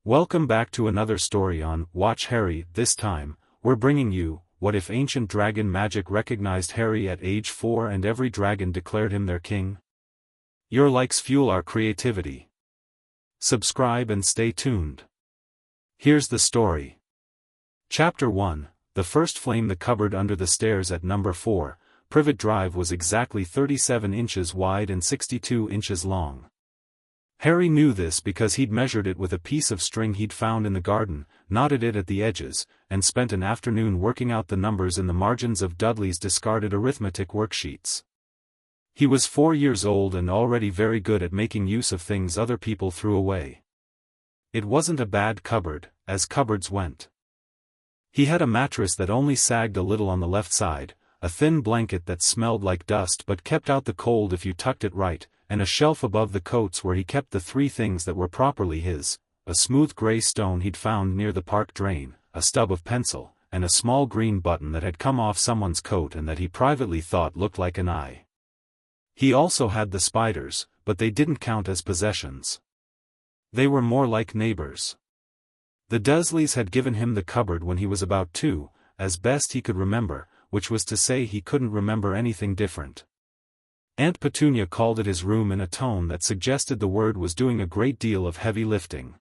Welcome back to another story on Watch Harry. This time, we're bringing you, what if ancient dragon magic recognized Harry at age 4 and every dragon declared him their king? Your likes fuel our creativity. Subscribe and stay tuned. Here's the story. Chapter 1, The First Flame. The cupboard under the stairs at number 4, Privet Drive was exactly 37 inches wide and 62 inches long. Harry knew this because he'd measured it with a piece of string he'd found in the garden, knotted it at the edges, and spent an afternoon working out the numbers in the margins of Dudley's discarded arithmetic worksheets. He was 4 years old and already very good at making use of things other people threw away. It wasn't a bad cupboard, as cupboards went. He had a mattress that only sagged a little on the left side, a thin blanket that smelled like dust but kept out the cold if you tucked it right, and a shelf above the coats where he kept the 3 things that were properly his: a smooth gray stone he'd found near the park drain, a stub of pencil, and a small green button that had come off someone's coat and that he privately thought looked like an eye. He also had the spiders, but they didn't count as possessions. They were more like neighbors. The Dursleys had given him the cupboard when he was about 2, as best he could remember, which was to say he couldn't remember anything different. Aunt Petunia called it his room in a tone that suggested the word was doing a great deal of heavy lifting.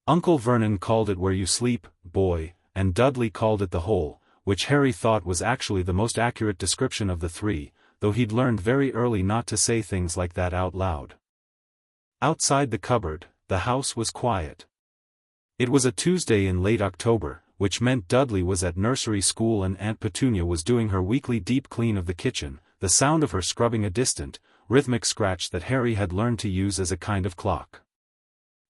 Uncle Vernon called it where you sleep, boy, and Dudley called it the hole, which Harry thought was actually the most accurate description of the 3, though he'd learned very early not to say things like that out loud. Outside the cupboard, the house was quiet. It was a Tuesday in late October, which meant Dudley was at nursery school and Aunt Petunia was doing her weekly deep clean of the kitchen, the sound of her scrubbing a distant, rhythmic scratch that Harry had learned to use as a kind of clock.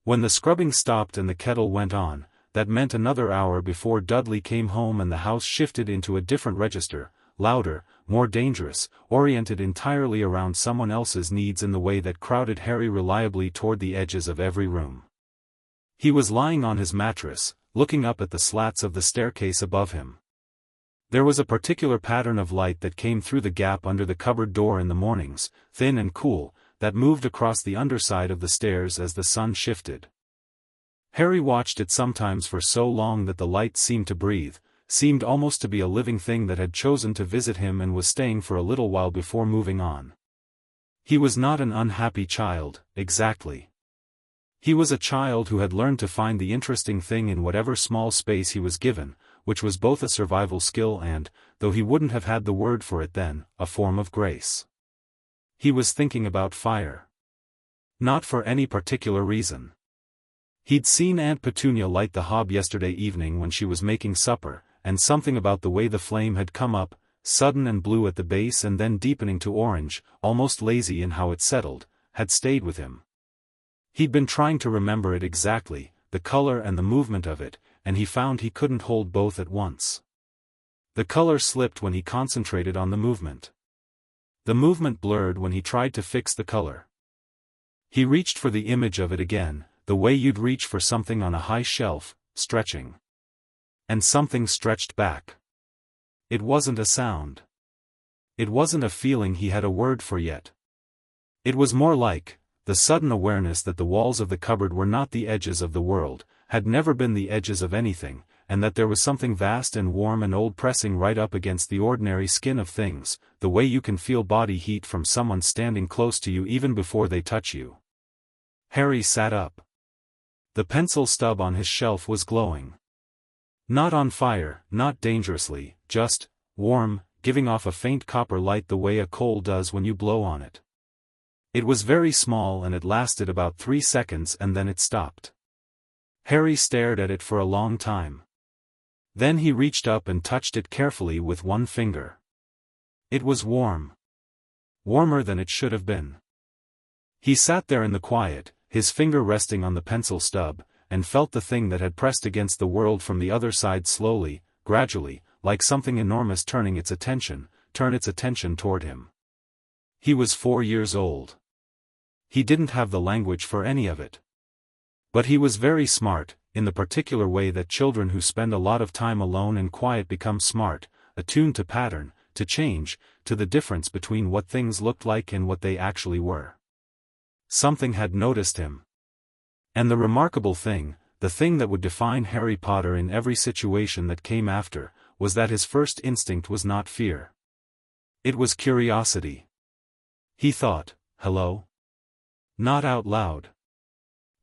When the scrubbing stopped and the kettle went on, that meant another hour before Dudley came home and the house shifted into a different register, louder, more dangerous, oriented entirely around someone else's needs in the way that crowded Harry reliably toward the edges of every room. He was lying on his mattress, looking up at the slats of the staircase above him. There was a particular pattern of light that came through the gap under the cupboard door in the mornings, thin and cool, that moved across the underside of the stairs as the sun shifted. Harry watched it sometimes for so long that the light seemed to breathe, seemed almost to be a living thing that had chosen to visit him and was staying for a little while before moving on. He was not an unhappy child, exactly. He was a child who had learned to find the interesting thing in whatever small space he was given, which was both a survival skill and, though he wouldn't have had the word for it then, a form of grace. He was thinking about fire. Not for any particular reason. He'd seen Aunt Petunia light the hob yesterday evening when she was making supper, and something about the way the flame had come up, sudden and blue at the base and then deepening to orange, almost lazy in how it settled, had stayed with him. He'd been trying to remember it exactly, the color and the movement of it, and he found he couldn't hold both at once. The color slipped when he concentrated on the movement. The movement blurred when he tried to fix the color. He reached for the image of it again, the way you'd reach for something on a high shelf, stretching. And something stretched back. It wasn't a sound. It wasn't a feeling he had a word for yet. It was more like the sudden awareness that the walls of the cupboard were not the edges of the world, had never been the edges of anything, and that there was something vast and warm and old pressing right up against the ordinary skin of things, the way you can feel body heat from someone standing close to you even before they touch you. Harry sat up. The pencil stub on his shelf was glowing. Not on fire, not dangerously, just warm, giving off a faint copper light the way a coal does when you blow on it. It was very small and it lasted about 3 seconds and then it stopped. Harry stared at it for a long time. Then he reached up and touched it carefully with one finger. It was warm. Warmer than it should have been. He sat there in the quiet, his finger resting on the pencil stub, and felt the thing that had pressed against the world from the other side slowly, gradually, like something enormous turn its attention toward him. He was 4 years old. He didn't have the language for any of it. But he was very smart, in the particular way that children who spend a lot of time alone and quiet become smart, attuned to pattern, to change, to the difference between what things looked like and what they actually were. Something had noticed him. And the remarkable thing, the thing that would define Harry Potter in every situation that came after, was that his first instinct was not fear. It was curiosity. He thought, "Hello?" Not out loud.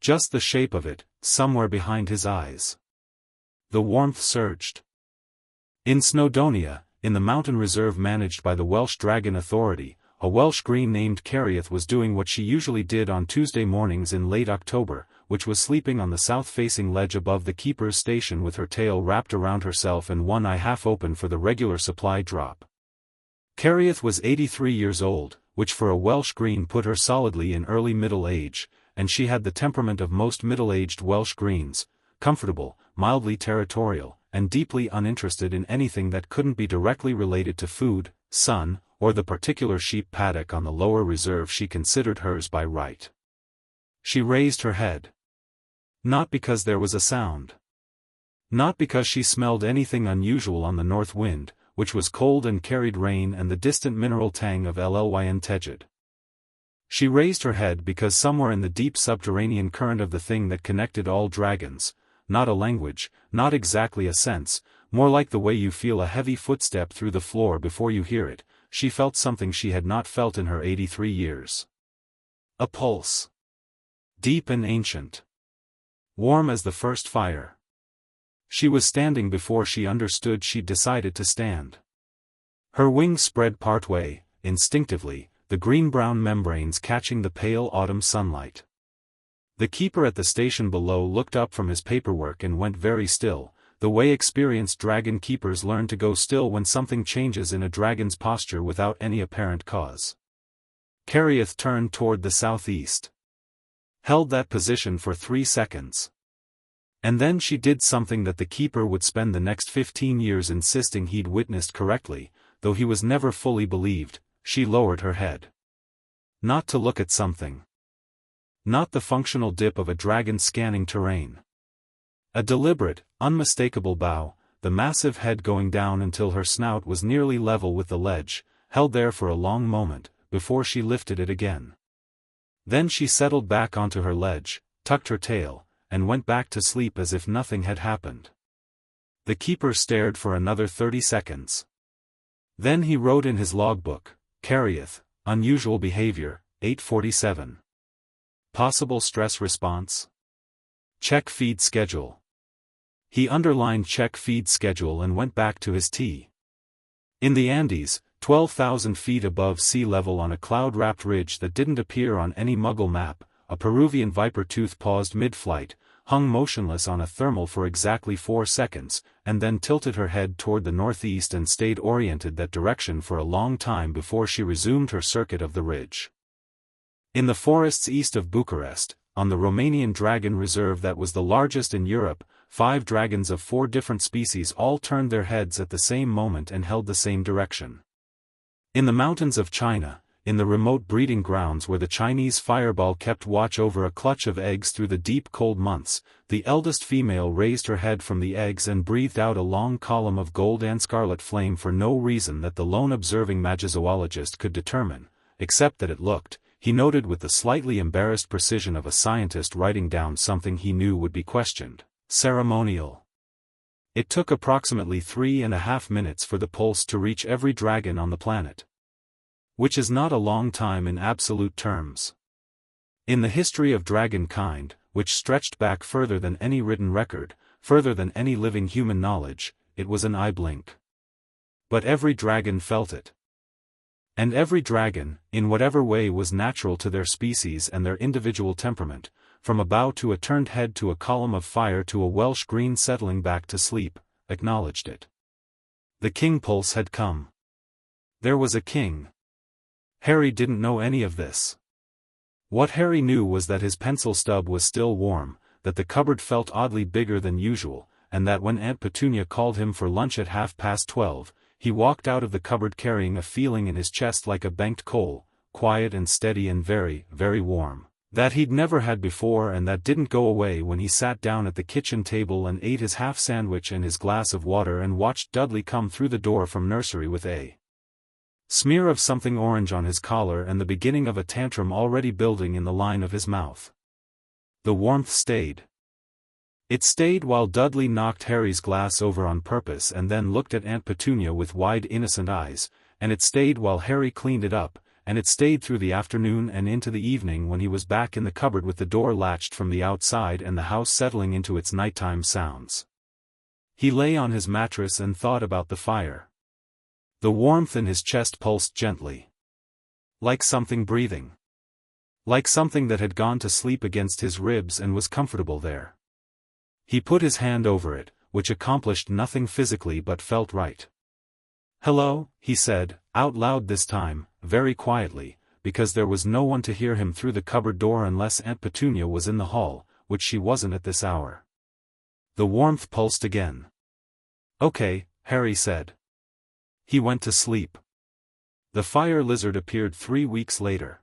Just the shape of it, somewhere behind his eyes. The warmth surged. In Snowdonia, in the mountain reserve managed by the Welsh Dragon Authority, a Welsh green named Cariath was doing what she usually did on Tuesday mornings in late October, which was sleeping on the south-facing ledge above the keeper's station with her tail wrapped around herself and one eye half open for the regular supply drop. Cariath was 83 years old, which for a Welsh green put her solidly in early middle age, and she had the temperament of most middle-aged Welsh greens, comfortable, mildly territorial, and deeply uninterested in anything that couldn't be directly related to food, sun, or the particular sheep paddock on the lower reserve she considered hers by right. She raised her head. Not because there was a sound. Not because she smelled anything unusual on the north wind, which was cold and carried rain and the distant mineral tang of Llyn Tegid. She raised her head because somewhere in the deep subterranean current of the thing that connected all dragons, not a language, not exactly a sense, more like the way you feel a heavy footstep through the floor before you hear it, she felt something she had not felt in her 83 years. A pulse. Deep and ancient. Warm as the first fire. She was standing before she understood she'd decided to stand. Her wings spread partway, instinctively, the green-brown membranes catching the pale autumn sunlight. The keeper at the station below looked up from his paperwork and went very still, the way experienced dragon keepers learn to go still when something changes in a dragon's posture without any apparent cause. Cariath turned toward the southeast. Held that position for 3 seconds. And then she did something that the keeper would spend the next 15 years insisting he'd witnessed correctly, though he was never fully believed. She lowered her head. Not to look at something. Not the functional dip of a dragon scanning terrain. A deliberate, unmistakable bow, the massive head going down until her snout was nearly level with the ledge, held there for a long moment, before she lifted it again. Then she settled back onto her ledge, tucked her tail, and went back to sleep as if nothing had happened. The keeper stared for another 30 seconds. Then he wrote in his logbook, Cariath, unusual behavior, 8:47. Possible stress response? Check feed schedule. He underlined check feed schedule and went back to his tea. In the Andes, 12,000 feet above sea level on a cloud-wrapped ridge that didn't appear on any Muggle map, a Peruvian viper tooth paused mid-flight, hung motionless on a thermal for exactly 4 seconds, and then tilted her head toward the northeast and stayed oriented that direction for a long time before she resumed her circuit of the ridge. In the forests east of Bucharest, on the Romanian dragon reserve that was the largest in Europe, 5 dragons of 4 different species all turned their heads at the same moment and held the same direction. In the mountains of China, in the remote breeding grounds where the Chinese fireball kept watch over a clutch of eggs through the deep cold months, the eldest female raised her head from the eggs and breathed out a long column of gold and scarlet flame for no reason that the lone observing magizoologist could determine, except that it looked, he noted with the slightly embarrassed precision of a scientist writing down something he knew would be questioned, ceremonial. It took approximately 3.5 minutes for the pulse to reach every dragon on the planet. Which is not a long time in absolute terms. In the history of dragonkind, which stretched back further than any written record, further than any living human knowledge, it was an eye blink. But every dragon felt it. And every dragon, in whatever way was natural to their species and their individual temperament, from a bow to a turned head to a column of fire to a Welsh green settling back to sleep, acknowledged it. The king pulse had come. There was a king. Harry didn't know any of this. What Harry knew was that his pencil stub was still warm, that the cupboard felt oddly bigger than usual, and that when Aunt Petunia called him for lunch at 12:30, he walked out of the cupboard carrying a feeling in his chest like a banked coal, quiet and steady and very, very warm, that he'd never had before and that didn't go away when he sat down at the kitchen table and ate his half sandwich and his glass of water and watched Dudley come through the door from nursery with a smear of something orange on his collar and the beginning of a tantrum already building in the line of his mouth. The warmth stayed. It stayed while Dudley knocked Harry's glass over on purpose and then looked at Aunt Petunia with wide innocent eyes, and it stayed while Harry cleaned it up, and it stayed through the afternoon and into the evening when he was back in the cupboard with the door latched from the outside and the house settling into its nighttime sounds. He lay on his mattress and thought about the fire. The warmth in his chest pulsed gently. Like something breathing. Like something that had gone to sleep against his ribs and was comfortable there. He put his hand over it, which accomplished nothing physically but felt right. "Hello," he said, out loud this time, very quietly, because there was no one to hear him through the cupboard door unless Aunt Petunia was in the hall, which she wasn't at this hour. The warmth pulsed again. "Okay," Harry said. He went to sleep. The fire lizard appeared 3 weeks later.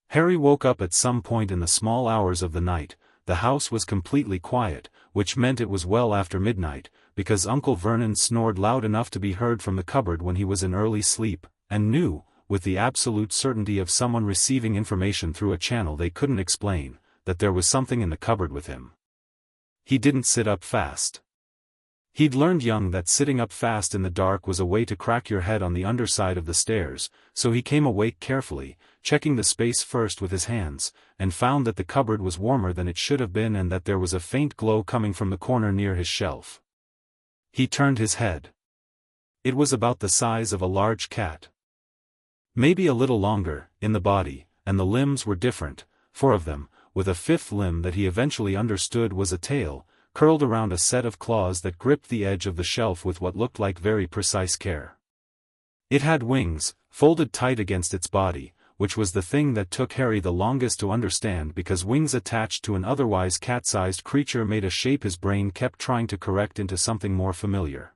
Harry woke up at some point in the small hours of the night. The house was completely quiet, which meant it was well after midnight, because Uncle Vernon snored loud enough to be heard from the cupboard when he was in early sleep, and knew, with the absolute certainty of someone receiving information through a channel they couldn't explain, that there was something in the cupboard with him. He didn't sit up fast. He'd learned young that sitting up fast in the dark was a way to crack your head on the underside of the stairs, so he came awake carefully, checking the space first with his hands, and found that the cupboard was warmer than it should have been and that there was a faint glow coming from the corner near his shelf. He turned his head. It was about the size of a large cat. Maybe a little longer, in the body, and the limbs were different, 4 of them, with a 5th limb that he eventually understood was a tail, curled around a set of claws that gripped the edge of the shelf with what looked like very precise care. It had wings, folded tight against its body, which was the thing that took Harry the longest to understand because wings attached to an otherwise cat-sized creature made a shape his brain kept trying to correct into something more familiar.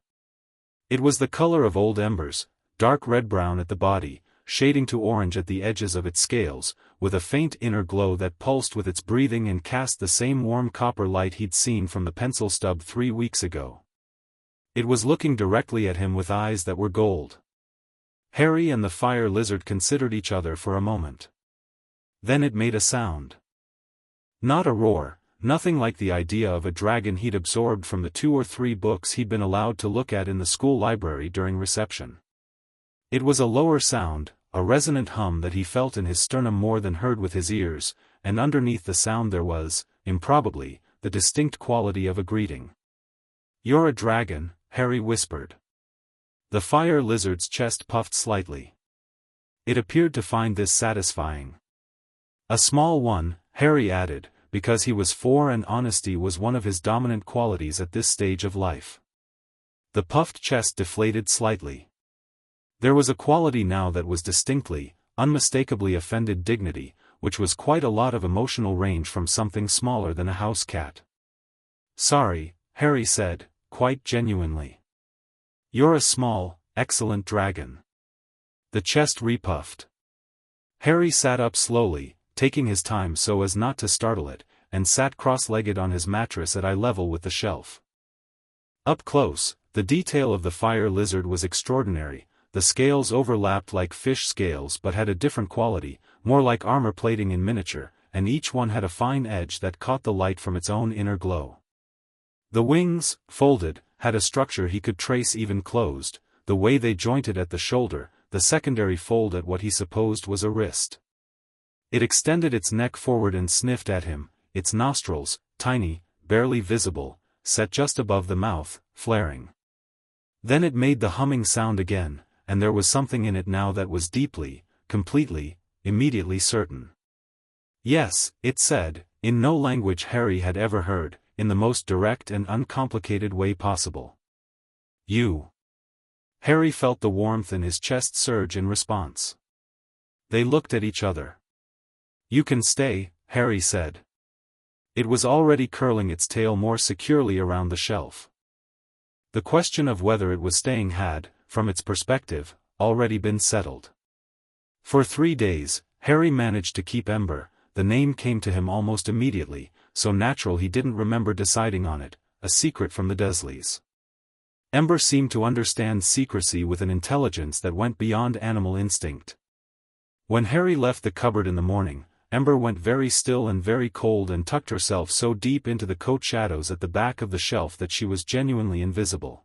It was the color of old embers, dark red-brown at the body, shading to orange at the edges of its scales, with a faint inner glow that pulsed with its breathing and cast the same warm copper light he'd seen from the pencil stub 3 weeks ago. It was looking directly at him with eyes that were gold. Harry and the fire lizard considered each other for a moment. Then it made a sound. Not a roar, nothing like the idea of a dragon he'd absorbed from the 2 or 3 books he'd been allowed to look at in the school library during reception. It was a lower sound, a resonant hum that he felt in his sternum more than heard with his ears, and underneath the sound there was, improbably, the distinct quality of a greeting. "You're a dragon," Harry whispered. The fire lizard's chest puffed slightly. It appeared to find this satisfying. "A small one," Harry added, because he was 4 and honesty was one of his dominant qualities at this stage of life. The puffed chest deflated slightly. There was a quality now that was distinctly, unmistakably offended dignity, which was quite a lot of emotional range from something smaller than a house cat. "Sorry," Harry said, quite genuinely. "You're a small, excellent dragon." The chest repuffed. Harry sat up slowly, taking his time so as not to startle it, and sat cross-legged on his mattress at eye level with the shelf. Up close, the detail of the fire lizard was extraordinary. The scales overlapped like fish scales but had a different quality, more like armor plating in miniature, and each one had a fine edge that caught the light from its own inner glow. The wings, folded, had a structure he could trace even closed, the way they jointed at the shoulder, the secondary fold at what he supposed was a wrist. It extended its neck forward and sniffed at him, its nostrils, tiny, barely visible, set just above the mouth, flaring. Then it made the humming sound again, and there was something in it now that was deeply, completely, immediately certain. "Yes," it said, in no language Harry had ever heard, in the most direct and uncomplicated way possible. "You." Harry felt the warmth in his chest surge in response. They looked at each other. "You can stay," Harry said. It was already curling its tail more securely around the shelf. The question of whether it was staying had, from its perspective, already been settled. For 3 days, Harry managed to keep Ember. The name came to him almost immediately, so natural he didn't remember deciding on it, a secret from the Dursleys. Ember seemed to understand secrecy with an intelligence that went beyond animal instinct. When Harry left the cupboard in the morning, Ember went very still and very cold and tucked herself so deep into the coat shadows at the back of the shelf that she was genuinely invisible.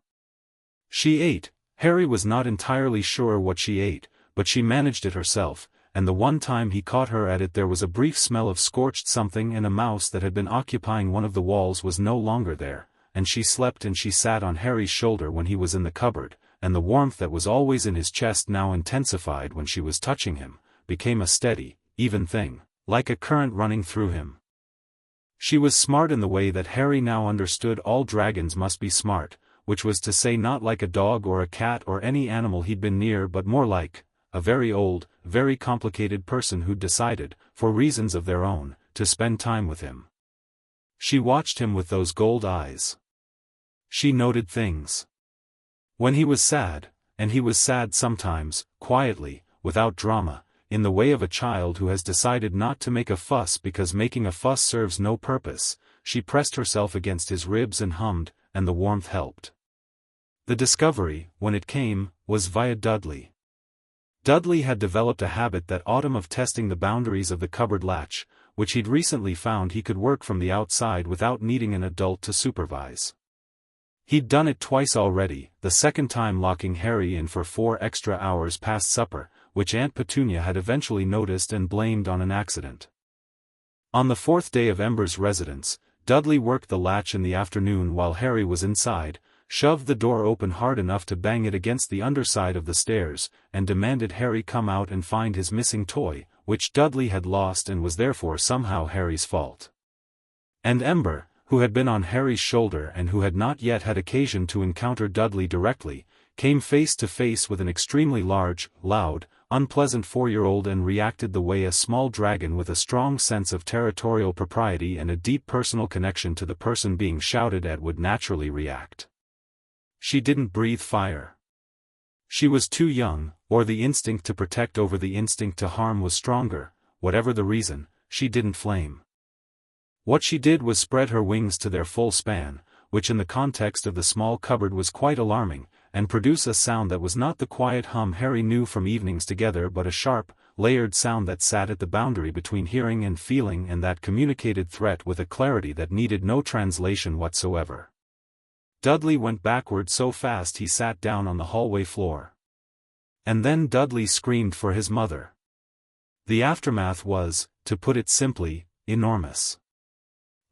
She ate. Harry was not entirely sure what she ate, but she managed it herself, and the one time he caught her at it there was a brief smell of scorched something, and a mouse that had been occupying one of the walls was no longer there, and she slept and she sat on Harry's shoulder when he was in the cupboard, and the warmth that was always in his chest now intensified when she was touching him, became a steady, even thing, like a current running through him. She was smart in the way that Harry now understood all dragons must be smart, which was to say not like a dog or a cat or any animal he'd been near, but more like a very old, very complicated person who'd decided, for reasons of their own, to spend time with him. She watched him with those gold eyes. She noted things. When he was sad, and he was sad sometimes, quietly, without drama, in the way of a child who has decided not to make a fuss because making a fuss serves no purpose, she pressed herself against his ribs and hummed, and the warmth helped. The discovery, when it came, was via Dudley. Dudley had developed a habit that autumn of testing the boundaries of the cupboard latch, which he'd recently found he could work from the outside without needing an adult to supervise. He'd done it twice already, the second time locking Harry in for 4 extra hours past supper, which Aunt Petunia had eventually noticed and blamed on an accident. On the 4th day of Ember's residence, Dudley worked the latch in the afternoon while Harry was inside, shoved the door open hard enough to bang it against the underside of the stairs, and demanded Harry come out and find his missing toy, which Dudley had lost and was therefore somehow Harry's fault. And Ember, who had been on Harry's shoulder and who had not yet had occasion to encounter Dudley directly, came face to face with an extremely large, loud, unpleasant 4-year-old and reacted the way a small dragon with a strong sense of territorial propriety and a deep personal connection to the person being shouted at would naturally react. She didn't breathe fire. She was too young, or the instinct to protect over the instinct to harm was stronger, whatever the reason, she didn't flame. What she did was spread her wings to their full span, which in the context of the small cupboard was quite alarming, and produce a sound that was not the quiet hum Harry knew from evenings together but a sharp, layered sound that sat at the boundary between hearing and feeling and that communicated threat with a clarity that needed no translation whatsoever. Dudley went backward so fast he sat down on the hallway floor. And then Dudley screamed for his mother. The aftermath was, to put it simply, enormous.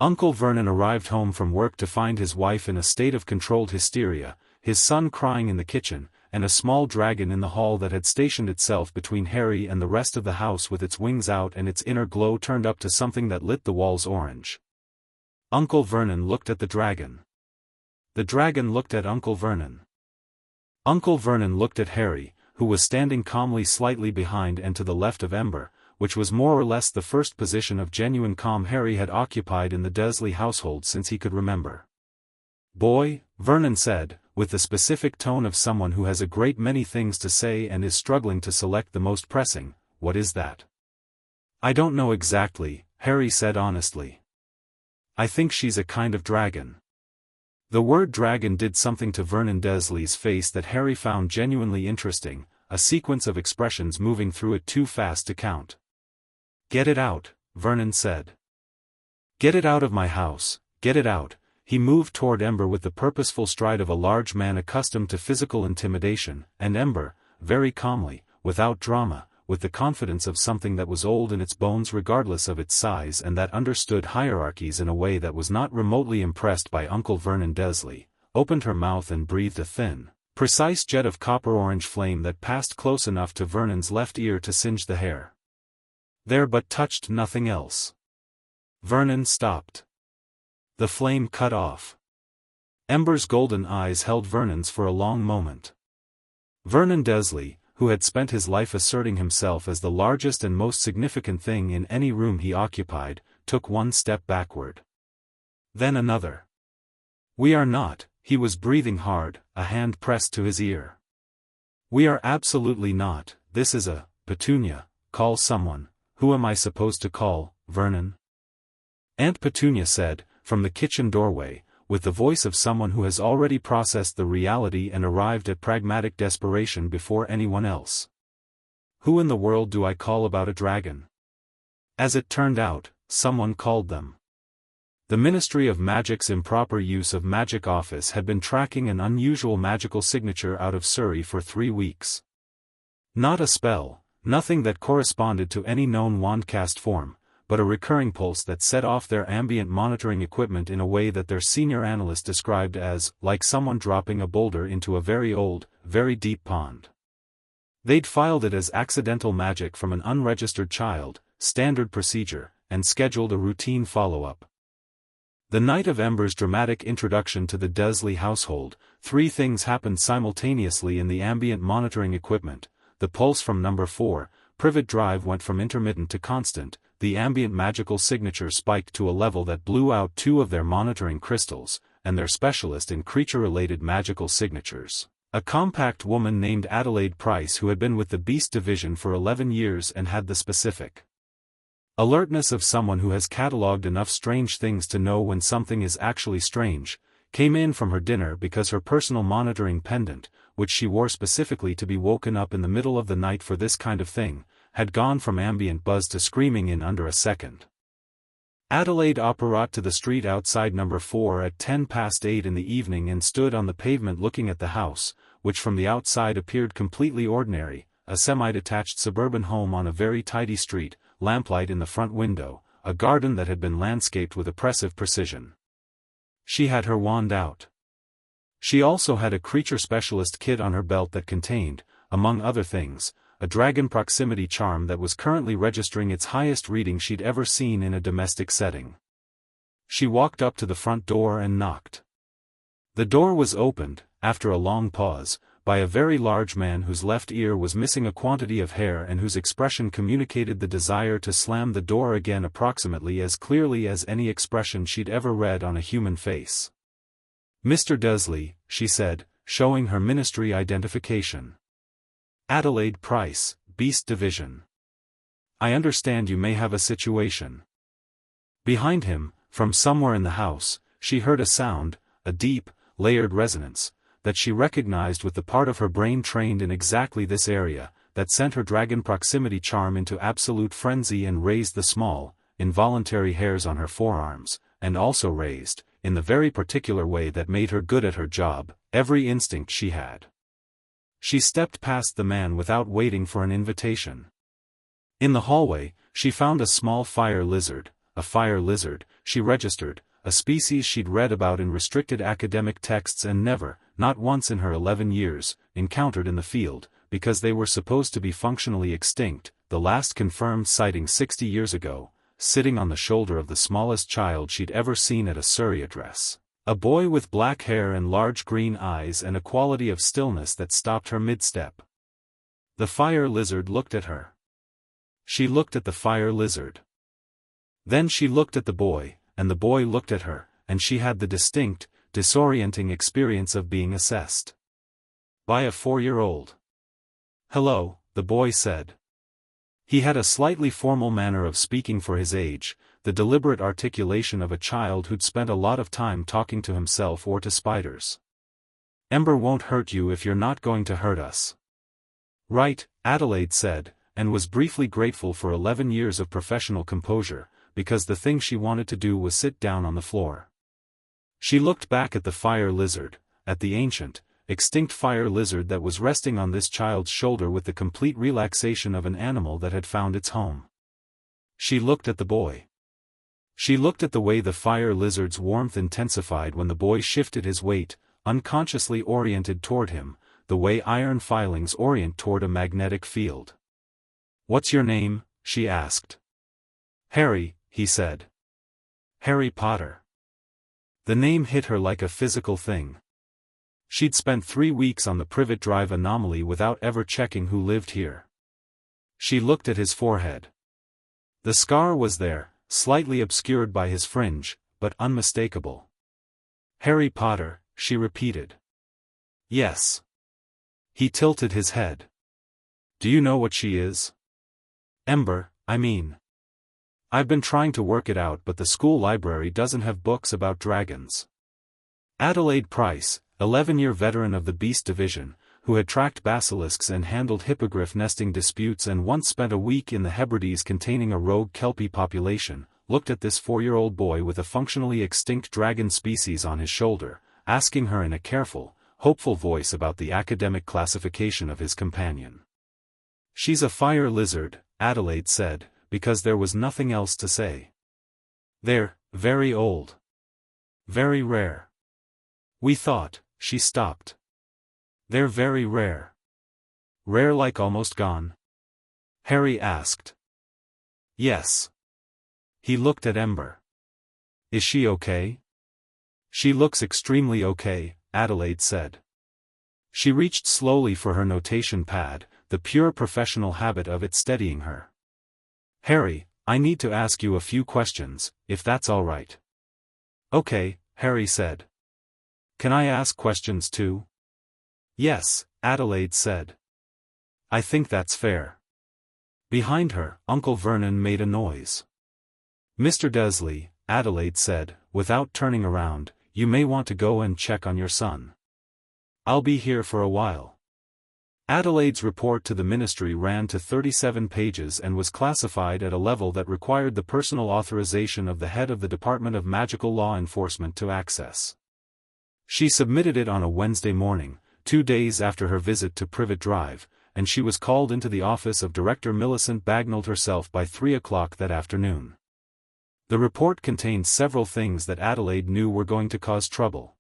Uncle Vernon arrived home from work to find his wife in a state of controlled hysteria, his son crying in the kitchen, and a small dragon in the hall that had stationed itself between Harry and the rest of the house with its wings out and its inner glow turned up to something that lit the walls orange. Uncle Vernon looked at the dragon. The dragon looked at Uncle Vernon. Uncle Vernon looked at Harry, who was standing calmly slightly behind and to the left of Ember, which was more or less the first position of genuine calm Harry had occupied in the Dursley household since he could remember. "Boy," Vernon said, with the specific tone of someone who has a great many things to say and is struggling to select the most pressing, "what is that?" "I don't know exactly," Harry said honestly. "I think she's a kind of dragon." The word dragon did something to Vernon Dursley's face that Harry found genuinely interesting, a sequence of expressions moving through it too fast to count. "Get it out," Vernon said. "Get it out of my house, get it out." He moved toward Ember with the purposeful stride of a large man accustomed to physical intimidation, and Ember, very calmly, without drama, with the confidence of something that was old in its bones regardless of its size and that understood hierarchies in a way that was not remotely impressed by Uncle Vernon Dursley, opened her mouth and breathed a thin, precise jet of copper-orange flame that passed close enough to Vernon's left ear to singe the hair. There but touched nothing else. Vernon stopped. The flame cut off. Ember's golden eyes held Vernon's for a long moment. Vernon Dursley, who had spent his life asserting himself as the largest and most significant thing in any room he occupied, took one step backward. Then another. "We are not," he was breathing hard, a hand pressed to his ear. "We are absolutely not, this is a, Petunia, call someone." "Who am I supposed to call, Vernon?" Aunt Petunia said, from the kitchen doorway, with the voice of someone who has already processed the reality and arrived at pragmatic desperation before anyone else. "Who in the world do I call about a dragon?" As it turned out, someone called them. The Ministry of Magic's improper use of magic office had been tracking an unusual magical signature out of Surrey for 3 weeks. Not a spell, nothing that corresponded to any known wandcast form, but a recurring pulse that set off their ambient monitoring equipment in a way that their senior analyst described as, like someone dropping a boulder into a very old, very deep pond. They'd filed it as accidental magic from an unregistered child, standard procedure, and scheduled a routine follow-up. The night of Ember's dramatic introduction to the Dursley household, 3 things happened simultaneously in the ambient monitoring equipment. The pulse from number 4, Privet Drive went from intermittent to constant, the ambient magical signature spiked to a level that blew out 2 of their monitoring crystals, and their specialist in creature-related magical signatures, a compact woman named Adelaide Price who had been with the Beast Division for 11 years and had the specific alertness of someone who has catalogued enough strange things to know when something is actually strange, came in from her dinner because her personal monitoring pendant, which she wore specifically to be woken up in the middle of the night for this kind of thing, had gone from ambient buzz to screaming in under a second. Adelaide apparat to the street outside number 4 at 8:10 in the evening and stood on the pavement looking at the house, which from the outside appeared completely ordinary, a semi-detached suburban home on a very tidy street, lamplight in the front window, a garden that had been landscaped with oppressive precision. She had her wand out. She also had a creature specialist kit on her belt that contained, among other things, a dragon proximity charm that was currently registering its highest reading she'd ever seen in a domestic setting. She walked up to the front door and knocked. The door was opened, after a long pause, by a very large man whose left ear was missing a quantity of hair and whose expression communicated the desire to slam the door again approximately as clearly as any expression she'd ever read on a human face. "Mr. Dursley," she said, showing her ministry identification. "Adelaide Price, Beast Division. I understand you may have a situation." Behind him, from somewhere in the house, she heard a sound, a deep, layered resonance, that she recognized with the part of her brain trained in exactly this area, that sent her dragon proximity charm into absolute frenzy and raised the small, involuntary hairs on her forearms, and also raised, in the very particular way that made her good at her job, every instinct she had. She stepped past the man without waiting for an invitation. In the hallway, she found a small fire lizard, she registered, a species she'd read about in restricted academic texts and never, not once in her 11 years, encountered in the field, because they were supposed to be functionally extinct, the last confirmed sighting 60 years ago, sitting on the shoulder of the smallest child she'd ever seen at a Surrey address. A boy with black hair and large green eyes and a quality of stillness that stopped her mid-step. The fire lizard looked at her. She looked at the fire lizard. Then she looked at the boy, and the boy looked at her, and she had the distinct, disorienting experience of being assessed by a 4-year-old. "Hello," the boy said. He had a slightly formal manner of speaking for his age, the deliberate articulation of a child who'd spent a lot of time talking to himself or to spiders. "Ember won't hurt you if you're not going to hurt us." "Right," Adelaide said, and was briefly grateful for 11 years of professional composure, because the thing she wanted to do was sit down on the floor. She looked back at the fire lizard, at the ancient, extinct fire lizard that was resting on this child's shoulder with the complete relaxation of an animal that had found its home. She looked at the boy. She looked at the way the fire lizard's warmth intensified when the boy shifted his weight, unconsciously oriented toward him, the way iron filings orient toward a magnetic field. "What's your name?" she asked. "Harry," he said. "Harry Potter." The name hit her like a physical thing. She'd spent 3 weeks on the Privet Drive anomaly without ever checking who lived here. She looked at his forehead. The scar was there, slightly obscured by his fringe, but unmistakable. "Harry Potter," she repeated. "Yes." He tilted his head. "Do you know what she is?" "Ember, I mean. I've been trying to work it out but the school library doesn't have books about dragons." Adelaide Price, 11-year veteran of the Beast Division, who had tracked basilisks and handled hippogriff nesting disputes and once spent a week in the Hebrides containing a rogue kelpie population, looked at this 4-year-old boy with a functionally extinct dragon species on his shoulder, asking her in a careful, hopeful voice about the academic classification of his companion. "She's a fire lizard," Adelaide said, because there was nothing else to say. "They're very old. Very rare. We thought," she stopped. "They're very rare." "Rare like almost gone?" Harry asked. "Yes." He looked at Ember. "Is she okay?" "She looks extremely okay," Adelaide said. She reached slowly for her notation pad, the pure professional habit of it steadying her. "Harry, I need to ask you a few questions, if that's all right." "Okay," Harry said. "Can I ask questions too?" "Yes," Adelaide said. "I think that's fair." Behind her, Uncle Vernon made a noise. "Mr. Dursley," Adelaide said, without turning around, "you may want to go and check on your son. I'll be here for a while." Adelaide's report to the ministry ran to 37 pages and was classified at a level that required the personal authorization of the head of the Department of Magical Law Enforcement to access. She submitted it on a Wednesday morning, 2 days after her visit to Privet Drive, and she was called into the office of Director Millicent Bagnold herself by 3 o'clock that afternoon. The report contained several things that Adelaide knew were going to cause trouble.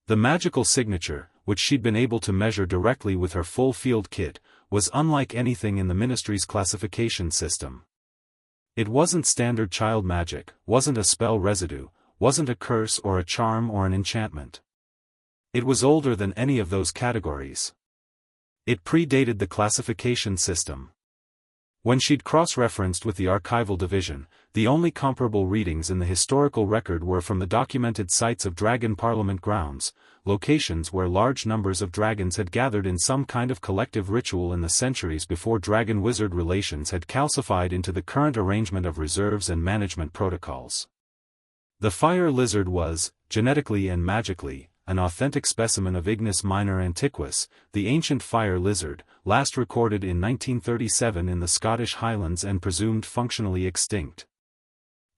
The magical signature, which she'd been able to measure directly with her full field kit, was unlike anything in the ministry's classification system. It wasn't standard child magic, wasn't a spell residue, wasn't a curse or a charm or an enchantment. It was older than any of those categories. It predated the classification system. When she'd cross-referenced with the archival division, the only comparable readings in the historical record were from the documented sites of dragon parliament grounds, locations where large numbers of dragons had gathered in some kind of collective ritual in the centuries before dragon-wizard relations had calcified into the current arrangement of reserves and management protocols. The fire lizard was, genetically and magically, an authentic specimen of Ignis minor antiquus, the ancient fire lizard, last recorded in 1937 in the Scottish Highlands and presumed functionally extinct.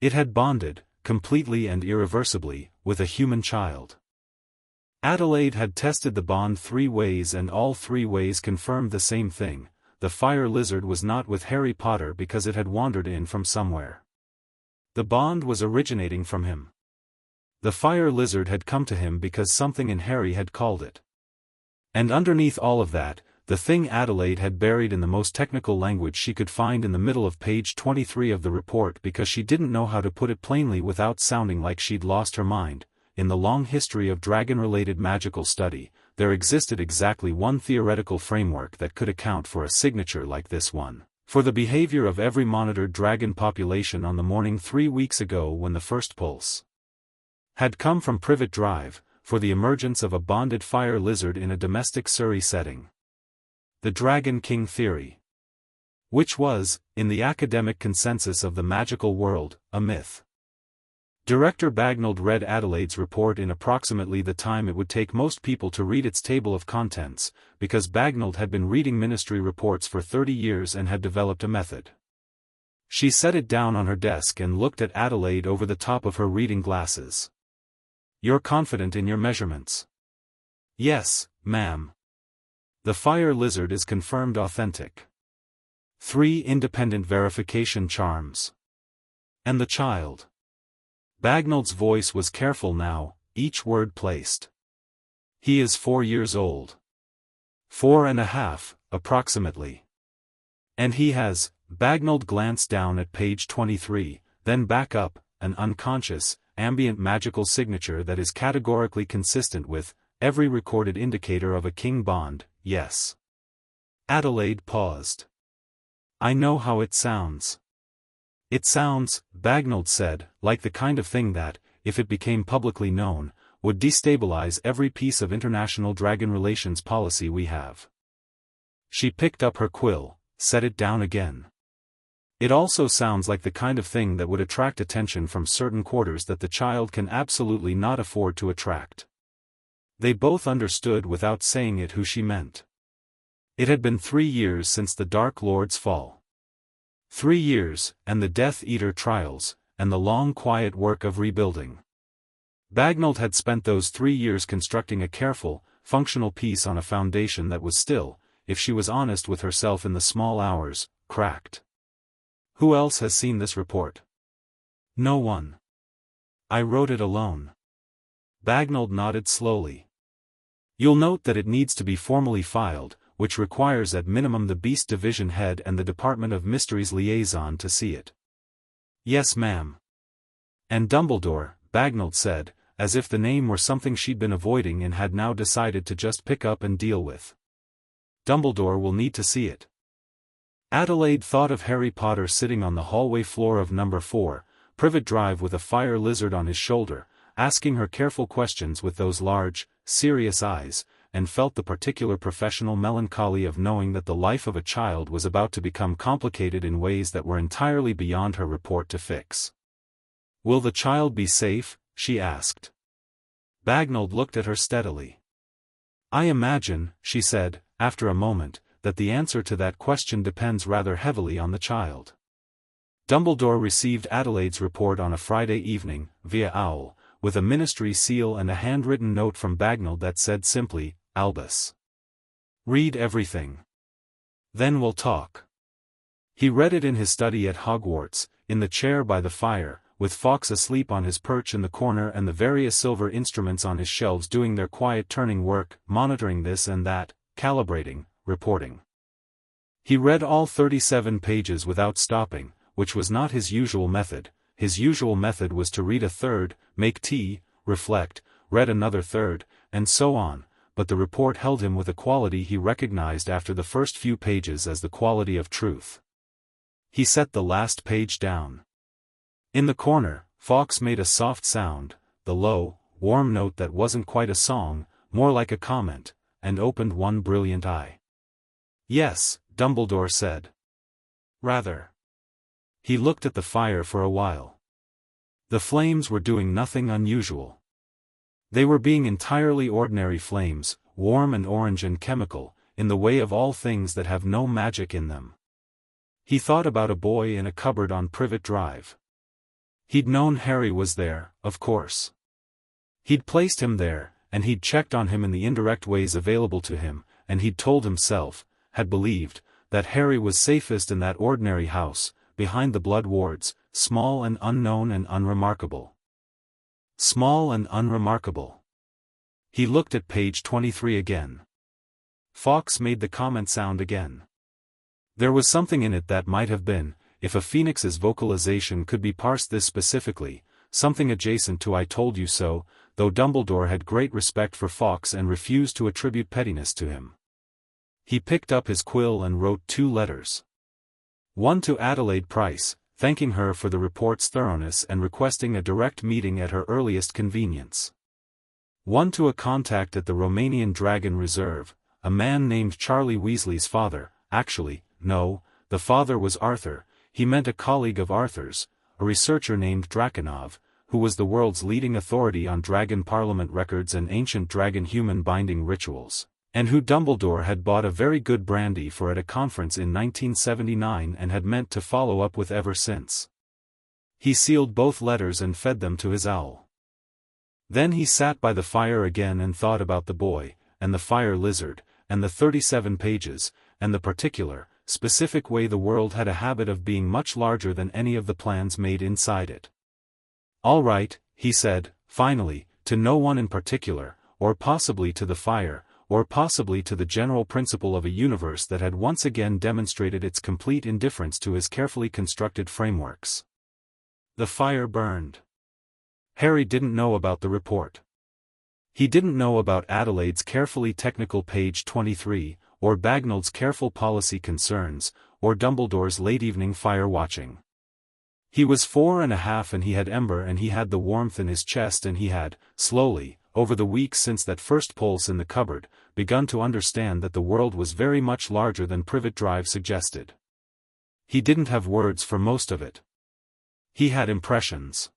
It had bonded, completely and irreversibly, with a human child. Adelaide had tested the bond 3 ways and all 3 ways confirmed the same thing: the fire lizard was not with Harry Potter because it had wandered in from somewhere. The bond was originating from him. The fire lizard had come to him because something in Harry had called it. And underneath all of that, the thing Adelaide had buried in the most technical language she could find in the middle of page 23 of the report because she didn't know how to put it plainly without sounding like she'd lost her mind. In the long history of dragon-related magical study, there existed exactly one theoretical framework that could account for a signature like this one, for the behavior of every monitored dragon population on the morning 3 weeks ago when the first pulse had come from Privet Drive, for the emergence of a bonded fire lizard in a domestic Surrey setting. The Dragon King theory. Which was, in the academic consensus of the magical world, a myth. Director Bagnold read Adelaide's report in approximately the time it would take most people to read its table of contents, because Bagnold had been reading ministry reports for 30 years and had developed a method. She set it down on her desk and looked at Adelaide over the top of her reading glasses. "You're confident in your measurements?" "Yes, ma'am. The fire lizard is confirmed authentic. 3 independent verification charms. And the child." Bagnold's voice was careful now, each word placed. "He is 4 years old. 4.5, approximately. And he has," Bagnold glanced down at page 23, then back up, "an unconscious, ambient magical signature that is categorically consistent with every recorded indicator of a king bond, yes." Adelaide paused. "I know how it sounds." "It sounds," Bagnold said, "like the kind of thing that, if it became publicly known, would destabilize every piece of international dragon relations policy we have." She picked up her quill, set it down again. "It also sounds like the kind of thing that would attract attention from certain quarters that the child can absolutely not afford to attract." They both understood without saying it who she meant. It had been 3 years since the Dark Lord's fall. 3 years, and the Death Eater trials, and the long quiet work of rebuilding. Bagnold had spent those 3 years constructing a careful, functional piece on a foundation that was still, if she was honest with herself in the small hours, cracked. Who else has seen this report? No one. I wrote it alone. Bagnold nodded slowly. You'll note that it needs to be formally filed, which requires at minimum the Beast Division head and the Department of Mysteries liaison to see it. Yes, ma'am. And Dumbledore, Bagnold said, as if the name were something she'd been avoiding and had now decided to just pick up and deal with. Dumbledore will need to see it. Adelaide thought of Harry Potter sitting on the hallway floor of number 4, Privet Drive with a fire lizard on his shoulder, asking her careful questions with those large, serious eyes, and felt the particular professional melancholy of knowing that the life of a child was about to become complicated in ways that were entirely beyond her report to fix. Will the child be safe? She asked. Bagnold looked at her steadily. I imagine, she said, after a moment, that the answer to that question depends rather heavily on the child. Dumbledore received Adelaide's report on a Friday evening, via owl, with a ministry seal and a handwritten note from Bagnold that said simply, Albus. Read everything. Then we'll talk. He read it in his study at Hogwarts, in the chair by the fire, with Fawkes asleep on his perch in the corner and the various silver instruments on his shelves doing their quiet turning work, monitoring this and that, calibrating, reporting. He read all 37 pages without stopping, which was not his usual method. His usual method was to read a third, make tea, reflect, read another third, and so on, but the report held him with a quality he recognized after the first few pages as the quality of truth. He set the last page down. In the corner, Fawkes made a soft sound, the low, warm note that wasn't quite a song, more like a comment, and opened one brilliant eye. Yes, Dumbledore said. Rather. He looked at the fire for a while. The flames were doing nothing unusual. They were being entirely ordinary flames, warm and orange and chemical, in the way of all things that have no magic in them. He thought about a boy in a cupboard on Privet Drive. He'd known Harry was there, of course. He'd placed him there, and he'd checked on him in the indirect ways available to him, and he'd told himself, had believed, that Harry was safest in that ordinary house, behind the blood wards, small and unknown and unremarkable. Small and unremarkable. He looked at page 23 again. Fawkes made the comment sound again. There was something in it that might have been, if a phoenix's vocalization could be parsed this specifically, something adjacent to I told you so, though Dumbledore had great respect for Fawkes and refused to attribute pettiness to him. He picked up his quill and wrote 2 letters. One to Adelaide Price, thanking her for the report's thoroughness and requesting a direct meeting at her earliest convenience. One to a contact at the Romanian Dragon Reserve, a man named Charlie Weasley's father. Actually, no, the father was Arthur. He meant a colleague of Arthur's, a researcher named Draconov, who was the world's leading authority on dragon parliament records and ancient dragon-human binding rituals, and who Dumbledore had bought a very good brandy for at a conference in 1979 and had meant to follow up with ever since. He sealed both letters and fed them to his owl. Then he sat by the fire again and thought about the boy, and the fire lizard, and the 37 pages, and the particular, specific way the world had a habit of being much larger than any of the plans made inside it. All right, he said, finally, to no one in particular, or possibly to the fire, or possibly to the general principle of a universe that had once again demonstrated its complete indifference to his carefully constructed frameworks. The fire burned. Harry didn't know about the report. He didn't know about Adelaide's carefully technical page 23, or Bagnold's careful policy concerns, or Dumbledore's late-evening fire-watching. He was 4.5 and he had ember and he had the warmth in his chest and he had, slowly, over the weeks since that first pulse in the cupboard, begun to understand that the world was very much larger than Privet Drive suggested. He didn't have words for most of it. He had impressions.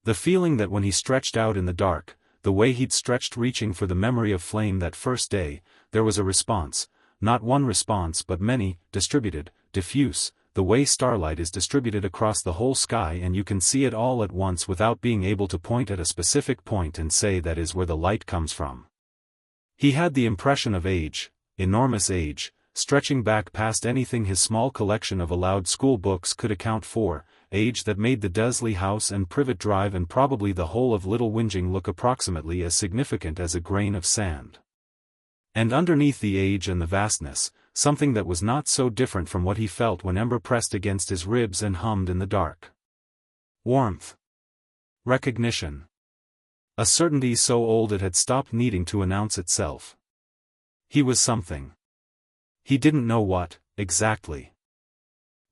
The feeling that when he stretched out in the dark, the way he'd stretched reaching for the memory of flame that first day, there was a response, not one response but many, distributed, diffuse, the way starlight is distributed across the whole sky and you can see it all at once without being able to point at a specific point and say that is where the light comes from. He had the impression of age, enormous age, stretching back past anything his small collection of allowed school books could account for, age that made the Dursley house and Privet Drive and probably the whole of Little Whinging look approximately as significant as a grain of sand. And underneath the age and the vastness, something that was not so different from what he felt when ember pressed against his ribs and hummed in the dark. Warmth. Recognition. A certainty so old it had stopped needing to announce itself. He was something. He didn't know what, exactly.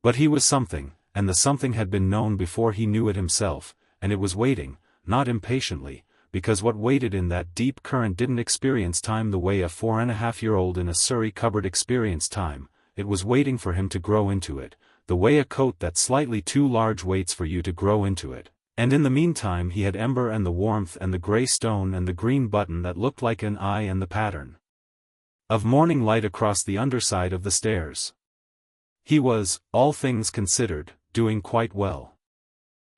But he was something, and the something had been known before he knew it himself, and it was waiting, not impatiently, because what waited in that deep current didn't experience time the way a 4.5-year-old in a Surrey cupboard experienced time, it was waiting for him to grow into it, the way a coat that's slightly too large waits for you to grow into it. And in the meantime he had ember and the warmth and the grey stone and the green button that looked like an eye and the pattern of morning light across the underside of the stairs. He was, all things considered, doing quite well.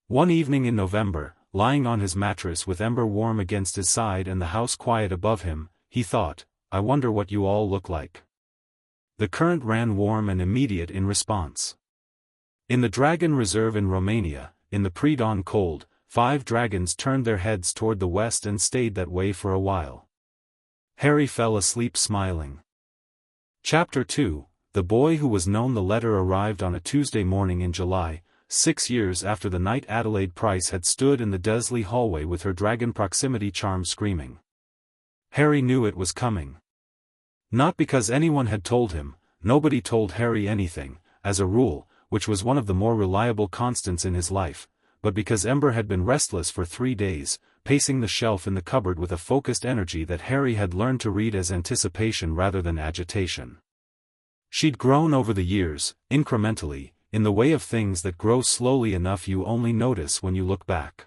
One evening in November, lying on his mattress with ember warm against his side and the house quiet above him, he thought, I wonder what you all look like. The current ran warm and immediate in response. In the Dragon Reserve in Romania, in the pre-dawn cold, 5 dragons turned their heads toward the west and stayed that way for a while. Harry fell asleep smiling. Chapter 2. The boy who was known. The letter arrived on a Tuesday morning in July, 6 years after the night Adelaide Price had stood in the Dursley hallway with her dragon proximity charm screaming. Harry knew it was coming. Not because anyone had told him, nobody told Harry anything, as a rule, which was one of the more reliable constants in his life, but because Ember had been restless for 3 days, pacing the shelf in the cupboard with a focused energy that Harry had learned to read as anticipation rather than agitation. She'd grown over the years, incrementally, in the way of things that grow slowly enough you only notice when you look back.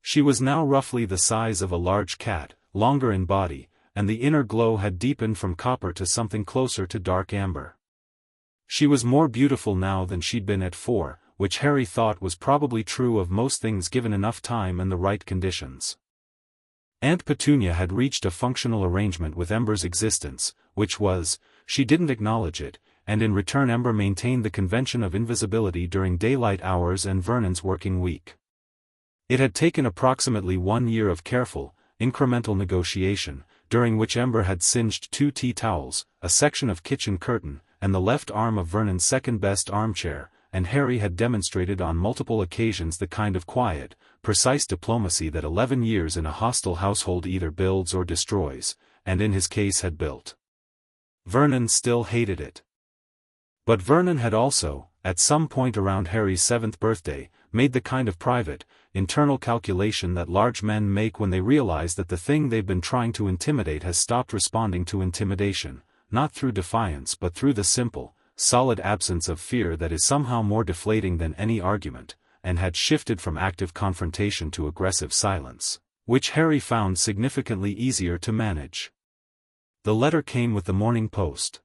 She was now roughly the size of a large cat, longer in body, and the inner glow had deepened from copper to something closer to dark amber. She was more beautiful now than she'd been at 4, which Harry thought was probably true of most things given enough time and the right conditions. Aunt Petunia had reached a functional arrangement with Ember's existence, which was, she didn't acknowledge it, and in return Ember maintained the convention of invisibility during daylight hours and Vernon's working week. It had taken approximately 1 year of careful, incremental negotiation, during which Ember had singed 2 tea towels, a section of kitchen curtain, and the left arm of Vernon's second-best armchair, and Harry had demonstrated on multiple occasions the kind of quiet, precise diplomacy that 11 years in a hostile household either builds or destroys, and in his case had built. Vernon still hated it. But Vernon had also, at some point around Harry's 7th birthday, made the kind of private, internal calculation that large men make when they realize that the thing they've been trying to intimidate has stopped responding to intimidation, not through defiance but through the simple, solid absence of fear that is somehow more deflating than any argument, and had shifted from active confrontation to aggressive silence, which Harry found significantly easier to manage. The letter came with the Morning Post.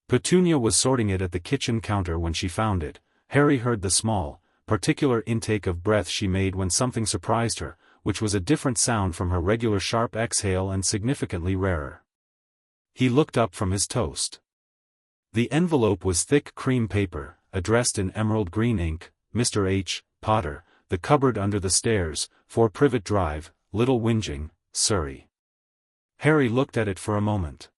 Petunia was sorting it at the kitchen counter when she found it. Harry heard the small, particular intake of breath she made when something surprised her, which was a different sound from her regular sharp exhale and significantly rarer. He looked up from his toast. The envelope was thick cream paper, addressed in emerald green ink, Mr. H. Potter, The Cupboard Under the Stairs, 4 Privet Drive, Little Whinging, Surrey. Harry looked at it for a moment.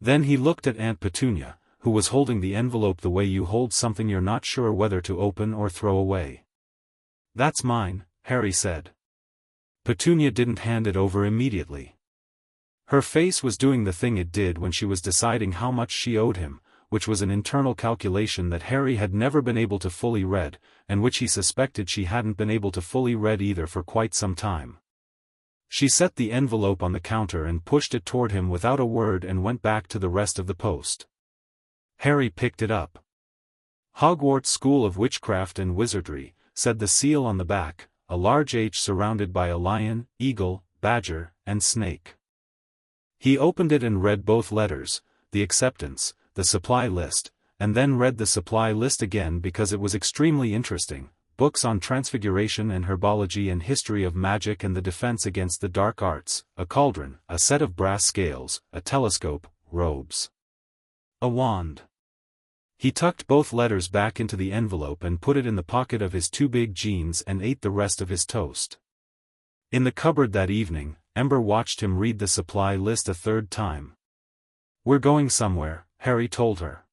Then he looked at Aunt Petunia, who was holding the envelope the way you hold something you're not sure whether to open or throw away. "That's mine," Harry said. Petunia didn't hand it over immediately. Her face was doing the thing it did when she was deciding how much she owed him, which was an internal calculation that Harry had never been able to fully read, and which he suspected she hadn't been able to fully read either for quite some time. She set the envelope on the counter and pushed it toward him without a word and went back to the rest of the post. Harry picked it up. Hogwarts School of Witchcraft and Wizardry, said the seal on the back, a large H surrounded by a lion, eagle, badger, and snake. He opened it and read both letters, the acceptance, the supply list, and then read the supply list again because it was extremely interesting. Books on transfiguration and herbology and history of magic and the defense against the dark arts, a cauldron, a set of brass scales, a telescope, robes, a wand. He tucked both letters back into the envelope and put it in the pocket of his too big jeans and ate the rest of his toast. In the cupboard that evening, Ember watched him read the supply list a third time. "We're going somewhere," Harry told her.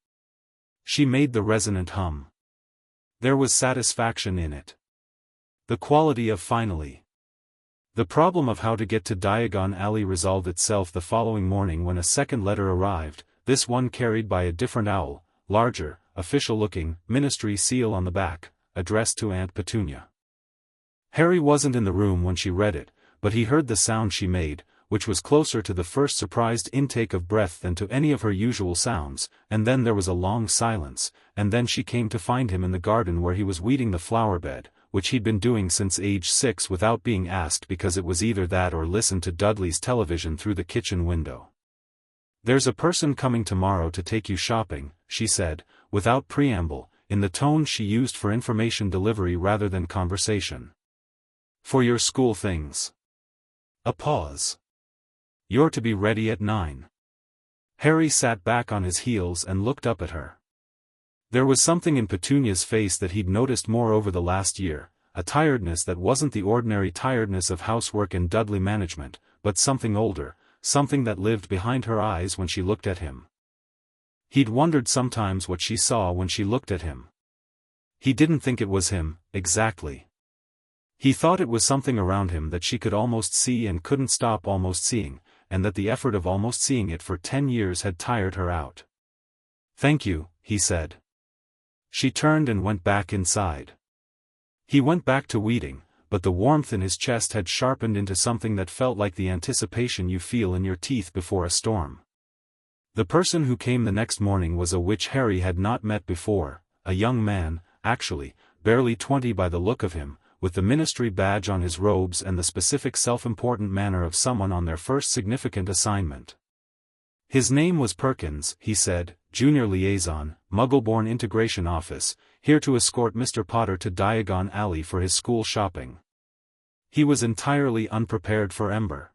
She made the resonant hum. There was satisfaction in it. The quality of finally. The problem of how to get to Diagon Alley resolved itself the following morning when a second letter arrived, this one carried by a different owl, larger, official-looking, ministry seal on the back, addressed to Aunt Petunia. Harry wasn't in the room when she read it, but he heard the sound she made, which was closer to the first surprised intake of breath than to any of her usual sounds, and then there was a long silence, and then she came to find him in the garden where he was weeding the flower bed, which he'd been doing since age 6 without being asked because it was either that or listen to Dudley's television through the kitchen window. "There's a person coming tomorrow to take you shopping," she said, without preamble, in the tone she used for information delivery rather than conversation. "For your school things." A pause. "You're to be ready at 9. Harry sat back on his heels and looked up at her. There was something in Petunia's face that he'd noticed more over the last year, a tiredness that wasn't the ordinary tiredness of housework and Dudley management, but something older, something that lived behind her eyes when she looked at him. He'd wondered sometimes what she saw when she looked at him. He didn't think it was him, exactly. He thought it was something around him that she could almost see and couldn't stop almost seeing, and that the effort of almost seeing it for 10 years had tired her out. "Thank you," he said. She turned and went back inside. He went back to weeding, but the warmth in his chest had sharpened into something that felt like the anticipation you feel in your teeth before a storm. The person who came the next morning was a witch Harry had not met before, a young man, actually, barely 20 by the look of him, with the ministry badge on his robes and the specific self-important manner of someone on their first significant assignment. His name was Perkins, he said, Junior Liaison, Muggleborn Integration Office, here to escort Mr. Potter to Diagon Alley for his school shopping. He was entirely unprepared for Ember.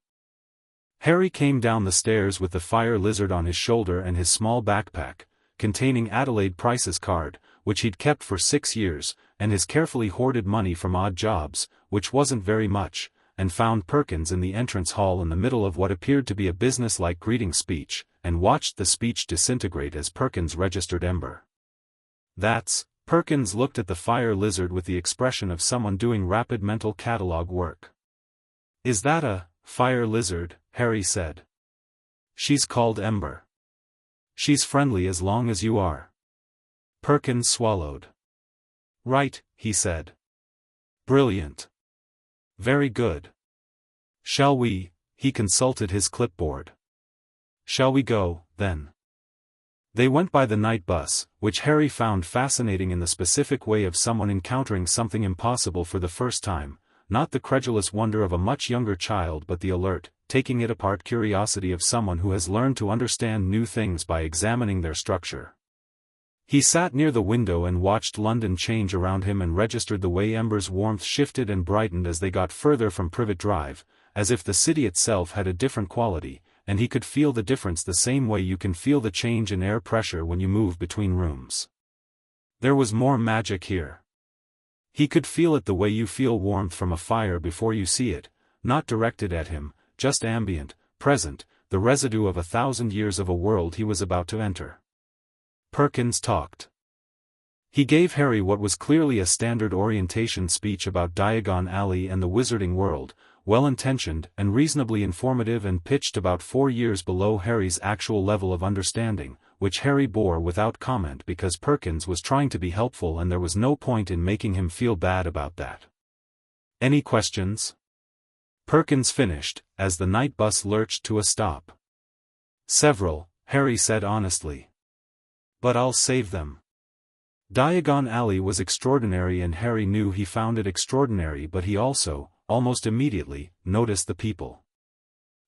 Harry came down the stairs with the fire lizard on his shoulder and his small backpack, containing Adelaide Price's card, which he'd kept for 6 years, and his carefully hoarded money from odd jobs, which wasn't very much, and found Perkins in the entrance hall in the middle of what appeared to be a business-like greeting speech, and watched the speech disintegrate as Perkins registered Ember. Perkins looked at the fire lizard with the expression of someone doing rapid mental catalog work. "Is that a fire lizard?" Harry said. "She's called Ember. She's friendly as long as you are." Perkins swallowed. "Right," he said. "Brilliant. Very good. Shall we?" He consulted his clipboard. "Shall we go, then?" They went by the night bus, which Harry found fascinating in the specific way of someone encountering something impossible for the first time, not the credulous wonder of a much younger child but the alert, taking it apart curiosity of someone who has learned to understand new things by examining their structure. He sat near the window and watched London change around him and registered the way Ember's warmth shifted and brightened as they got further from Privet Drive, as if the city itself had a different quality, and he could feel the difference the same way you can feel the change in air pressure when you move between rooms. There was more magic here. He could feel it the way you feel warmth from a fire before you see it, not directed at him, just ambient, present, the residue of 1,000 years of a world he was about to enter. Perkins talked. He gave Harry what was clearly a standard orientation speech about Diagon Alley and the wizarding world, well-intentioned and reasonably informative and pitched about 4 years below Harry's actual level of understanding, which Harry bore without comment because Perkins was trying to be helpful and there was no point in making him feel bad about that. "Any questions?" Perkins finished, as the night bus lurched to a stop. "Several," Harry said honestly. "But I'll save them." Diagon Alley was extraordinary and Harry knew he found it extraordinary, but he also, almost immediately, noticed the people.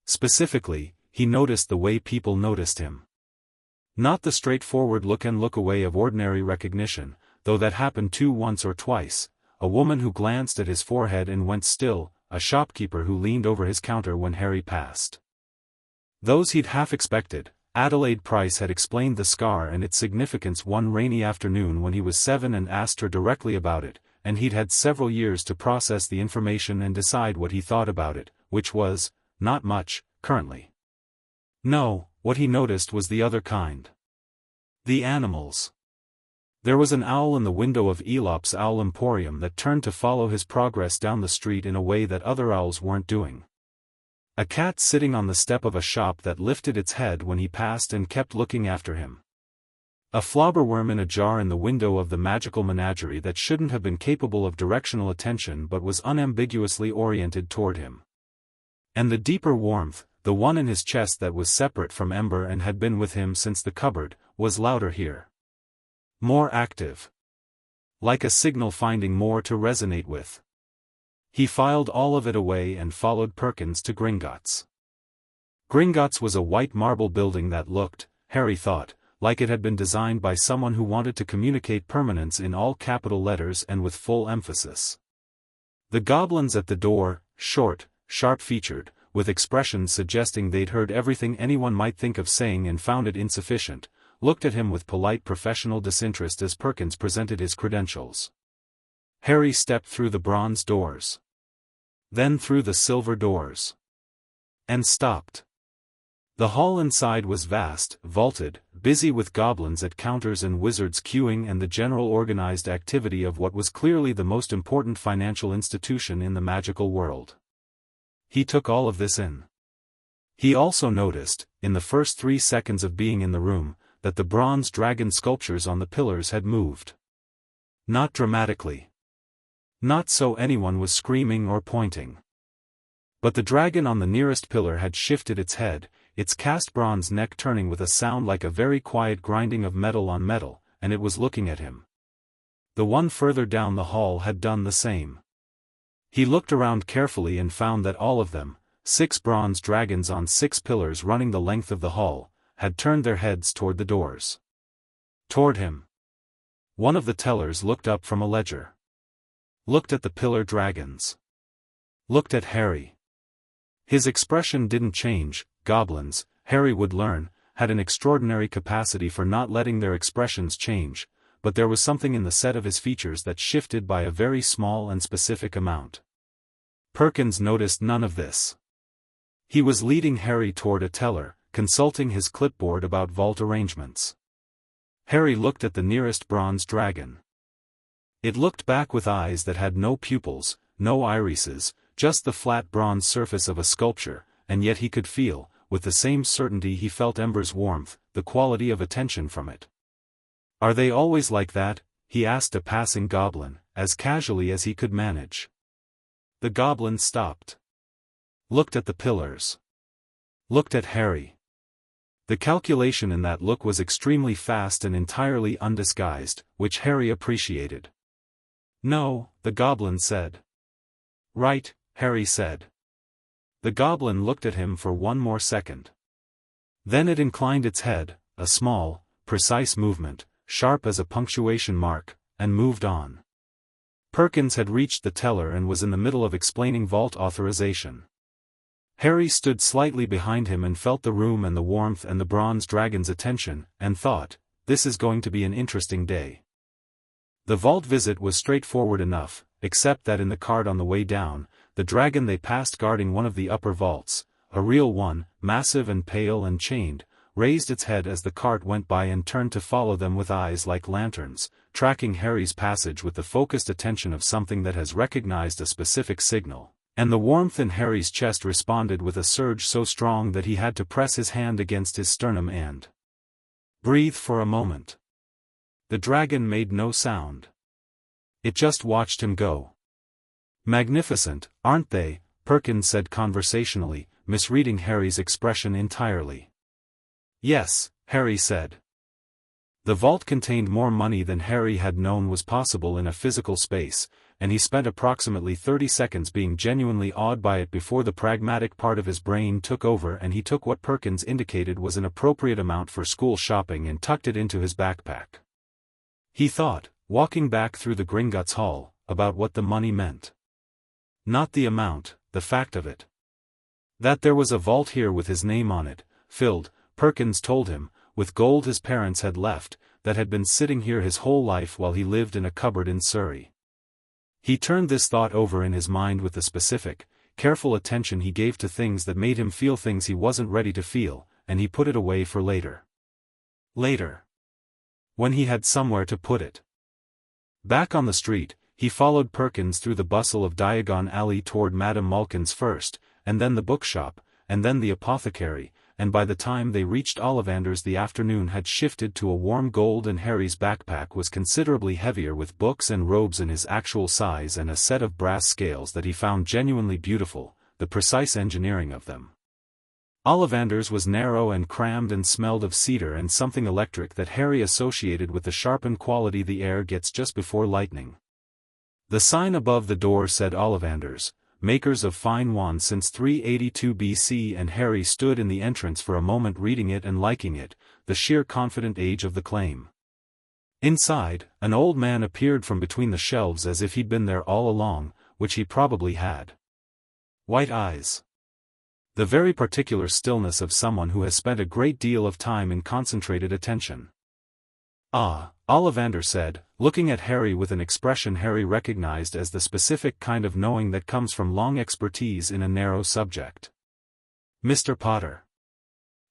Specifically, he noticed the way people noticed him. Not the straightforward look and look away of ordinary recognition, though that happened too once or twice, a woman who glanced at his forehead and went still, a shopkeeper who leaned over his counter when Harry passed. Those he'd half expected. Adelaide Price had explained the scar and its significance one rainy afternoon when he was 7 and asked her directly about it, and he'd had several years to process the information and decide what he thought about it, which was, not much, currently. No, what he noticed was the other kind. The animals. There was an owl in the window of Elop's Owl Emporium that turned to follow his progress down the street in a way that other owls weren't doing. A cat sitting on the step of a shop that lifted its head when he passed and kept looking after him. A flobberworm in a jar in the window of the magical menagerie that shouldn't have been capable of directional attention but was unambiguously oriented toward him. And the deeper warmth, the one in his chest that was separate from Ember and had been with him since the cupboard, was louder here. More active. Like a signal finding more to resonate with. He filed all of it away and followed Perkins to Gringotts. Gringotts was a white marble building that looked, Harry thought, like it had been designed by someone who wanted to communicate permanence in all capital letters and with full emphasis. The goblins at the door, short, sharp-featured, with expressions suggesting they'd heard everything anyone might think of saying and found it insufficient, looked at him with polite professional disinterest as Perkins presented his credentials. Harry stepped through the bronze doors. Then through the silver doors. And stopped. The hall inside was vast, vaulted, busy with goblins at counters and wizards queuing and the general organized activity of what was clearly the most important financial institution in the magical world. He took all of this in. He also noticed, in the first 3 seconds of being in the room, that the bronze dragon sculptures on the pillars had moved. Not dramatically. Not so anyone was screaming or pointing. But the dragon on the nearest pillar had shifted its head, its cast bronze neck turning with a sound like a very quiet grinding of metal on metal, and it was looking at him. The one further down the hall had done the same. He looked around carefully and found that all of them, 6 bronze dragons on 6 pillars running the length of the hall, had turned their heads toward the doors. Toward him. One of the tellers looked up from a ledger. Looked at the pillar dragons. Looked at Harry. His expression didn't change. Goblins, Harry would learn, had an extraordinary capacity for not letting their expressions change, but there was something in the set of his features that shifted by a very small and specific amount. Perkins noticed none of this. He was leading Harry toward a teller, consulting his clipboard about vault arrangements. Harry looked at the nearest bronze dragon. It looked back with eyes that had no pupils, no irises, just the flat bronze surface of a sculpture, and yet he could feel, with the same certainty he felt Ember's warmth, the quality of attention from it. "Are they always like that?" he asked a passing goblin, as casually as he could manage. The goblin stopped. Looked at the pillars. Looked at Harry. The calculation in that look was extremely fast and entirely undisguised, which Harry appreciated. "No," the goblin said. "Right," Harry said. The goblin looked at him for one more second. Then it inclined its head, a small, precise movement, sharp as a punctuation mark, and moved on. Perkins had reached the teller and was in the middle of explaining vault authorization. Harry stood slightly behind him and felt the room and the warmth and the bronze dragon's attention, and thought, this is going to be an interesting day. The vault visit was straightforward enough, except that in the cart on the way down, the dragon they passed guarding one of the upper vaults, a real one, massive and pale and chained, raised its head as the cart went by and turned to follow them with eyes like lanterns, tracking Harry's passage with the focused attention of something that has recognized a specific signal, and the warmth in Harry's chest responded with a surge so strong that he had to press his hand against his sternum and breathe for a moment. The dragon made no sound. It just watched him go. "Magnificent, aren't they?" Perkins said conversationally, misreading Harry's expression entirely. "Yes," Harry said. The vault contained more money than Harry had known was possible in a physical space, and he spent approximately 30 seconds being genuinely awed by it before the pragmatic part of his brain took over and he took what Perkins indicated was an appropriate amount for school shopping and tucked it into his backpack. He thought, walking back through the Gringotts Hall, about what the money meant. Not the amount, the fact of it. That there was a vault here with his name on it, filled, Perkins told him, with gold his parents had left, that had been sitting here his whole life while he lived in a cupboard in Surrey. He turned this thought over in his mind with the specific, careful attention he gave to things that made him feel things he wasn't ready to feel, and he put it away for later. Later. When he had somewhere to put it. Back on the street, he followed Perkins through the bustle of Diagon Alley toward Madame Malkin's first, and then the bookshop, and then the apothecary, and by the time they reached Ollivander's the afternoon had shifted to a warm gold and Harry's backpack was considerably heavier with books and robes in his actual size and a set of brass scales that he found genuinely beautiful, the precise engineering of them. Ollivander's was narrow and crammed and smelled of cedar and something electric that Harry associated with the sharpened quality the air gets just before lightning. The sign above the door said Ollivander's, makers of fine wands since 382 BC, and Harry stood in the entrance for a moment reading it and liking it, the sheer confident age of the claim. Inside, an old man appeared from between the shelves as if he'd been there all along, which he probably had. White eyes. The very particular stillness of someone who has spent a great deal of time in concentrated attention. "Ah," Ollivander said, looking at Harry with an expression Harry recognized as the specific kind of knowing that comes from long expertise in a narrow subject. "Mr. Potter."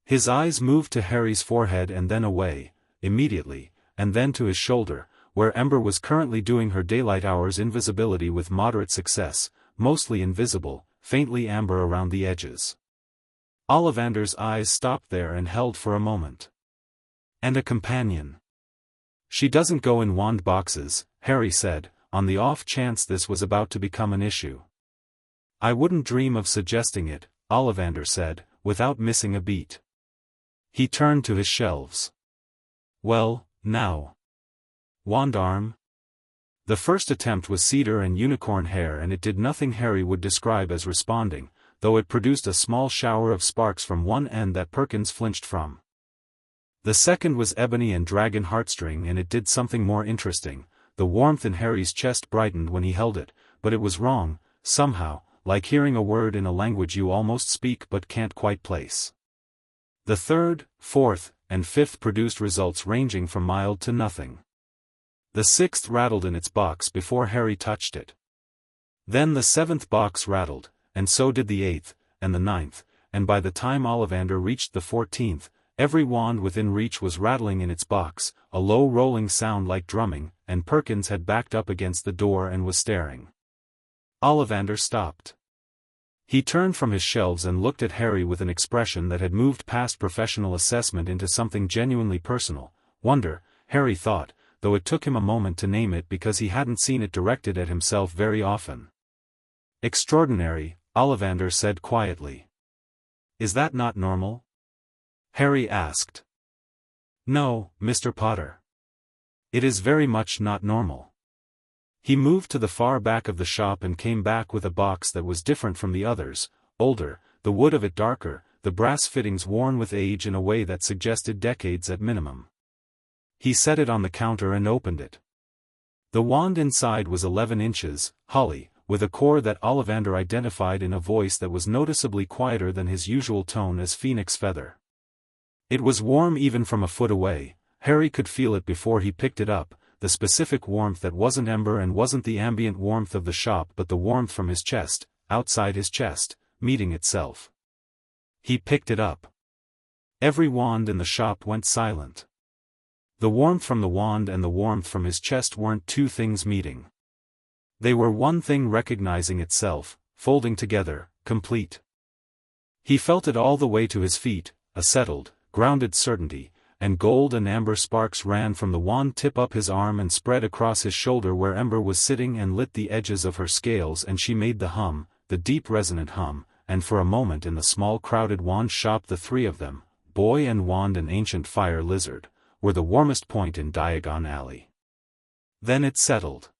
His eyes moved to Harry's forehead and then away, immediately, and then to his shoulder, where Ember was currently doing her daylight hours invisibility with moderate success, mostly invisible, faintly amber around the edges. Ollivander's eyes stopped there and held for a moment. "And a companion." "She doesn't go in wand boxes," Harry said, on the off chance this was about to become an issue. "I wouldn't dream of suggesting it," Ollivander said, without missing a beat. He turned to his shelves. "Well, now. Wand arm?" The first attempt was cedar and unicorn hair and it did nothing Harry would describe as responding, though it produced a small shower of sparks from one end that Perkins flinched from. The second was ebony and dragon heartstring and it did something more interesting. The warmth in Harry's chest brightened when he held it, but it was wrong, somehow, like hearing a word in a language you almost speak but can't quite place. The third, fourth, and fifth produced results ranging from mild to nothing. The sixth rattled in its box before Harry touched it. Then the seventh box rattled, and so did the eighth, and the ninth, and by the time Ollivander reached the 14th, every wand within reach was rattling in its box, a low rolling sound like drumming, and Perkins had backed up against the door and was staring. Ollivander stopped. He turned from his shelves and looked at Harry with an expression that had moved past professional assessment into something genuinely personal. Wonder, Harry thought, though it took him a moment to name it because he hadn't seen it directed at himself very often. "Extraordinary," Ollivander said quietly. "Is that not normal?" Harry asked. "No, Mr. Potter. It is very much not normal." He moved to the far back of the shop and came back with a box that was different from the others, older, the wood of it darker, the brass fittings worn with age in a way that suggested decades at minimum. He set it on the counter and opened it. The wand inside was 11 inches, holly, with a core that Ollivander identified in a voice that was noticeably quieter than his usual tone as phoenix feather. It was warm even from a foot away. Harry could feel it before he picked it up, the specific warmth that wasn't ember and wasn't the ambient warmth of the shop but the warmth from his chest, outside his chest, meeting itself. He picked it up. Every wand in the shop went silent. The warmth from the wand and the warmth from his chest weren't two things meeting. They were one thing recognizing itself, folding together, complete. He felt it all the way to his feet, a settled, grounded certainty, and gold and amber sparks ran from the wand tip up his arm and spread across his shoulder where Ember was sitting and lit the edges of her scales and she made the hum, the deep resonant hum, and for a moment in the small crowded wand shop the three of them, boy and wand and ancient fire lizard, were the warmest point in Diagon Alley. Then it settled.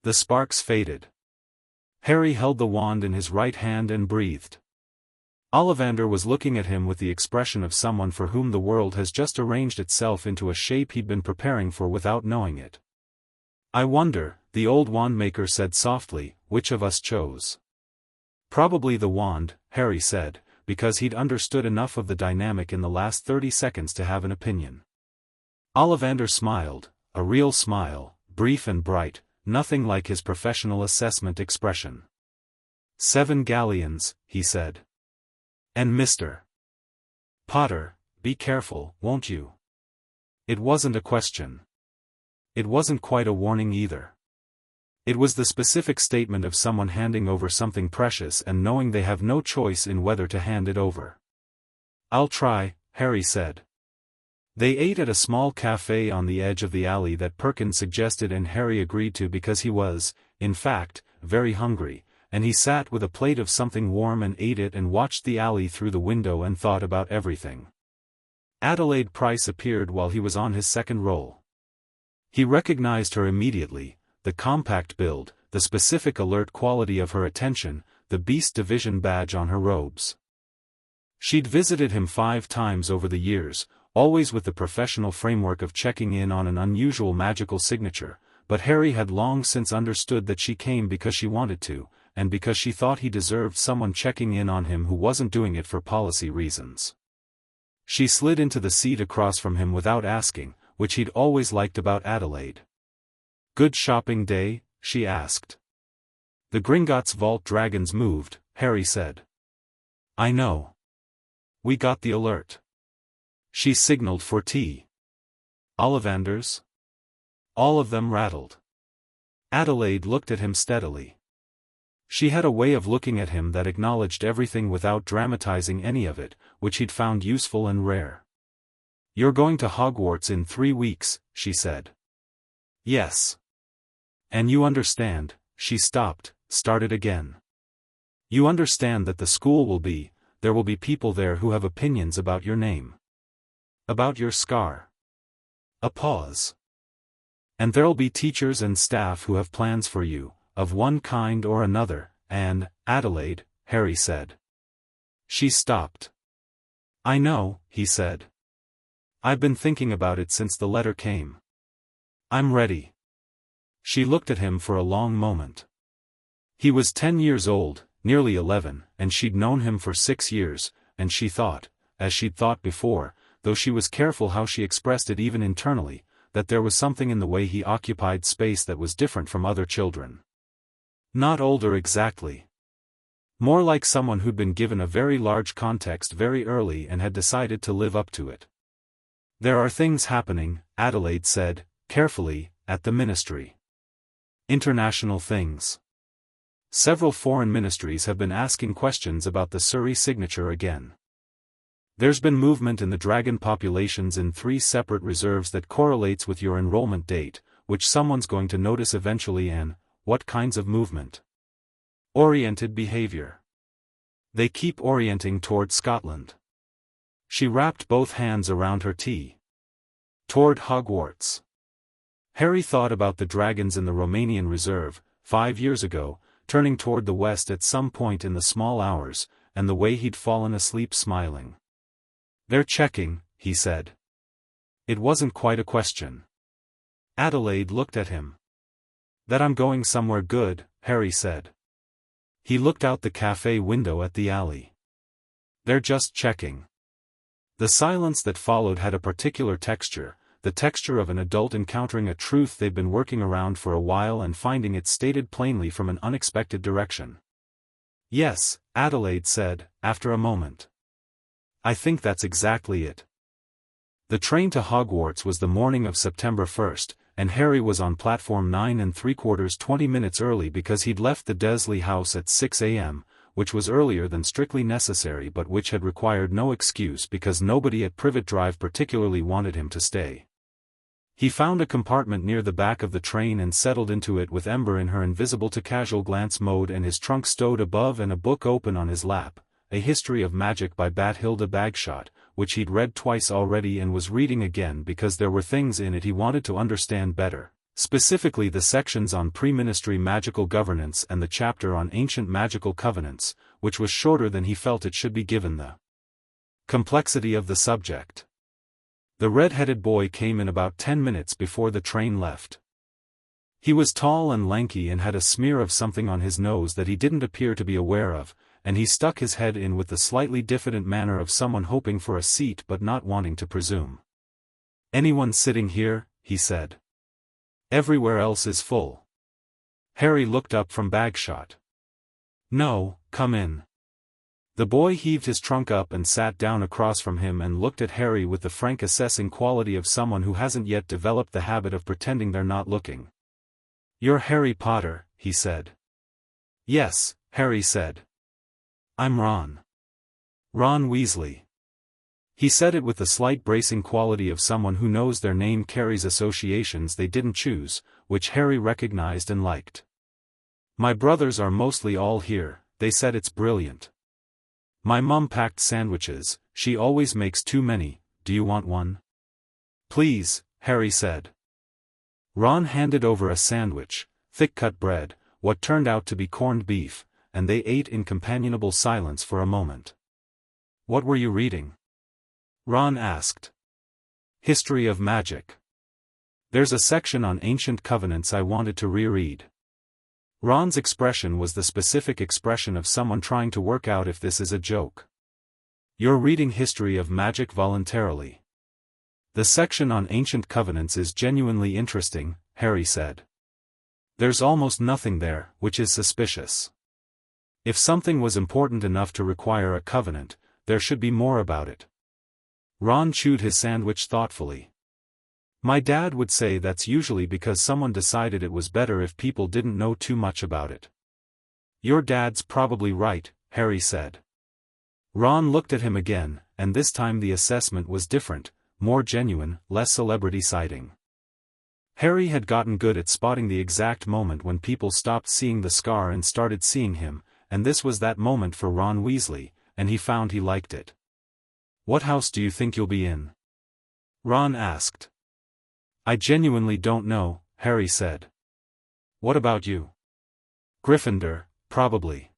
The sparks faded. Harry held the wand in his right hand and breathed. Ollivander was looking at him with the expression of someone for whom the world has just arranged itself into a shape he'd been preparing for without knowing it. "I wonder," the old wandmaker said softly, "which of us chose?" "Probably the wand," Harry said, because he'd understood enough of the dynamic in the last 30 seconds to have an opinion. Ollivander smiled, a real smile, brief and bright, nothing like his professional assessment expression. "7 galleons," he said. "And Mr. Potter, be careful, won't you?" It wasn't a question. It wasn't quite a warning either. It was the specific statement of someone handing over something precious and knowing they have no choice in whether to hand it over. "I'll try," Harry said. They ate at a small cafe on the edge of the alley that Perkins suggested and Harry agreed to because he was, in fact, very hungry, and he sat with a plate of something warm and ate it and watched the alley through the window and thought about everything. Adelaide Price appeared while he was on his second roll. He recognized her immediately, the compact build, the specific alert quality of her attention, the Beast Division badge on her robes. She'd visited him 5 times over the years, always with the professional framework of checking in on an unusual magical signature, but Harry had long since understood that she came because she wanted to, and because she thought he deserved someone checking in on him who wasn't doing it for policy reasons. She slid into the seat across from him without asking, which he'd always liked about Adelaide. "Good shopping day?" she asked. "The Gringotts Vault dragons moved," Harry said. "I know. We got the alert." She signaled for tea. "Ollivanders?" All of them rattled. Adelaide looked at him steadily. She had a way of looking at him that acknowledged everything without dramatizing any of it, which he'd found useful and rare. "You're going to Hogwarts in 3 weeks, she said. "Yes. And you understand," she stopped, started again. "You understand that the school there will be people there who have opinions about your name. About your scar." A pause. "And there'll be teachers and staff who have plans for you, of one kind or another, and, Adelaide," Harry said. She stopped. "I know," he said. "I've been thinking about it since the letter came. I'm ready." She looked at him for a long moment. He was 10 years old, nearly 11, and she'd known him for 6 years, and she thought, as she'd thought before, though she was careful how she expressed it even internally, that there was something in the way he occupied space that was different from other children. Not older exactly. More like someone who'd been given a very large context very early and had decided to live up to it. "There are things happening," Adelaide said, carefully, "at the ministry. International things. Several foreign ministries have been asking questions about the Surrey signature again. There's been movement in the dragon populations in 3 separate reserves that correlates with your enrollment date, which someone's going to notice eventually and, what kinds of movement? Oriented behavior. They keep orienting toward Scotland." She wrapped both hands around her tea. "Toward Hogwarts." Harry thought about the dragons in the Romanian reserve, 5 years ago, turning toward the west at some point in the small hours, and the way he'd fallen asleep smiling. "They're checking," he said. It wasn't quite a question. Adelaide looked at him. "That I'm going somewhere good," Harry said. He looked out the cafe window at the alley. "They're just checking." The silence that followed had a particular texture, the texture of an adult encountering a truth they'd been working around for a while and finding it stated plainly from an unexpected direction. "Yes," Adelaide said, after a moment. "I think that's exactly it." The train to Hogwarts was the morning of September 1st, and Harry was on platform 9 3/4 20 minutes early because he'd left the Desley house at 6 a.m., which was earlier than strictly necessary but which had required no excuse because nobody at Privet Drive particularly wanted him to stay. He found a compartment near the back of the train and settled into it with Ember in her invisible to casual glance mode and his trunk stowed above and a book open on his lap, A History of Magic by Bathilda Bagshot, which he'd read twice already and was reading again because there were things in it he wanted to understand better, Specifically the sections on pre-ministry magical governance and the chapter on ancient magical covenants, which was shorter than he felt it should be given the complexity of the subject. The red-headed boy came in about 10 minutes before the train left. He was tall and lanky and had a smear of something on his nose that he didn't appear to be aware of, and he stuck his head in with the slightly diffident manner of someone hoping for a seat but not wanting to presume. "Anyone sitting here?" he said. "Everywhere else is full." Harry looked up from Bagshot. "No, come in." The boy heaved his trunk up and sat down across from him and looked at Harry with the frank assessing quality of someone who hasn't yet developed the habit of pretending they're not looking. "You're Harry Potter," he said. "Yes," Harry said. "I'm Ron. Ron Weasley." He said it with the slight bracing quality of someone who knows their name carries associations they didn't choose, which Harry recognized and liked. "My brothers are mostly all here," they said. "It's brilliant. My mum packed sandwiches, she always makes too many, do you want one?" "Please," Harry said. Ron handed over a sandwich, thick-cut bread, what turned out to be corned beef, and they ate in companionable silence for a moment. "What were you reading?" Ron asked. "History of Magic. There's a section on ancient covenants I wanted to reread." Ron's expression was the specific expression of someone trying to work out if this is a joke. "You're reading History of Magic voluntarily. The section on ancient covenants is genuinely interesting," Harry said. "There's almost nothing there, which is suspicious. If something was important enough to require a covenant, there should be more about it." Ron chewed his sandwich thoughtfully. "My dad would say that's usually because someone decided it was better if people didn't know too much about it." "Your dad's probably right," Harry said. Ron looked at him again, and this time the assessment was different, more genuine, less celebrity sighting. Harry had gotten good at spotting the exact moment when people stopped seeing the scar and started seeing him, and this was that moment for Ron Weasley, and he found he liked it. "What house do you think you'll be in?" Ron asked. "I genuinely don't know," Harry said. "What about you?" "Gryffindor, probably.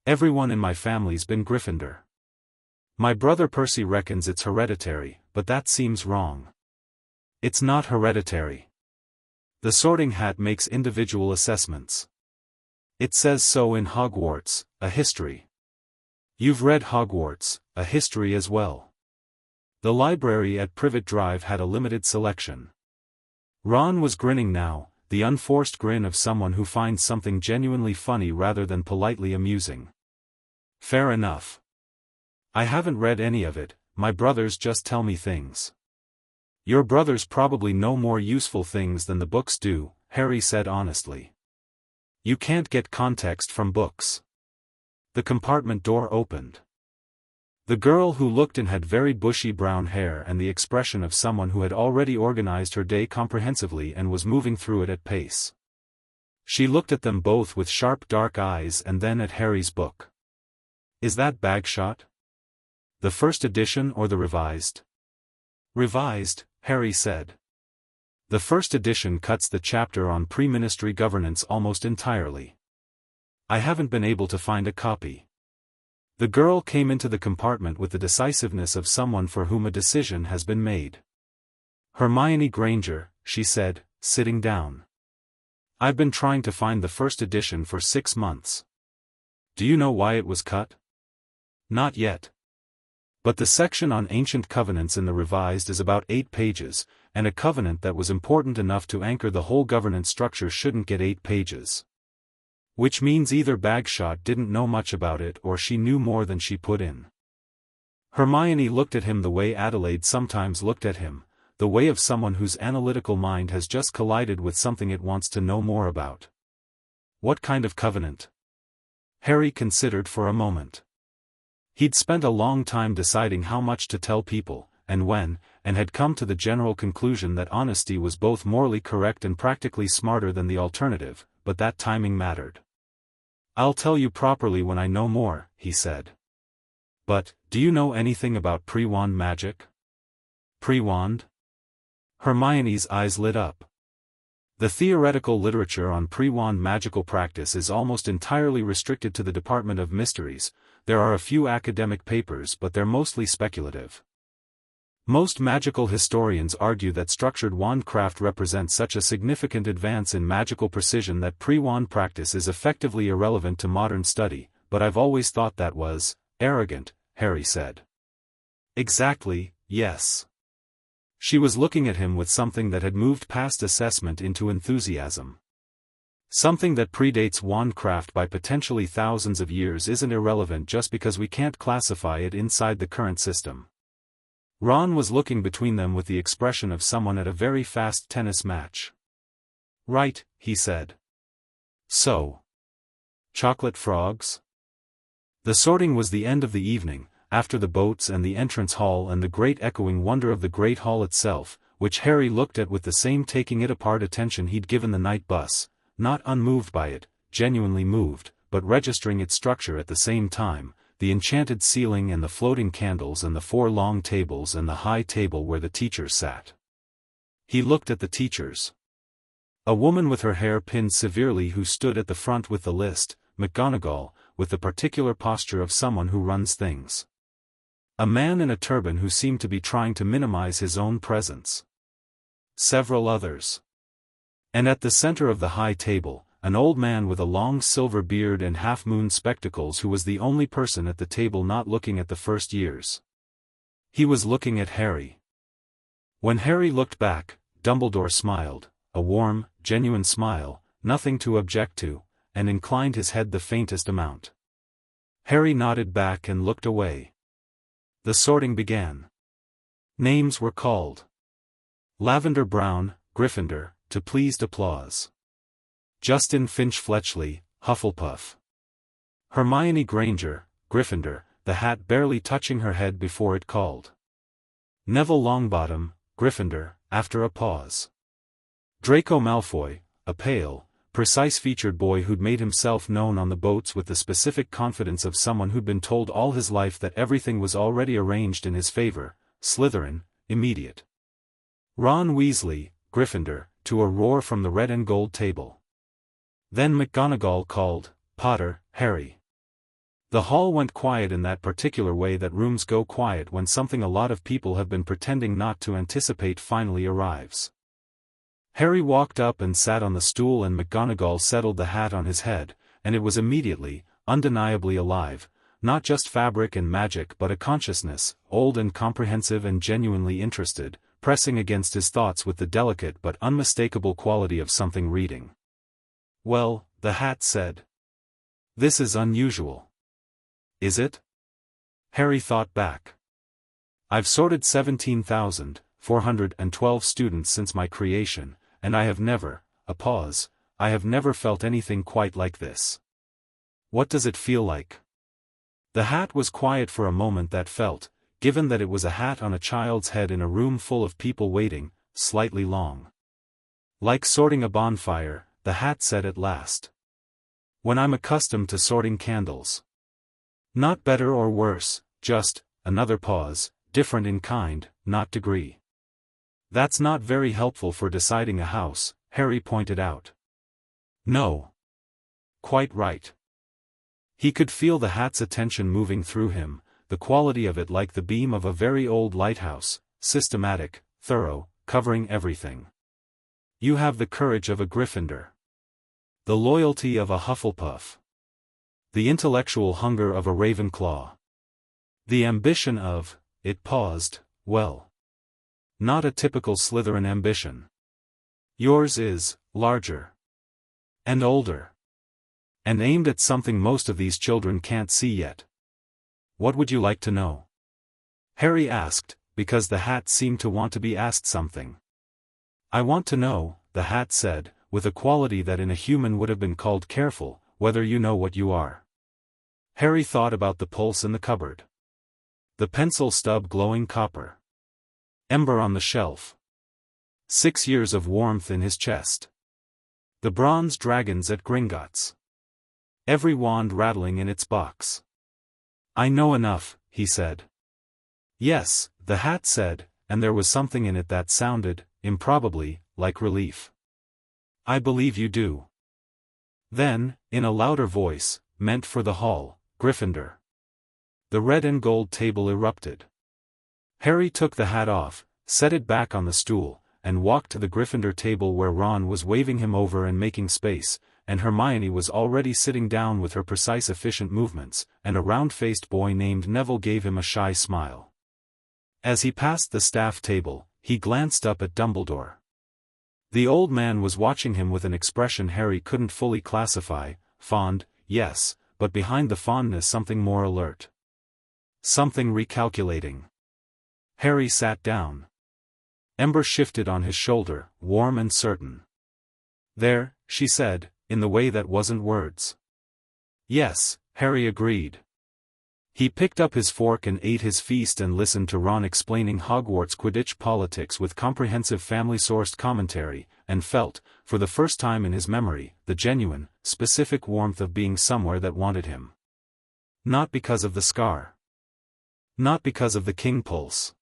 Everyone in my family's been Gryffindor. My brother Percy reckons it's hereditary, but that seems wrong." "It's not hereditary. The Sorting Hat makes individual assessments. It says so in Hogwarts, a history. You've read Hogwarts, a history as well." The library at Privet Drive had a limited selection. Ron was grinning now, the unforced grin of someone who finds something genuinely funny rather than politely amusing. "Fair enough. I haven't read any of it, my brothers just tell me things." "Your brothers probably know more useful things than the books do," Harry said honestly. "You can't get context from books." The compartment door opened. The girl who looked in had very bushy brown hair and the expression of someone who had already organized her day comprehensively and was moving through it at pace. She looked at them both with sharp dark eyes and then at Harry's book. "Is that Bagshot? The first edition or the revised?" "Revised," Harry said. "The first edition cuts the chapter on pre-ministry governance almost entirely. I haven't been able to find a copy." The girl came into the compartment with the decisiveness of someone for whom a decision has been made. "Hermione Granger," she said, sitting down. "I've been trying to find the first edition for 6 months. Do you know why it was cut?" "Not yet. But the section on ancient covenants in the revised is about 8 pages, and a covenant that was important enough to anchor the whole governance structure shouldn't get 8 pages. Which means either Bagshot didn't know much about it or she knew more than she put in." Hermione looked at him the way Adelaide sometimes looked at him, the way of someone whose analytical mind has just collided with something it wants to know more about. "What kind of covenant?" Harry considered for a moment. He'd spent a long time deciding how much to tell people, and when, and had come to the general conclusion that honesty was both morally correct and practically smarter than the alternative, but that timing mattered. "I'll tell you properly when I know more," he said. "But, do you know anything about pre-wand magic?" "Pre-wand?" Hermione's eyes lit up. The theoretical literature on pre-wand magical practice is almost entirely restricted to the Department of Mysteries. There are a few academic papers but they're mostly speculative. Most magical historians argue that structured wandcraft represents such a significant advance in magical precision that pre-wand practice is effectively irrelevant to modern study, but I've always thought that was arrogant, Harry said. Exactly, yes. She was looking at him with something that had moved past assessment into enthusiasm. Something that predates wandcraft by potentially thousands of years isn't irrelevant just because we can't classify it inside the current system. Ron was looking between them with the expression of someone at a very fast tennis match. Right, he said. So. Chocolate frogs? The sorting was the end of the evening, after the boats and the entrance hall and the great echoing wonder of the great hall itself, which Harry looked at with the same taking-it-apart attention he'd given the night bus, not unmoved by it, genuinely moved, but registering its structure at the same time, the enchanted ceiling and the floating candles and the 4 long tables and the high table where the teachers sat. He looked at the teachers. A woman with her hair pinned severely who stood at the front with the list, McGonagall, with the particular posture of someone who runs things. A man in a turban who seemed to be trying to minimize his own presence. Several others. And at the center of the high table, an old man with a long silver beard and half-moon spectacles who was the only person at the table not looking at the first years. He was looking at Harry. When Harry looked back, Dumbledore smiled, a warm, genuine smile, nothing to object to, and inclined his head the faintest amount. Harry nodded back and looked away. The sorting began. Names were called. Lavender Brown, Gryffindor, to pleased applause. Justin Finch Fletchley, Hufflepuff. Hermione Granger, Gryffindor, the hat barely touching her head before it called. Neville Longbottom, Gryffindor, after a pause. Draco Malfoy, a pale, precise-featured boy who'd made himself known on the boats with the specific confidence of someone who'd been told all his life that everything was already arranged in his favor, Slytherin, immediate. Ron Weasley, Gryffindor, to a roar from the red and gold table. Then McGonagall called, Potter, Harry. The hall went quiet in that particular way that rooms go quiet when something a lot of people have been pretending not to anticipate finally arrives. Harry walked up and sat on the stool and McGonagall settled the hat on his head, and it was immediately, undeniably alive, not just fabric and magic but a consciousness, old and comprehensive and genuinely interested, pressing against his thoughts with the delicate but unmistakable quality of something reading. Well, the hat said. This is unusual. Is it? Harry thought back. I've sorted 17,412 students since my creation, and I have never, I have never felt anything quite like this. What does it feel like? The hat was quiet for a moment. That felt, given that it was a hat on a child's head in a room full of people waiting, slightly long. Like sorting a bonfire, the hat said at last. When I'm accustomed to sorting candles. Not better or worse, just, another pause, different in kind, not degree. That's not very helpful for deciding a house, Harry pointed out. No. Quite right. He could feel the hat's attention moving through him, the quality of it like the beam of a very old lighthouse, systematic, thorough, covering everything. You have the courage of a Gryffindor. The loyalty of a Hufflepuff. The intellectual hunger of a Ravenclaw. The ambition of, it paused, well. Not a typical Slytherin ambition. Yours is, larger. And older. And aimed at something most of these children can't see yet. What would you like to know? Harry asked, because the hat seemed to want to be asked something. I want to know, the hat said, with a quality that in a human would have been called careful, whether you know what you are. Harry thought about the pulse in the cupboard. The pencil stub glowing copper. Ember on the shelf. 6 years of warmth in his chest. The bronze dragons at Gringotts. Every wand rattling in its box. I know enough, he said. Yes, the hat said, and there was something in it that sounded, improbably, like relief. I believe you do. Then, in a louder voice, meant for the hall, Gryffindor. The red and gold table erupted. Harry took the hat off, set it back on the stool, and walked to the Gryffindor table where Ron was waving him over and making space, and Hermione was already sitting down with her precise efficient movements, and a round-faced boy named Neville gave him a shy smile. As he passed the staff table, he glanced up at Dumbledore. The old man was watching him with an expression Harry couldn't fully classify, fond, yes, but behind the fondness something more alert. Something recalculating. Harry sat down. Ember shifted on his shoulder, warm and certain. There, she said, in the way that wasn't words. Yes, Harry agreed. He picked up his fork and ate his feast and listened to Ron explaining Hogwarts Quidditch politics with comprehensive family-sourced commentary, and felt, for the first time in his memory, the genuine, specific warmth of being somewhere that wanted him. Not because of the scar. Not because of the king pulse.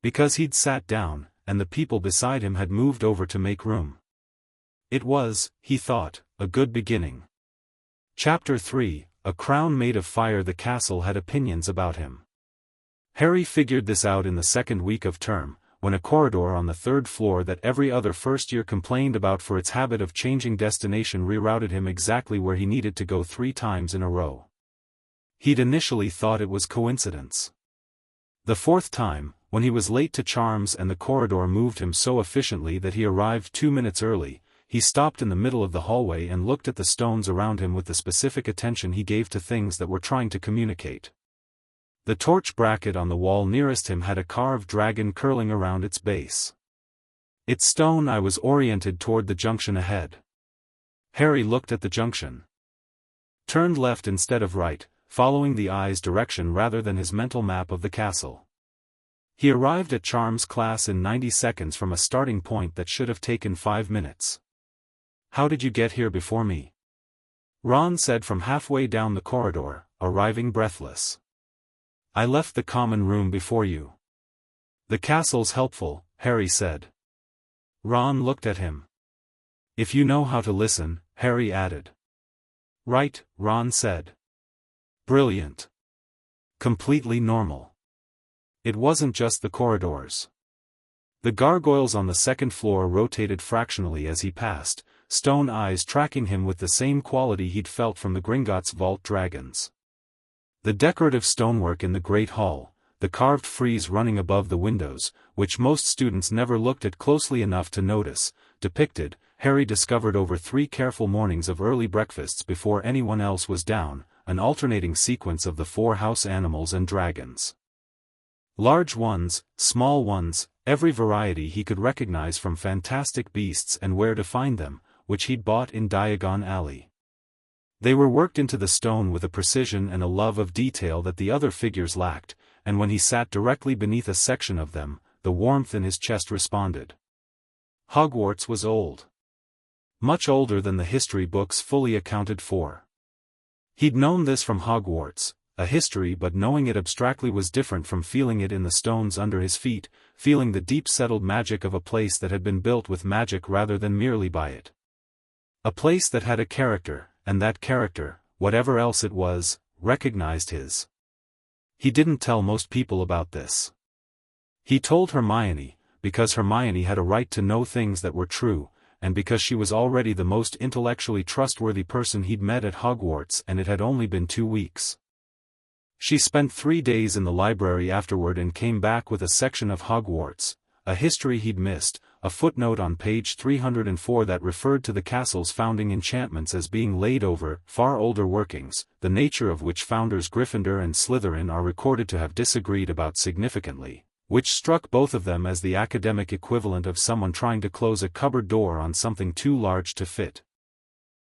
Because he'd sat down, and the people beside him had moved over to make room. It was, he thought, a good beginning. Chapter 3, A Crown Made of Fire. The castle had opinions about him. Harry figured this out in the second week of term, when a corridor on the third floor that every other first-year complained about for its habit of changing destination rerouted him exactly where he needed to go 3 times in a row. He'd initially thought it was coincidence. The 4th time, when he was late to charms and the corridor moved him so efficiently that he arrived 2 minutes early, he stopped in the middle of the hallway and looked at the stones around him with the specific attention he gave to things that were trying to communicate. The torch bracket on the wall nearest him had a carved dragon curling around its base. Its stone eye was oriented toward the junction ahead. Harry looked at the junction. Turned left instead of right, following the eye's direction rather than his mental map of the castle. He arrived at charms class in 90 seconds from a starting point that should have taken 5 minutes. How did you get here before me? Ron said from halfway down the corridor, arriving breathless. I left the common room before you. The castle's helpful, Harry said. Ron looked at him. If you know how to listen, Harry added. Right, Ron said. Brilliant. Completely normal. It wasn't just the corridors. The gargoyles on the second floor rotated fractionally as he passed, stone eyes tracking him with the same quality he'd felt from the Gringotts vault dragons. The decorative stonework in the Great Hall, the carved frieze running above the windows, which most students never looked at closely enough to notice, depicted, Harry discovered over 3 careful mornings of early breakfasts before anyone else was down, an alternating sequence of the 4 house animals and dragons. Large ones, small ones, every variety he could recognize from Fantastic Beasts and Where to Find Them, which he'd bought in Diagon Alley. They were worked into the stone with a precision and a love of detail that the other figures lacked, and when he sat directly beneath a section of them, the warmth in his chest responded. Hogwarts was old. Much older than the history books fully accounted for. He'd known this from Hogwarts, a history, but knowing it abstractly was different from feeling it in the stones under his feet, feeling the deep-settled magic of a place that had been built with magic rather than merely by it. A place that had a character, and that character, whatever else it was, recognized his. He didn't tell most people about this. He told Hermione, because Hermione had a right to know things that were true, and because she was already the most intellectually trustworthy person he'd met at Hogwarts, and it had only been 2 weeks. She spent 3 days in the library afterward and came back with a section of Hogwarts, a history he'd missed, a footnote on page 304 that referred to the castle's founding enchantments as being laid over far older workings, the nature of which founders Gryffindor and Slytherin are recorded to have disagreed about significantly, which struck both of them as the academic equivalent of someone trying to close a cupboard door on something too large to fit.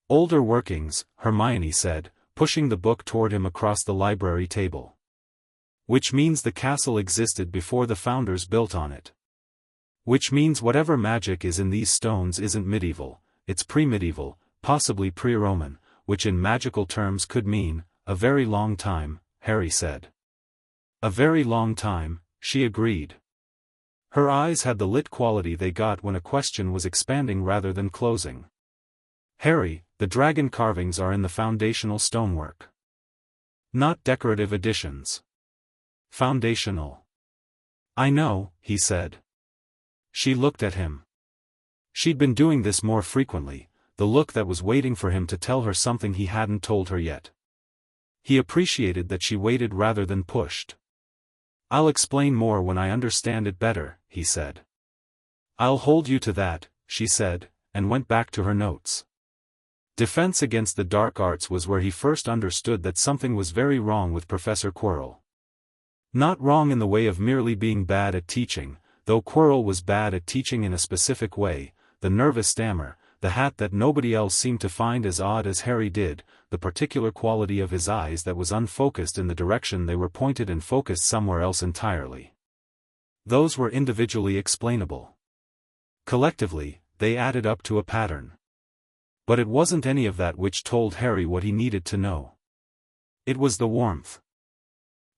Older workings, Hermione said, pushing the book toward him across the library table. Which means the castle existed before the founders built on it. Which means whatever magic is in these stones isn't medieval, it's pre-medieval, possibly pre-Roman, which in magical terms could mean, a very long time, Harry said. A very long time, she agreed. Her eyes had the lit quality they got when a question was expanding rather than closing. "Harry, the dragon carvings are in the foundational stonework. Not decorative additions. Foundational." "I know," he said. She looked at him. She'd been doing this more frequently, the look that was waiting for him to tell her something he hadn't told her yet. He appreciated that she waited rather than pushed. "I'll explain more when I understand it better," he said. "I'll hold you to that," she said, and went back to her notes. Defense against the dark arts was where he first understood that something was very wrong with Professor Quirrell. Not wrong in the way of merely being bad at teaching, though Quirrell was bad at teaching in a specific way: the nervous stammer, the hat that nobody else seemed to find as odd as Harry did, the particular quality of his eyes that was unfocused in the direction they were pointed and focused somewhere else entirely. Those were individually explainable. Collectively, they added up to a pattern. But it wasn't any of that which told Harry what he needed to know. It was the warmth.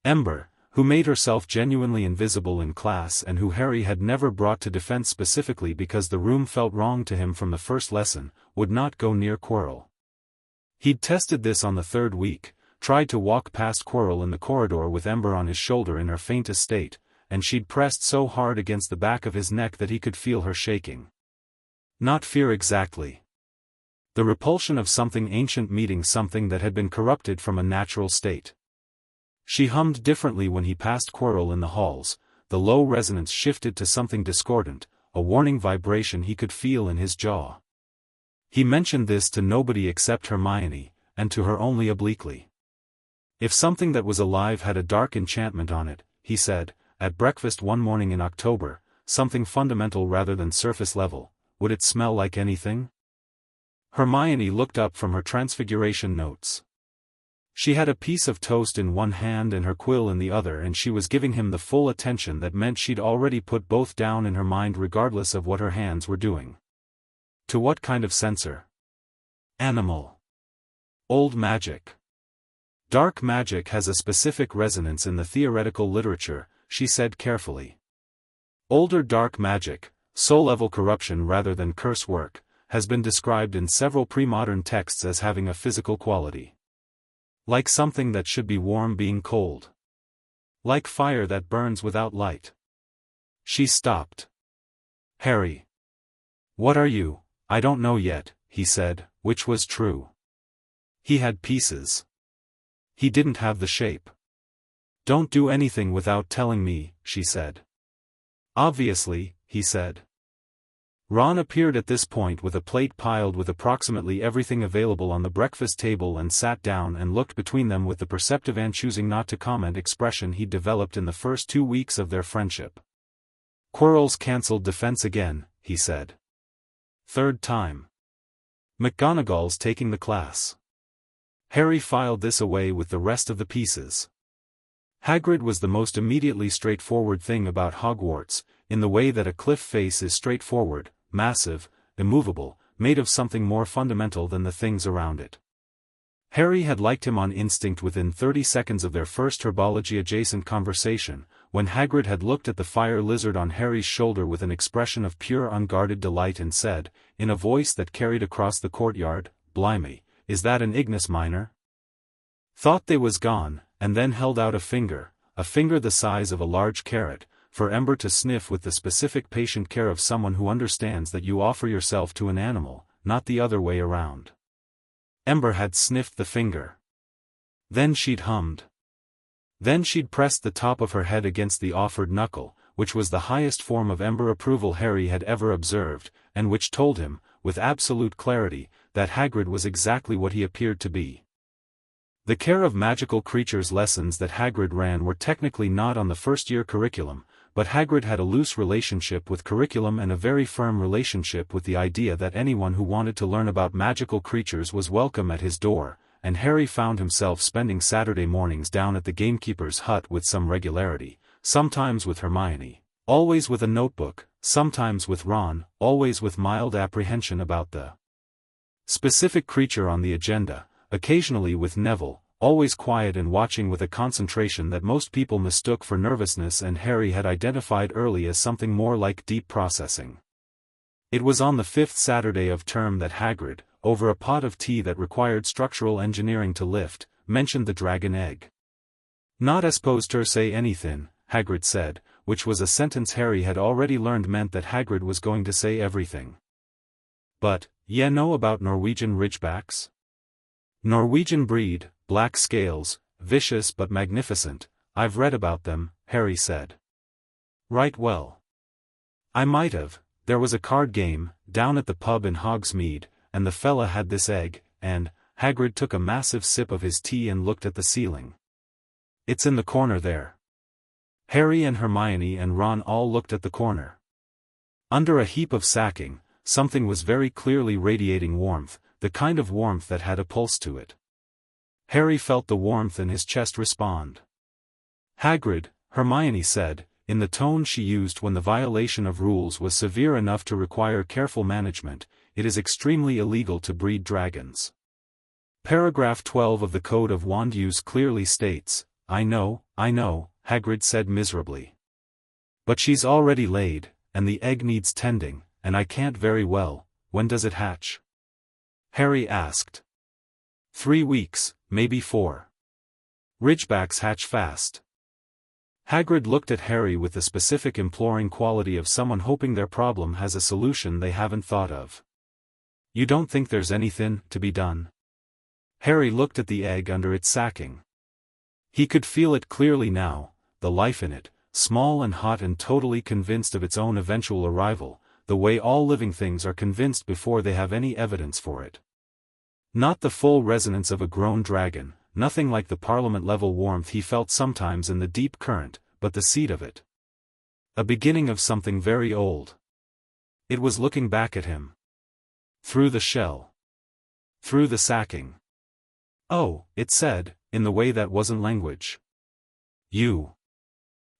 Ember, who made herself genuinely invisible in class and who Harry had never brought to defense specifically because the room felt wrong to him from the first lesson, would not go near Quirrell. He'd tested this on the third week, tried to walk past Quirrell in the corridor with Ember on his shoulder in her faintest state, and she'd pressed so hard against the back of his neck that he could feel her shaking. Not fear exactly. The repulsion of something ancient meeting something that had been corrupted from a natural state. She hummed differently when he passed Quirrell in the halls, the low resonance shifted to something discordant, a warning vibration he could feel in his jaw. He mentioned this to nobody except Hermione, and to her only obliquely. If something that was alive had a dark enchantment on it, he said, at breakfast one morning in October, something fundamental rather than surface level, would it smell like anything? Hermione looked up from her transfiguration notes. She had a piece of toast in one hand and her quill in the other, and she was giving him the full attention that meant she'd already put both down in her mind regardless of what her hands were doing. To what kind of sensor? Animal. Old magic. Dark magic has a specific resonance in the theoretical literature, she said carefully. Older dark magic, soul-level corruption rather than curse work, has been described in several pre-modern texts as having a physical quality. Like something that should be warm being cold. Like fire that burns without light. She stopped. "Harry. What are you?" "I don't know yet," he said, which was true. He had pieces. He didn't have the shape. "Don't do anything without telling me," she said. "Obviously," he said. Ron appeared at this point with a plate piled with approximately everything available on the breakfast table and sat down and looked between them with the perceptive and choosing not to comment expression he'd developed in the first 2 weeks of their friendship. "Quirrell's cancelled defense again," he said. "Third time. McGonagall's taking the class." Harry filed this away with the rest of the pieces. Hagrid was the most immediately straightforward thing about Hogwarts, in the way that a cliff face is straightforward, massive, immovable, made of something more fundamental than the things around it. Harry had liked him on instinct within 30 seconds of their first herbology-adjacent conversation, when Hagrid had looked at the fire lizard on Harry's shoulder with an expression of pure unguarded delight and said, in a voice that carried across the courtyard, "Blimey, is that an Ignis Minor?" Thought they was gone, and then held out a finger the size of a large carrot, for Ember to sniff with the specific patient care of someone who understands that you offer yourself to an animal, not the other way around. Ember had sniffed the finger. Then she'd hummed. Then she'd pressed the top of her head against the offered knuckle, which was the highest form of Ember approval Harry had ever observed, and which told him, with absolute clarity, that Hagrid was exactly what he appeared to be. The care of magical creatures lessons that Hagrid ran were technically not on the first-year curriculum, but Hagrid had a loose relationship with curriculum and a very firm relationship with the idea that anyone who wanted to learn about magical creatures was welcome at his door, and Harry found himself spending Saturday mornings down at the gamekeeper's hut with some regularity, sometimes with Hermione, always with a notebook, sometimes with Ron, always with mild apprehension about the specific creature on the agenda, occasionally with Neville, always quiet and watching with a concentration that most people mistook for nervousness and Harry had identified early as something more like deep processing. It was on the 5th Saturday of term that Hagrid, over a pot of tea that required structural engineering to lift, mentioned the dragon egg. "Not supposed to say anything," Hagrid said, which was a sentence Harry had already learned meant that Hagrid was going to say everything. "But, ye know about Norwegian ridgebacks? Norwegian breed, black scales, vicious but magnificent, I've read about them," Harry said. "Right well. I might have, there was a card game, down at the pub in Hogsmeade, and the fella had this egg, and," Hagrid took a massive sip of his tea and looked at the ceiling. "It's in the corner there." Harry and Hermione and Ron all looked at the corner. Under a heap of sacking, something was very clearly radiating warmth, the kind of warmth that had a pulse to it. Harry felt the warmth in his chest respond. "Hagrid," Hermione said, in the tone she used when the violation of rules was severe enough to require careful management, "it is extremely illegal to breed dragons. Paragraph 12 of the Code of Wand Use clearly states." I know," Hagrid said miserably. "But she's already laid, and the egg needs tending, and I can't very well. When does it hatch?" Harry asked. 3 weeks, maybe 4. Ridgebacks hatch fast." Hagrid looked at Harry with the specific imploring quality of someone hoping their problem has a solution they haven't thought of. "You don't think there's anything to be done?" Harry looked at the egg under its sacking. He could feel it clearly now, the life in it, small and hot and totally convinced of its own eventual arrival, the way all living things are convinced before they have any evidence for it. Not the full resonance of a grown dragon, nothing like the Parliament-level warmth he felt sometimes in the deep current, but the seed of it. A beginning of something very old. It was looking back at him. Through the shell. Through the sacking. "Oh," it said, in the way that wasn't language.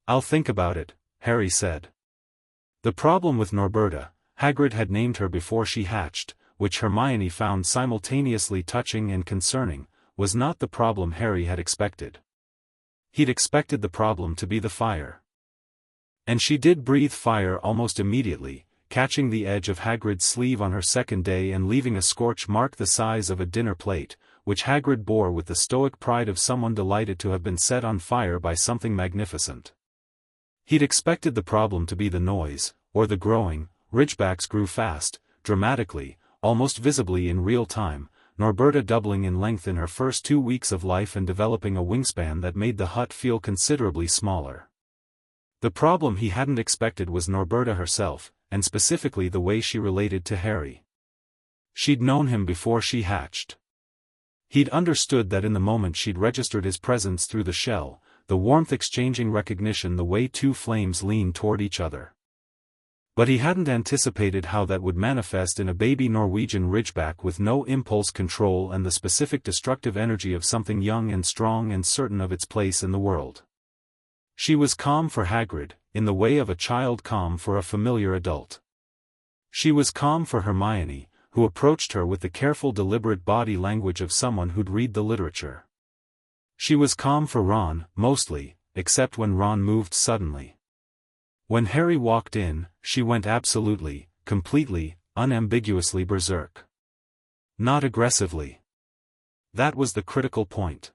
"I'll think about it," Harry said. The problem with Norberta, Hagrid had named her before she hatched, which Hermione found simultaneously touching and concerning, was not the problem Harry had expected. He'd expected the problem to be the fire. And she did breathe fire almost immediately, catching the edge of Hagrid's sleeve on her second day and leaving a scorch mark the size of a dinner plate, which Hagrid bore with the stoic pride of someone delighted to have been set on fire by something magnificent. He'd expected the problem to be the noise, or the growing. Ridgebacks grew fast, dramatically, almost visibly in real time, Norberta doubling in length in her first 2 weeks of life and developing a wingspan that made the hut feel considerably smaller. The problem he hadn't expected was Norberta herself, and specifically the way she related to Harry. She'd known him before she hatched. He'd understood that in the moment she'd registered his presence through the shell, the warmth exchanging recognition the way two flames leaned toward each other. But he hadn't anticipated how that would manifest in a baby Norwegian ridgeback with no impulse control and the specific destructive energy of something young and strong and certain of its place in the world. She was calm for Hagrid, in the way of a child calm for a familiar adult. She was calm for Hermione, who approached her with the careful deliberate body language of someone who'd read the literature. She was calm for Ron, mostly, except when Ron moved suddenly. When Harry walked in, she went absolutely, completely, unambiguously berserk. Not aggressively. That was the critical point.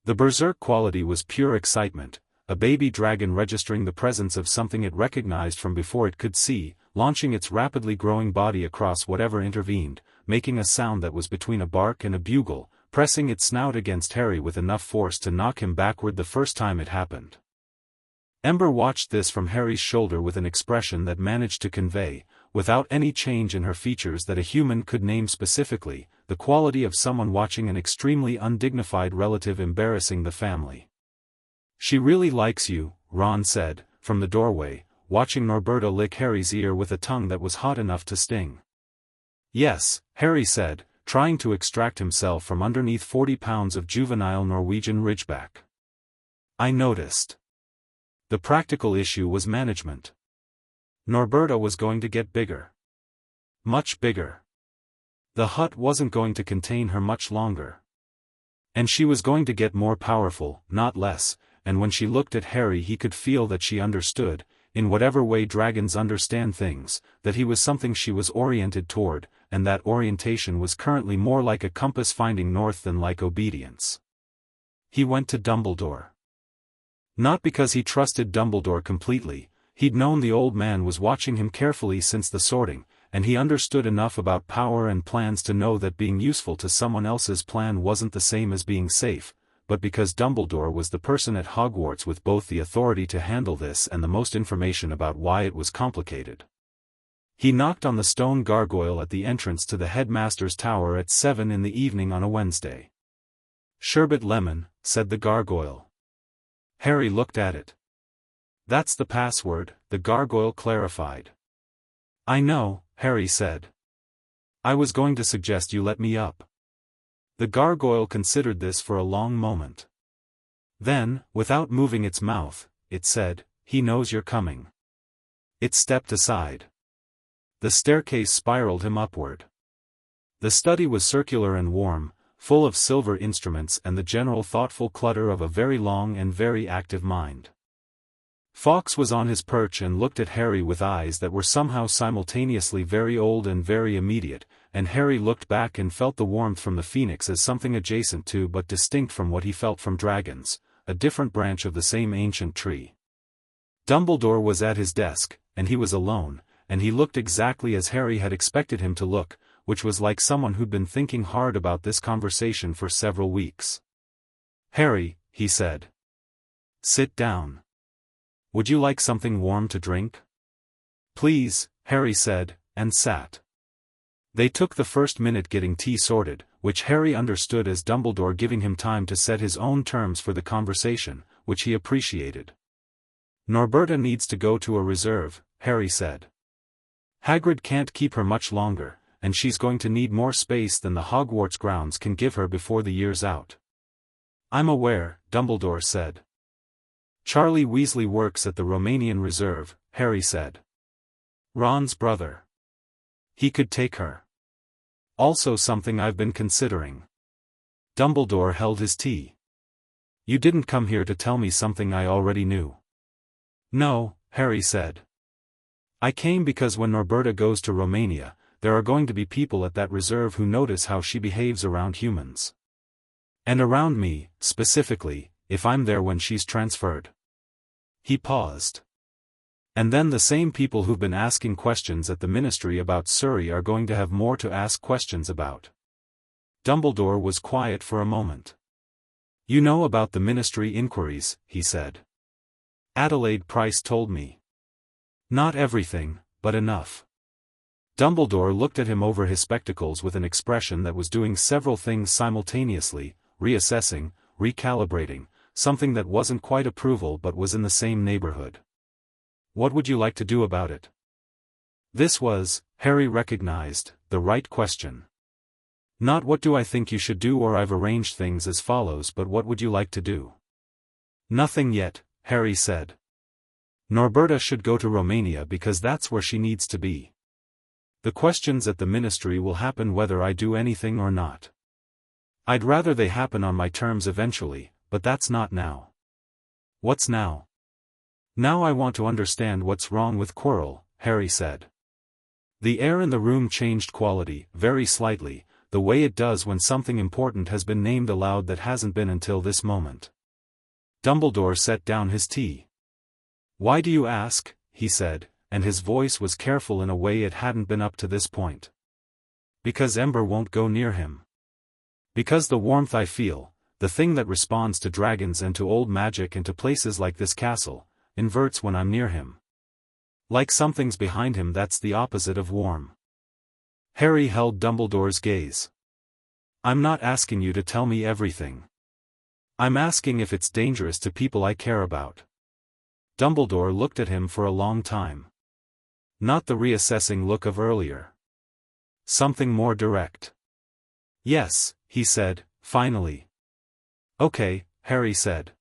The berserk quality was pure excitement, a baby dragon registering the presence of something it recognized from before it could see, launching its rapidly growing body across whatever intervened, making a sound that was between a bark and a bugle, pressing its snout against Harry with enough force to knock him backward the first time it happened. Ember watched this from Harry's shoulder with an expression that managed to convey, without any change in her features that a human could name specifically, the quality of someone watching an extremely undignified relative embarrassing the family. "She really likes you," Ron said, from the doorway, watching Norberta lick Harry's ear with a tongue that was hot enough to sting. "Yes," Harry said, trying to extract himself from underneath 40 pounds of juvenile Norwegian ridgeback. "I noticed." The practical issue was management. Norberta was going to get bigger. Much bigger. The hut wasn't going to contain her much longer. And she was going to get more powerful, not less, and when she looked at Harry he could feel that she understood, in whatever way dragons understand things, that he was something she was oriented toward, and that orientation was currently more like a compass finding north than like obedience. He went to Dumbledore. Not because he trusted Dumbledore completely, he'd known the old man was watching him carefully since the sorting, and he understood enough about power and plans to know that being useful to someone else's plan wasn't the same as being safe, but because Dumbledore was the person at Hogwarts with both the authority to handle this and the most information about why it was complicated. He knocked on the stone gargoyle at the entrance to the headmaster's tower at 7 in the evening on a Wednesday. "Sherbet lemon," said the gargoyle. Harry looked at it. "That's the password," the gargoyle clarified. "I know," Harry said. "I was going to suggest you let me up." The gargoyle considered this for a long moment. Then, without moving its mouth, it said, "He knows you're coming." It stepped aside. The staircase spiraled him upward. The study was circular and warm, full of silver instruments and the general thoughtful clutter of a very long and very active mind. Fawkes was on his perch and looked at Harry with eyes that were somehow simultaneously very old and very immediate, and Harry looked back and felt the warmth from the phoenix as something adjacent to but distinct from what he felt from dragons, a different branch of the same ancient tree. Dumbledore was at his desk, and he was alone, and he looked exactly as Harry had expected him to look, which was like someone who'd been thinking hard about this conversation for several weeks. "Harry," he said. "Sit down. Would you like something warm to drink?" "Please," Harry said, and sat. They took the first minute getting tea sorted, which Harry understood as Dumbledore giving him time to set his own terms for the conversation, which he appreciated. "Norberta needs to go to a reserve," Harry said. "Hagrid can't keep her much longer, and she's going to need more space than the Hogwarts grounds can give her before the year's out." "I'm aware," Dumbledore said. "Charlie Weasley works at the Romanian Reserve," Harry said. "Ron's brother. He could take her. Also something I've been considering." Dumbledore held his tea. "You didn't come here to tell me something I already knew." "No," Harry said. "I came because when Norberta goes to Romania, there are going to be people at that reserve who notice how she behaves around humans. And around me, specifically, if I'm there when she's transferred." He paused. "And then the same people who've been asking questions at the Ministry about Surrey are going to have more to ask questions about." Dumbledore was quiet for a moment. "You know about the Ministry inquiries," he said. "Adelaide Price told me." "Not everything, but enough." Dumbledore looked at him over his spectacles with an expression that was doing several things simultaneously, reassessing, recalibrating, something that wasn't quite approval but was in the same neighborhood. "What would you like to do about it?" This was, Harry recognized, the right question. Not what do I think you should do or I've arranged things as follows but what would you like to do? "Nothing yet," Harry said. "Norberta should go to Romania because that's where she needs to be. The questions at the Ministry will happen whether I do anything or not. I'd rather they happen on my terms eventually, but that's not now." "What's now?" "Now I want to understand what's wrong with Quirrell," Harry said. The air in the room changed quality, very slightly, the way it does when something important has been named aloud that hasn't been until this moment. Dumbledore set down his tea. "Why do you ask?" he said, and his voice was careful in a way it hadn't been up to this point. "Because Ember won't go near him. Because the warmth I feel, the thing that responds to dragons and to old magic and to places like this castle, inverts when I'm near him. Like something's behind him that's the opposite of warm." Harry held Dumbledore's gaze. "I'm not asking you to tell me everything. I'm asking if it's dangerous to people I care about." Dumbledore looked at him for a long time. Not the reassessing look of earlier. Something more direct. "Yes," he said, finally. "Okay," Harry said.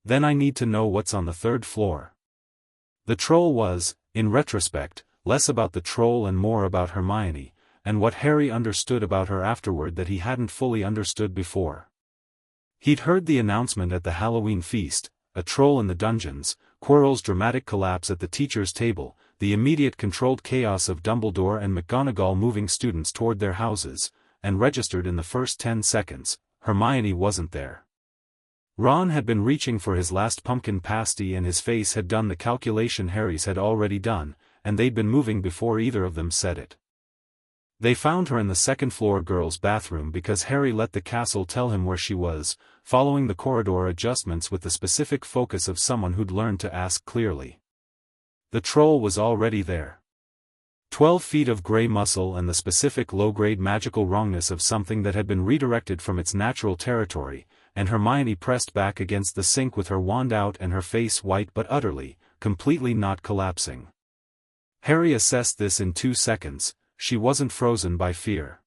"Then I need to know what's on the third floor." The troll was, in retrospect, less about the troll and more about Hermione, and what Harry understood about her afterward that he hadn't fully understood before. He'd heard the announcement at the Halloween feast, a troll in the dungeons, Quirrell's dramatic collapse at the teacher's table, the immediate controlled chaos of Dumbledore and McGonagall moving students toward their houses, and registered in the first 10 seconds, Hermione wasn't there. Ron had been reaching for his last pumpkin pasty and his face had done the calculation Harry's had already done, and they'd been moving before either of them said it. They found her in the second-floor girls' bathroom because Harry let the castle tell him where she was, following the corridor adjustments with the specific focus of someone who'd learned to ask clearly. The troll was already there. 12 feet of grey muscle and the specific low-grade magical wrongness of something that had been redirected from its natural territory, and Hermione pressed back against the sink with her wand out and her face white but utterly, completely not collapsing. Harry assessed this in 2 seconds. She wasn't frozen by fear.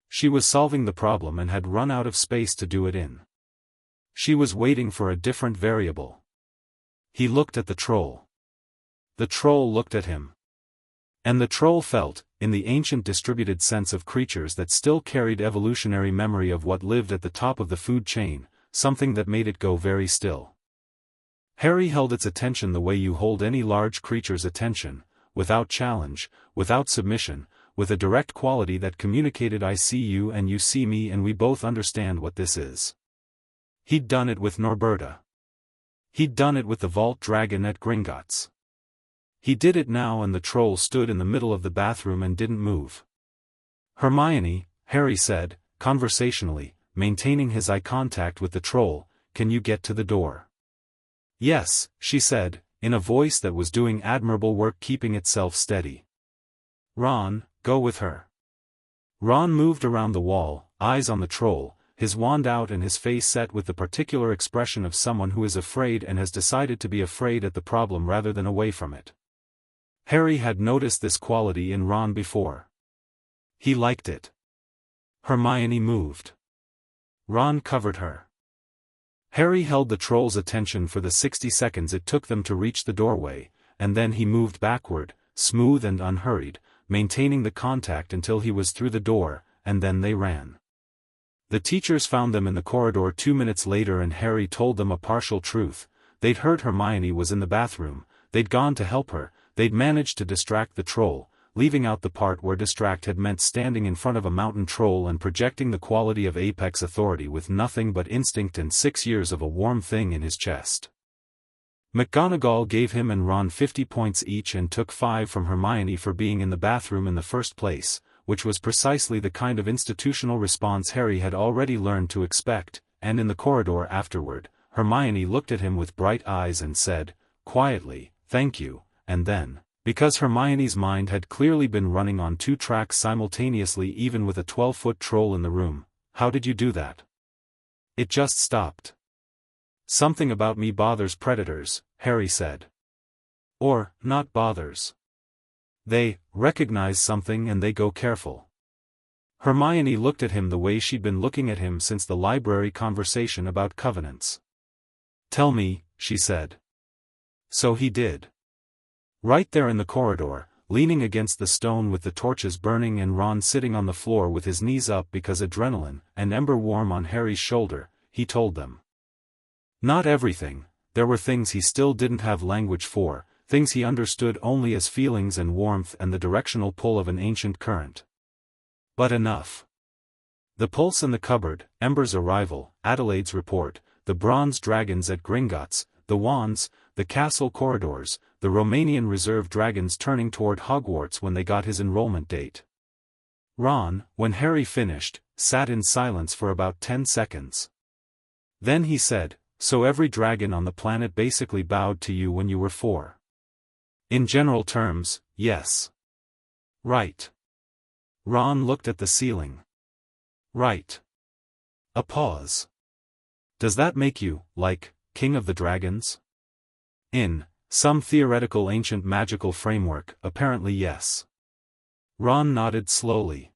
She was solving the problem and had run out of space to do it in. She was waiting for a different variable. He looked at the troll. The troll looked at him. And the troll felt, in the ancient distributed sense of creatures that still carried evolutionary memory of what lived at the top of the food chain, something that made it go very still. Harry held its attention the way you hold any large creature's attention, without challenge, without submission, with a direct quality that communicated I see you and you see me and we both understand what this is. He'd done it with Norberta. He'd done it with the vault dragon at Gringotts. He did it now and the troll stood in the middle of the bathroom and didn't move. Hermione, Harry said, conversationally, maintaining his eye contact with the troll, can you get to the door? Yes, she said, in a voice that was doing admirable work keeping itself steady. Ron, go with her. Ron moved around the wall, eyes on the troll, his wand out and his face set with the particular expression of someone who is afraid and has decided to be afraid at the problem rather than away from it. Harry had noticed this quality in Ron before. He liked it. Hermione moved. Ron covered her. Harry held the troll's attention for the 60 seconds it took them to reach the doorway, and then he moved backward, smooth and unhurried, maintaining the contact until he was through the door, and then they ran. The teachers found them in the corridor 2 minutes later and Harry told them a partial truth. They'd heard Hermione was in the bathroom, they'd gone to help her, they'd managed to distract the troll, leaving out the part where distract had meant standing in front of a mountain troll and projecting the quality of apex authority with nothing but instinct and 6 years of a warm thing in his chest. McGonagall gave him and Ron 50 points each and took 5 from Hermione for being in the bathroom in the first place, which was precisely the kind of institutional response Harry had already learned to expect, and in the corridor afterward, Hermione looked at him with bright eyes and said, quietly, thank you, and then, because Hermione's mind had clearly been running on 2 tracks simultaneously even with a 12-foot troll in the room, how did you do that? It just stopped. Something about me bothers predators, Harry said. Or, not bothers. They recognize something and they go careful. Hermione looked at him the way she'd been looking at him since the library conversation about covenants. Tell me, she said. So he did. Right there in the corridor, leaning against the stone with the torches burning and Ron sitting on the floor with his knees up because adrenaline and ember warm on Harry's shoulder, he told them. Not everything, there were things he still didn't have language for, things he understood only as feelings and warmth and the directional pull of an ancient current. But enough. The pulse in the cupboard, Ember's arrival, Adelaide's report, the bronze dragons at Gringotts, the wands, the castle corridors, the Romanian reserve dragons turning toward Hogwarts when they got his enrollment date. Ron, when Harry finished, sat in silence for about 10 seconds. Then he said, so every dragon on the planet basically bowed to you when you were 4. In general terms, yes. Right. Ron looked at the ceiling. Right. A pause. Does that make you, like, king of the dragons? In some theoretical ancient magical framework, apparently yes. Ron nodded slowly.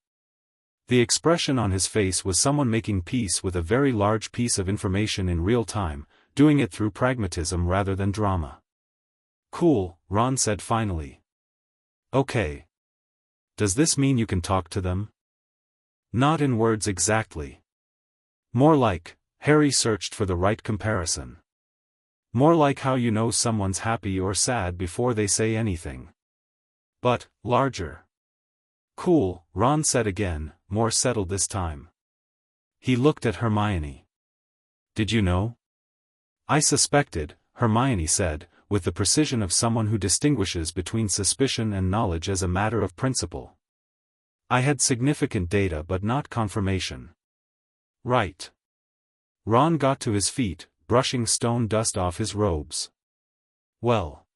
The expression on his face was someone making peace with a very large piece of information in real time, doing it through pragmatism rather than drama. Cool, Ron said finally. Okay. Does this mean you can talk to them? Not in words exactly. More like, Harry searched for the right comparison. More like how you know someone's happy or sad before they say anything. But, larger. Cool, Ron said again, more settled this time. He looked at Hermione. Did you know? I suspected, Hermione said, with the precision of someone who distinguishes between suspicion and knowledge as a matter of principle. I had significant data but not confirmation. Right. Ron got to his feet, brushing stone dust off his robes. Well.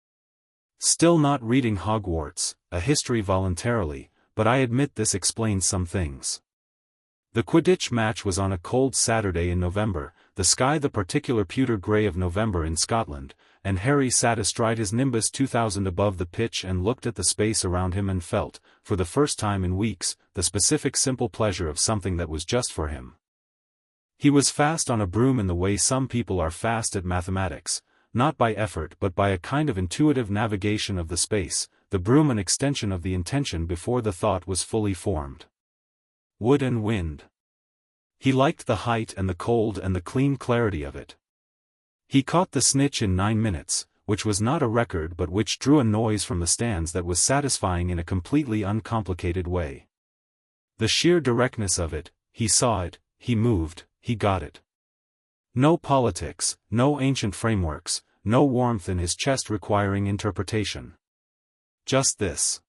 Still not reading Hogwarts, a history voluntarily, but I admit this explains some things. The Quidditch match was on a cold Saturday in November, the sky the particular pewter grey of November in Scotland, and Harry sat astride his Nimbus 2000 above the pitch and looked at the space around him and felt, for the first time in weeks, the specific simple pleasure of something that was just for him. He was fast on a broom in the way some people are fast at mathematics, not by effort but by a kind of intuitive navigation of the space, the broom an extension of the intention before the thought was fully formed. Wood and wind. He liked the height and the cold and the clean clarity of it. He caught the snitch in 9 minutes, which was not a record but which drew a noise from the stands that was satisfying in a completely uncomplicated way. The sheer directness of it, he saw it, he moved, he got it. No politics, no ancient frameworks, no warmth in his chest requiring interpretation. Just this.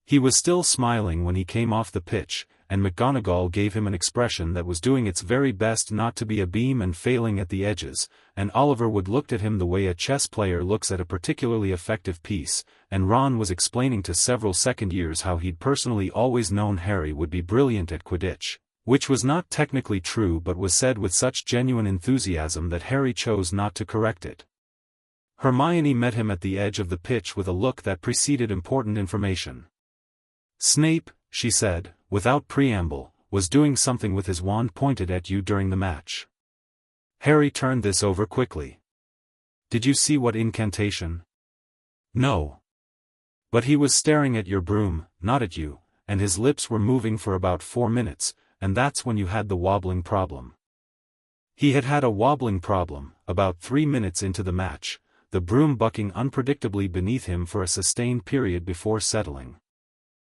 He was still smiling when he came off the pitch, and McGonagall gave him an expression that was doing its very best not to be a beam and failing at the edges, and Oliver Wood looked at him the way a chess player looks at a particularly effective piece, and Ron was explaining to several second years how he'd personally always known Harry would be brilliant at Quidditch, which was not technically true but was said with such genuine enthusiasm that Harry chose not to correct it. Hermione met him at the edge of the pitch with a look that preceded important information. Snape, she said, without preamble, was doing something with his wand pointed at you during the match. Harry turned this over quickly. Did you see what incantation? No. But he was staring at your broom, not at you, and his lips were moving for about 4 minutes, and that's when you had the wobbling problem. He had had a wobbling problem, about 3 minutes into the match, the broom bucking unpredictably beneath him for a sustained period before settling.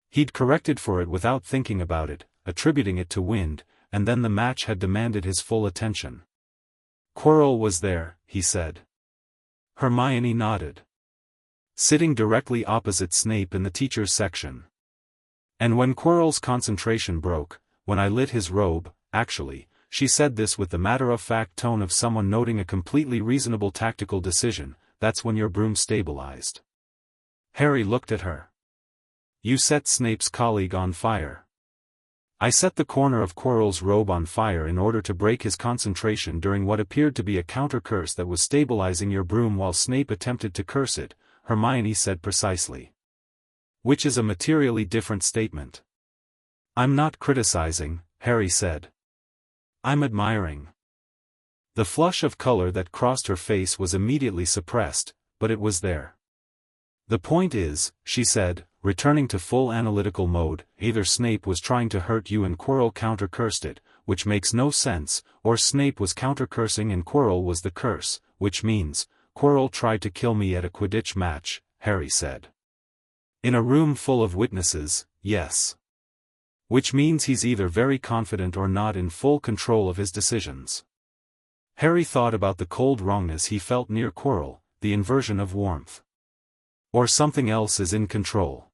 He'd corrected for it without thinking about it, attributing it to wind, and then the match had demanded his full attention. Quirrell was there, he said. Hermione nodded. Sitting directly opposite Snape in the teachers' section. And when Quirrell's concentration broke, when I lit his robe, actually, she said this with the matter-of-fact tone of someone noting a completely reasonable tactical decision, that's when your broom stabilized. Harry looked at her. You set Snape's colleague on fire. I set the corner of Quirrell's robe on fire in order to break his concentration during what appeared to be a counter-curse that was stabilizing your broom while Snape attempted to curse it, Hermione said precisely. Which is a materially different statement. I'm not criticizing, Harry said. I'm admiring. The flush of color that crossed her face was immediately suppressed, but it was there. The point is, she said, returning to full analytical mode, either Snape was trying to hurt you and Quirrell counter-cursed it, which makes no sense, or Snape was counter-cursing and Quirrell was the curse, which means, Quirrell tried to kill me at a Quidditch match, Harry said. In a room full of witnesses, yes. Which means he's either very confident or not in full control of his decisions. Harry thought about the cold wrongness he felt near Quirrell, the inversion of warmth. Or something else is in control.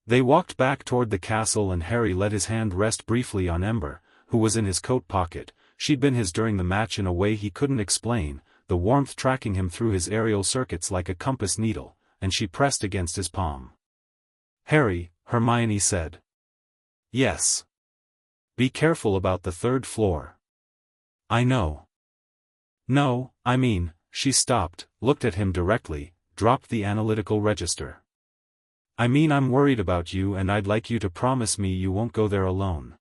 They walked back toward the castle and Harry let his hand rest briefly on Ember, who was in his coat pocket. She'd been his during the match in a way he couldn't explain, the warmth tracking him through his aerial circuits like a compass needle, and she pressed against his palm. Harry, Hermione said. Yes. Be careful about the 3rd floor. I know. No, I mean, she stopped, looked at him directly, dropped the analytical register. I mean I'm worried about you and I'd like you to promise me you won't go there alone.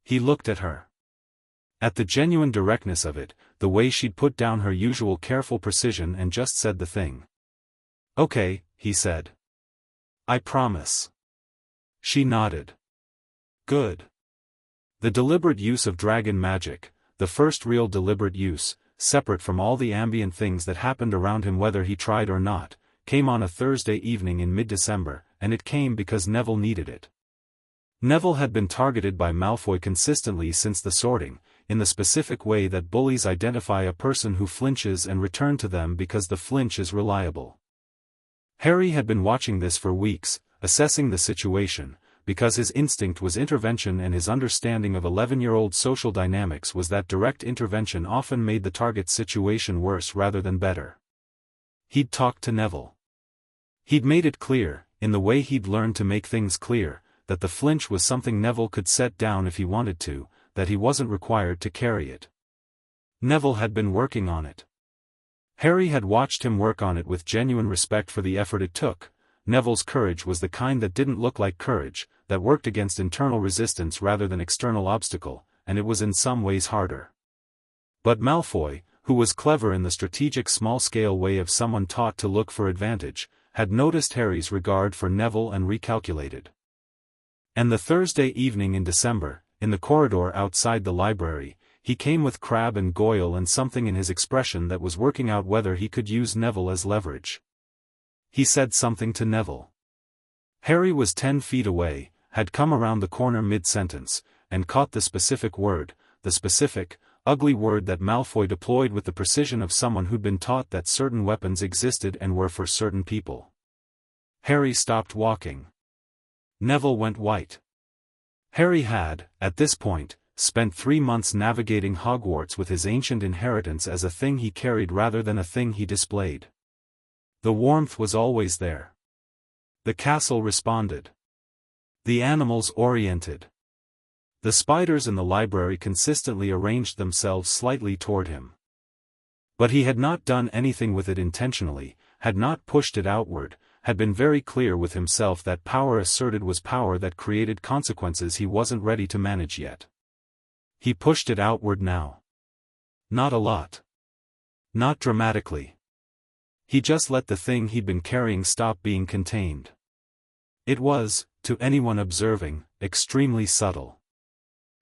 He looked at her. At the genuine directness of it, the way she'd put down her usual careful precision and just said the thing. Okay, he said. I promise. She nodded. Good. The deliberate use of dragon magic, the first real deliberate use, separate from all the ambient things that happened around him whether he tried or not, came on a Thursday evening in mid-December, and it came because Neville needed it. Neville had been targeted by Malfoy consistently since the sorting, in the specific way that bullies identify a person who flinches and return to them because the flinch is reliable. Harry had been watching this for weeks, assessing the situation, because his instinct was intervention and his understanding of 11-year-old social dynamics was that direct intervention often made the target's situation worse rather than better. He'd talked to Neville. He'd made it clear, in the way he'd learned to make things clear, that the flinch was something Neville could set down if he wanted to, that he wasn't required to carry it. Neville had been working on it. Harry had watched him work on it with genuine respect for the effort it took. Neville's courage was the kind that didn't look like courage, that worked against internal resistance rather than external obstacle, and it was in some ways harder. But Malfoy, who was clever in the strategic small-scale way of someone taught to look for advantage, had noticed Harry's regard for Neville and recalculated. And the Thursday evening in December, in the corridor outside the library, he came with Crabbe and Goyle and something in his expression that was working out whether he could use Neville as leverage. He said something to Neville. Harry was 10 feet away, had come around the corner mid-sentence, and caught the specific word, the specific, ugly word that Malfoy deployed with the precision of someone who'd been taught that certain weapons existed and were for certain people. Harry stopped walking. Neville went white. Harry had, at this point, spent 3 months navigating Hogwarts with his ancient inheritance as a thing he carried rather than a thing he displayed. The warmth was always there. The castle responded. The animals oriented. The spiders in the library consistently arranged themselves slightly toward him. But he had not done anything with it intentionally, had not pushed it outward, had been very clear with himself that power asserted was power that created consequences he wasn't ready to manage yet. He pushed it outward now. Not a lot. Not dramatically. He just let the thing he'd been carrying stop being contained. It was, to anyone observing, extremely subtle.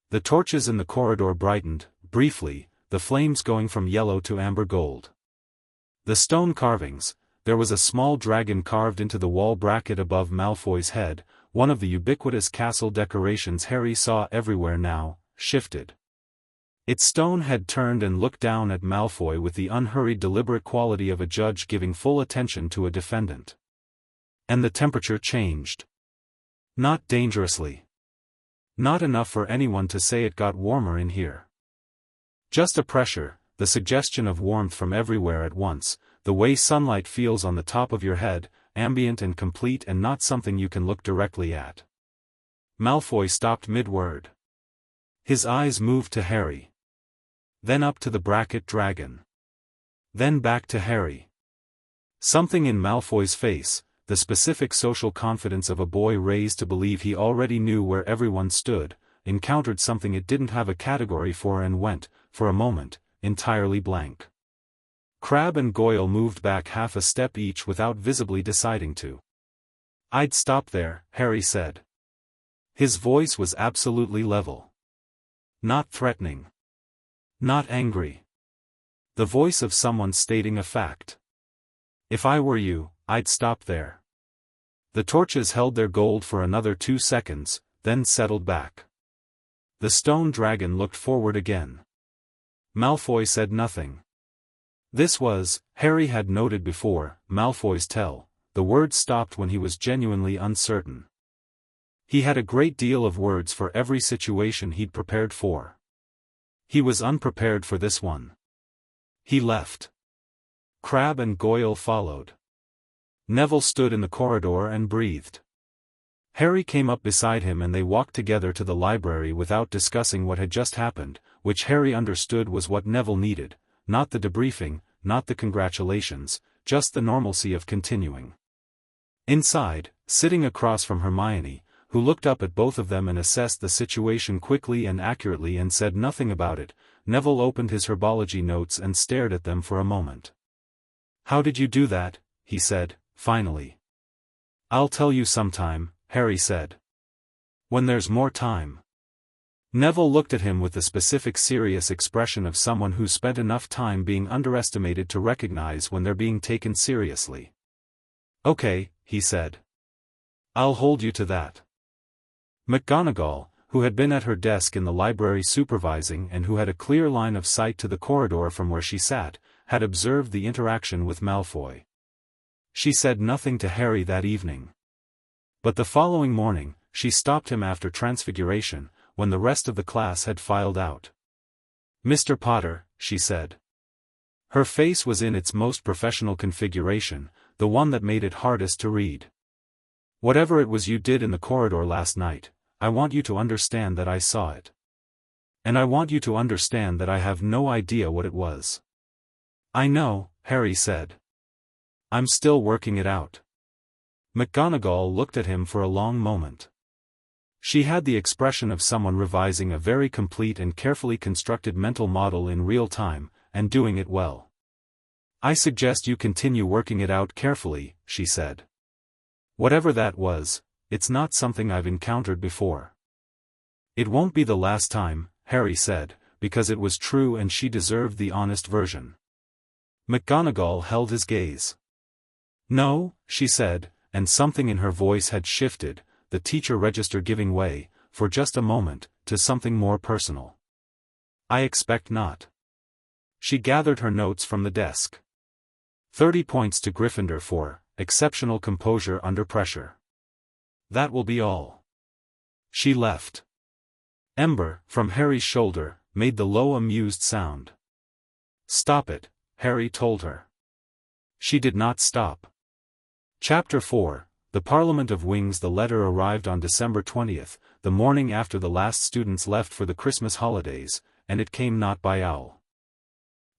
The torches in the corridor brightened, briefly, the flames going from yellow to amber gold. The stone carvings, there was a small dragon carved into the wall bracket above Malfoy's head, one of the ubiquitous castle decorations Harry saw everywhere now, shifted. Its stone had turned and looked down at Malfoy with the unhurried deliberate quality of a judge giving full attention to a defendant. And the temperature changed. Not dangerously. Not enough for anyone to say it got warmer in here. Just a pressure, the suggestion of warmth from everywhere at once, the way sunlight feels on the top of your head, ambient and complete and not something you can look directly at. Malfoy stopped mid-word. His eyes moved to Harry. Then up to the bracket dragon. Then back to Harry. Something in Malfoy's face, the specific social confidence of a boy raised to believe he already knew where everyone stood, encountered something it didn't have a category for and went, for a moment, entirely blank. Crabbe and Goyle moved back half a step each without visibly deciding to. "I'd stop there," Harry said. His voice was absolutely level. Not threatening. Not angry. The voice of someone stating a fact. "If I were you, I'd stop there." The torches held their gold for another 2 seconds, then settled back. The stone dragon looked forward again. Malfoy said nothing. This was, Harry had noted before, Malfoy's tell. The words stopped when he was genuinely uncertain. He had a great deal of words for every situation he'd prepared for. He was unprepared for this one. He left. Crabbe and Goyle followed. Neville stood in the corridor and breathed. Harry came up beside him and they walked together to the library without discussing what had just happened, which Harry understood was what Neville needed, not the debriefing, not the congratulations, just the normalcy of continuing. Inside, sitting across from Hermione, who looked up at both of them and assessed the situation quickly and accurately and said nothing about it, Neville opened his herbology notes and stared at them for a moment. "How did you do that?" he said, finally. "I'll tell you sometime," Harry said. "When there's more time." Neville looked at him with the specific serious expression of someone who's spent enough time being underestimated to recognize when they're being taken seriously. "Okay," he said. "I'll hold you to that." McGonagall, who had been at her desk in the library supervising and who had a clear line of sight to the corridor from where she sat, had observed the interaction with Malfoy. She said nothing to Harry that evening. But the following morning, she stopped him after Transfiguration, when the rest of the class had filed out. "Mr. Potter," she said. Her face was in its most professional configuration, the one that made it hardest to read. "Whatever it was you did in the corridor last night, I want you to understand that I saw it. And I want you to understand that I have no idea what it was." "I know," Harry said. "I'm still working it out." McGonagall looked at him for a long moment. She had the expression of someone revising a very complete and carefully constructed mental model in real time, and doing it well. "I suggest you continue working it out carefully," she said. "Whatever that was, it's not something I've encountered before." "It won't be the last time," Harry said, because it was true and she deserved the honest version. McGonagall held his gaze. "No," she said, and something in her voice had shifted, the teacher register giving way, for just a moment, to something more personal. "I expect not." She gathered her notes from the desk. 30 points to Gryffindor for exceptional composure under pressure. That will be all. She left. Ember, from Harry's shoulder, made the low amused sound. "Stop it," Harry told her. She did not stop. Chapter 4, The Parliament of Wings. The letter arrived on December 20th, the morning after the last students left for the Christmas holidays, and it came not by owl.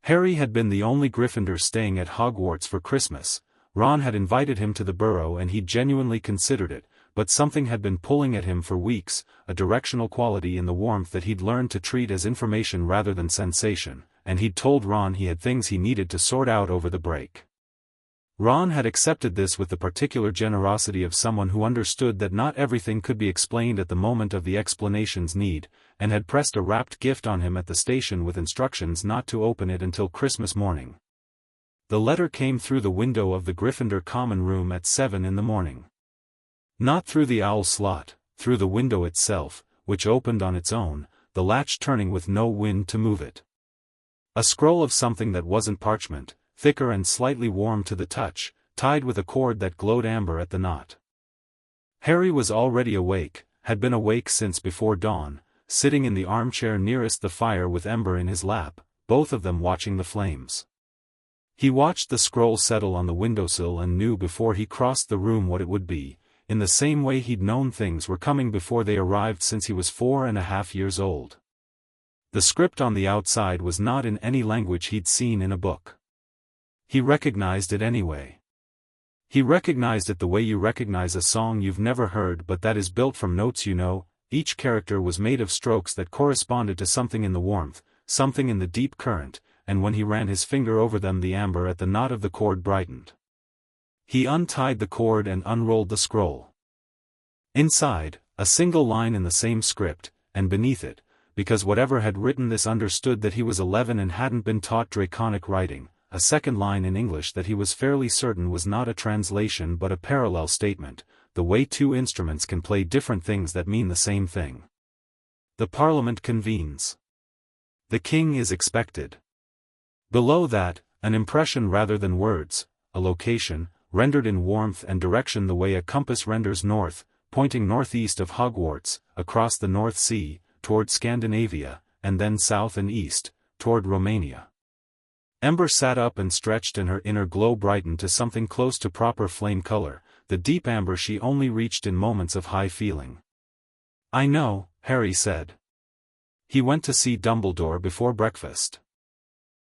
Harry had been the only Gryffindor staying at Hogwarts for Christmas. Ron had invited him to the Burrow and he genuinely considered it, but something had been pulling at him for weeks, a directional quality in the warmth that he'd learned to treat as information rather than sensation, and he'd told Ron he had things he needed to sort out over the break. Ron had accepted this with the particular generosity of someone who understood that not everything could be explained at the moment of the explanation's need, and had pressed a wrapped gift on him at the station with instructions not to open it until Christmas morning. The letter came through the window of the Gryffindor common room at 7 in the morning. Not through the owl slot, through the window itself, which opened on its own, the latch turning with no wind to move it. A scroll of something that wasn't parchment, thicker and slightly warm to the touch, tied with a cord that glowed amber at the knot. Harry was already awake, had been awake since before dawn, sitting in the armchair nearest the fire with Ember in his lap, both of them watching the flames. He watched the scroll settle on the windowsill and knew before he crossed the room what it would be, in the same way he'd known things were coming before they arrived since he was 4.5 years old. The script on the outside was not in any language he'd seen in a book. He recognized it anyway. He recognized it the way you recognize a song you've never heard but that is built from notes you know. Each character was made of strokes that corresponded to something in the warmth, something in the deep current, and when he ran his finger over them the amber at the knot of the cord brightened. He untied the cord and unrolled the scroll. Inside, a single line in the same script, and beneath it, because whatever had written this understood that he was 11 and hadn't been taught draconic writing, a second line in English that he was fairly certain was not a translation but a parallel statement, the way two instruments can play different things that mean the same thing. The Parliament convenes. The King is expected. Below that, an impression rather than words, a location, rendered in warmth and direction the way a compass renders north, pointing northeast of Hogwarts, across the North Sea, toward Scandinavia, and then south and east, toward Romania. Ember sat up and stretched and her inner glow brightened to something close to proper flame color, the deep amber she only reached in moments of high feeling. "I know," Harry said. He went to see Dumbledore before breakfast.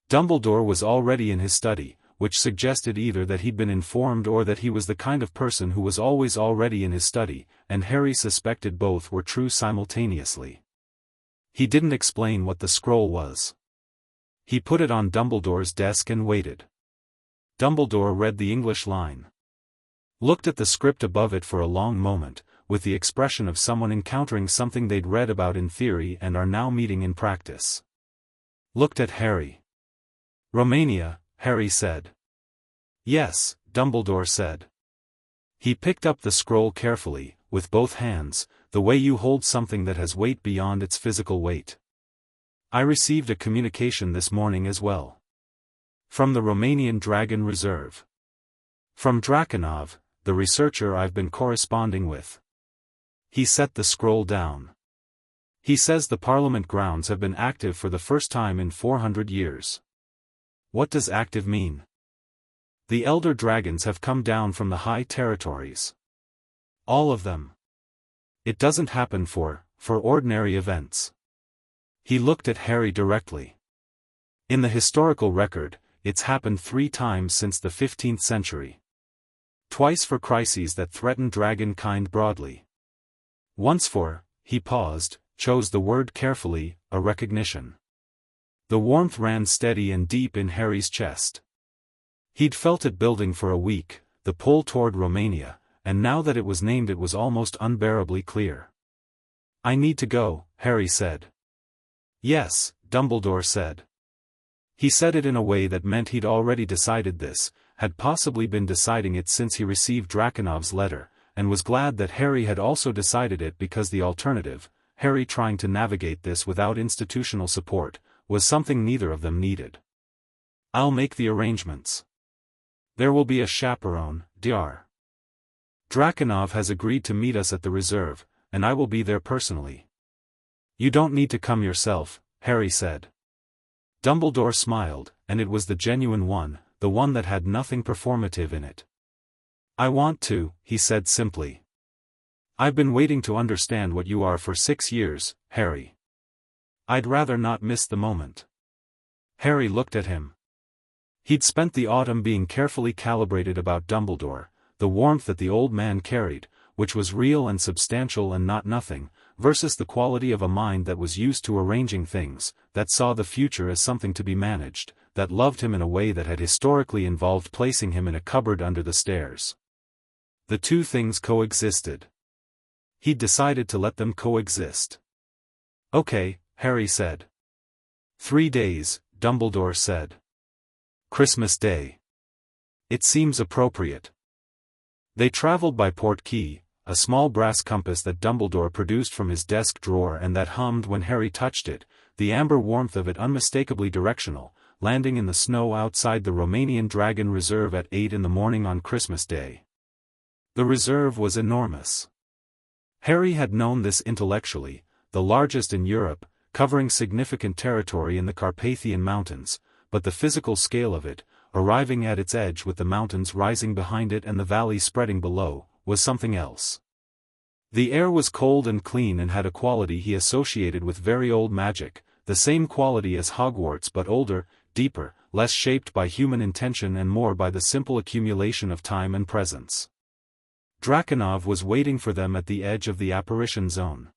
Dumbledore was already in his study, which suggested either that he'd been informed or that he was the kind of person who was always already in his study, and Harry suspected both were true simultaneously. He didn't explain what the scroll was. He put it on Dumbledore's desk and waited. Dumbledore read the English line. Looked at the script above it for a long moment, with the expression of someone encountering something they'd read about in theory and are now meeting in practice. Looked at Harry. "Romania," Harry said. "Yes," Dumbledore said. He picked up the scroll carefully, with both hands, the way you hold something that has weight beyond its physical weight. "I received a communication this morning as well. From the Romanian Dragon Reserve. From Draconov, the researcher I've been corresponding with." He set the scroll down. "He says the Parliament grounds have been active for the first time in 400 years. "What does active mean?" "The elder dragons have come down from the high territories. All of them. It doesn't happen for ordinary events." He looked at Harry directly. "In the historical record, it's happened 3 times since the 15th century. Twice for crises that threaten dragon kind broadly. Once for," he paused, chose the word carefully, "a recognition." The warmth ran steady and deep in Harry's chest. He'd felt it building for a week, the pull toward Romania, and now that it was named it was almost unbearably clear. "I need to go," Harry said. "Yes," Dumbledore said. He said it in a way that meant he'd already decided this, had possibly been deciding it since he received Draconov's letter, and was glad that Harry had also decided it because the alternative, Harry trying to navigate this without institutional support, was something neither of them needed. "I'll make the arrangements. There will be a chaperone, Dr. Draconov has agreed to meet us at the reserve, and I will be there personally." "You don't need to come yourself," Harry said. Dumbledore smiled, and it was the genuine one, the one that had nothing performative in it. "I want to," he said simply. "I've been waiting to understand what you are for 6 years, Harry. I'd rather not miss the moment." Harry looked at him. He'd spent the autumn being carefully calibrated about Dumbledore, the warmth that the old man carried, which was real and substantial and not nothing, versus the quality of a mind that was used to arranging things, that saw the future as something to be managed, that loved him in a way that had historically involved placing him in a cupboard under the stairs. The two things coexisted. He'd decided to let them coexist. "Okay," Harry said. 3 days, Dumbledore said. "Christmas Day. It seems appropriate." They traveled by Portkey, a small brass compass that Dumbledore produced from his desk drawer and that hummed when Harry touched it, the amber warmth of it unmistakably directional, landing in the snow outside the Romanian Dragon Reserve at 8 in the morning on Christmas Day. The reserve was enormous. Harry had known this intellectually, the largest in Europe, covering significant territory in the Carpathian Mountains, but the physical scale of it, arriving at its edge with the mountains rising behind it and the valley spreading below, was something else. The air was cold and clean and had a quality he associated with very old magic, the same quality as Hogwarts but older, deeper, less shaped by human intention and more by the simple accumulation of time and presence. Draconov was waiting for them at the edge of the apparition zone.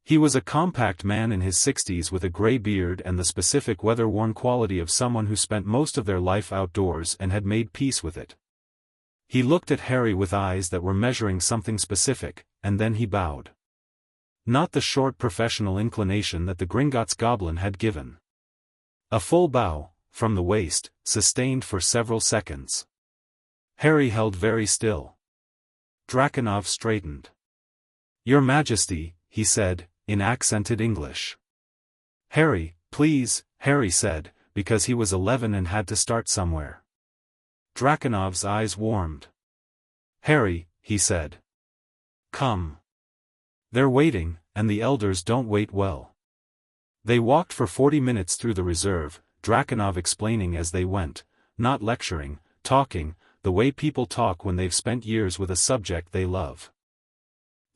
He was a compact man in his 60s with a gray beard and the specific weather-worn quality of someone who spent most of their life outdoors and had made peace with it. He looked at Harry with eyes that were measuring something specific, and then he bowed. Not the short professional inclination that the Gringotts goblin had given. A full bow, from the waist, sustained for several seconds. Harry held very still. Draconov straightened. "Your Majesty," he said, in accented English. "Harry, please," Harry said, because he was 11 and had to start somewhere. Draconov's eyes warmed. "Harry," he said. "Come. They're waiting, and the elders don't wait well." They walked for 40 minutes through the reserve, Draconov explaining as they went, not lecturing, talking, the way people talk when they've spent years with a subject they love.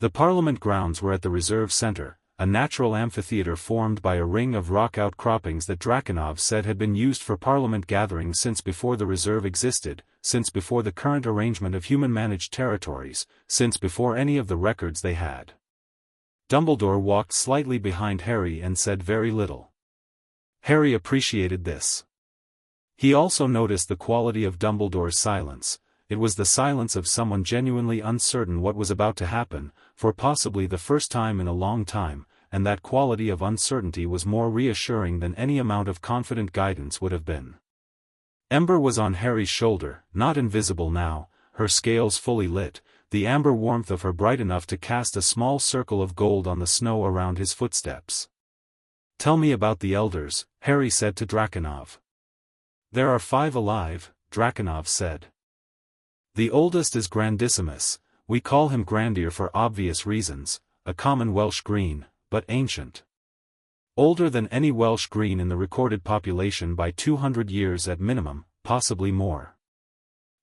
The Parliament grounds were at the reserve center, a natural amphitheater formed by a ring of rock outcroppings that Draconov said had been used for Parliament gatherings since before the reserve existed, since before the current arrangement of human-managed territories, since before any of the records they had. Dumbledore walked slightly behind Harry and said very little. Harry appreciated this. He also noticed the quality of Dumbledore's silence, it was the silence of someone genuinely uncertain what was about to happen, for possibly the first time in a long time, and that quality of uncertainty was more reassuring than any amount of confident guidance would have been. Ember was on Harry's shoulder, not invisible now, her scales fully lit, the amber warmth of her bright enough to cast a small circle of gold on the snow around his footsteps. "Tell me about the elders," Harry said to Draconov. "There are 5 alive," Draconov said. "The oldest is Grandissimus, we call him Grandier for obvious reasons, a common Welsh green, but ancient. Older than any Welsh green in the recorded population by 200 years at minimum, possibly more.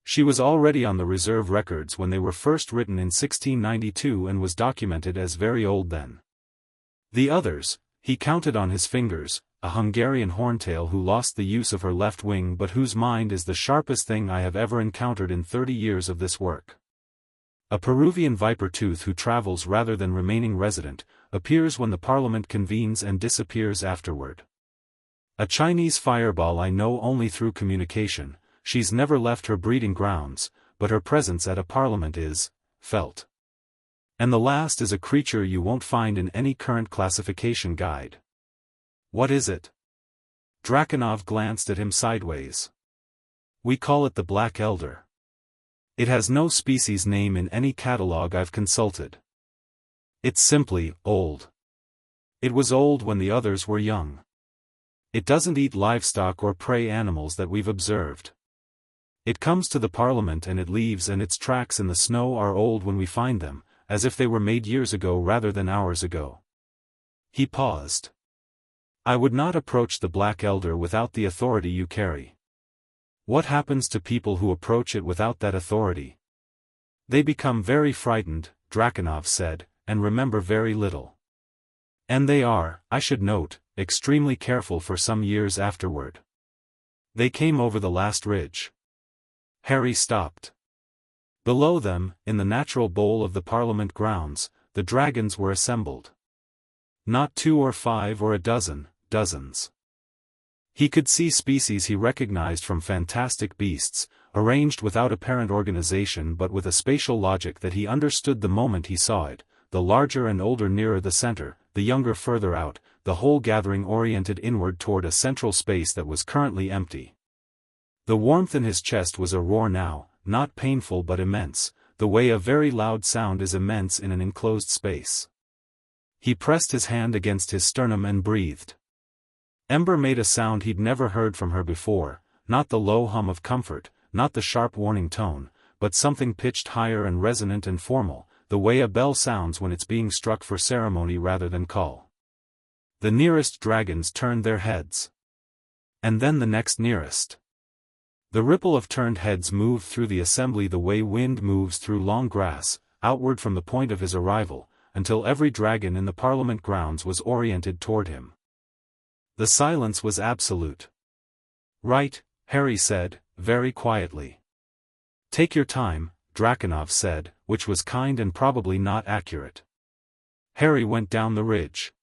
She was already on the reserve records when they were first written in 1692 and was documented as very old then. The others, he counted on his fingers, a Hungarian horntail who lost the use of her left wing but whose mind is the sharpest thing I have ever encountered in 30 years of this work. A Peruvian viper tooth who travels rather than remaining resident, appears when the parliament convenes and disappears afterward. A Chinese fireball I know only through communication, she's never left her breeding grounds, but her presence at a parliament is felt. And the last is a creature you won't find in any current classification guide." "What is it?" Draconov glanced at him sideways. "We call it the Black Elder. It has no species name in any catalogue I've consulted. It's simply old. It was old when the others were young. It doesn't eat livestock or prey animals that we've observed. It comes to the parliament and it leaves, and its tracks in the snow are old when we find them, as if they were made years ago rather than hours ago." He paused. "I would not approach the Black Elder without the authority you carry." "What happens to people who approach it without that authority?" "They become very frightened," Draconov said, "and remember very little. And they are, I should note, extremely careful for some years afterward." They came over the last ridge. Harry stopped. Below them, in the natural bowl of the Parliament grounds, the dragons were assembled. Not 2 or 5 or a dozen, dozens. He could see species he recognized from Fantastic Beasts, arranged without apparent organization but with a spatial logic that he understood the moment he saw it, the larger and older nearer the center, the younger further out, the whole gathering oriented inward toward a central space that was currently empty. The warmth in his chest was a roar now, not painful but immense, the way a very loud sound is immense in an enclosed space. He pressed his hand against his sternum and breathed. Ember made a sound he'd never heard from her before, not the low hum of comfort, not the sharp warning tone, but something pitched higher and resonant and formal, the way a bell sounds when it's being struck for ceremony rather than call. The nearest dragons turned their heads. And then the next nearest. The ripple of turned heads moved through the assembly the way wind moves through long grass, outward from the point of his arrival, until every dragon in the Parliament grounds was oriented toward him. The silence was absolute. "Right," Harry said, very quietly. "Take your time," Draconov said, which was kind and probably not accurate. Harry went down the ridge.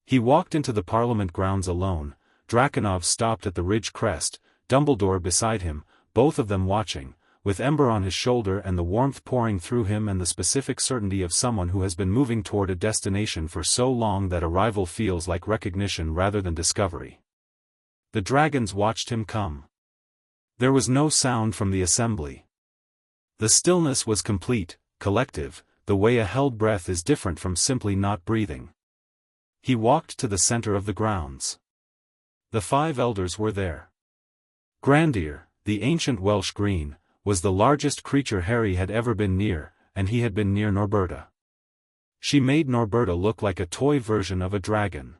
He walked into the Parliament grounds alone. Draconov stopped at the ridge crest, Dumbledore beside him, both of them watching, with Ember on his shoulder and the warmth pouring through him and the specific certainty of someone who has been moving toward a destination for so long that arrival feels like recognition rather than discovery. The dragons watched him come. There was no sound from the assembly. The stillness was complete, collective, the way a held breath is different from simply not breathing. He walked to the center of the grounds. The 5 elders were there. Grandier, the ancient Welsh green, was the largest creature Harry had ever been near, and he had been near Norberta. She made Norberta look like a toy version of a dragon.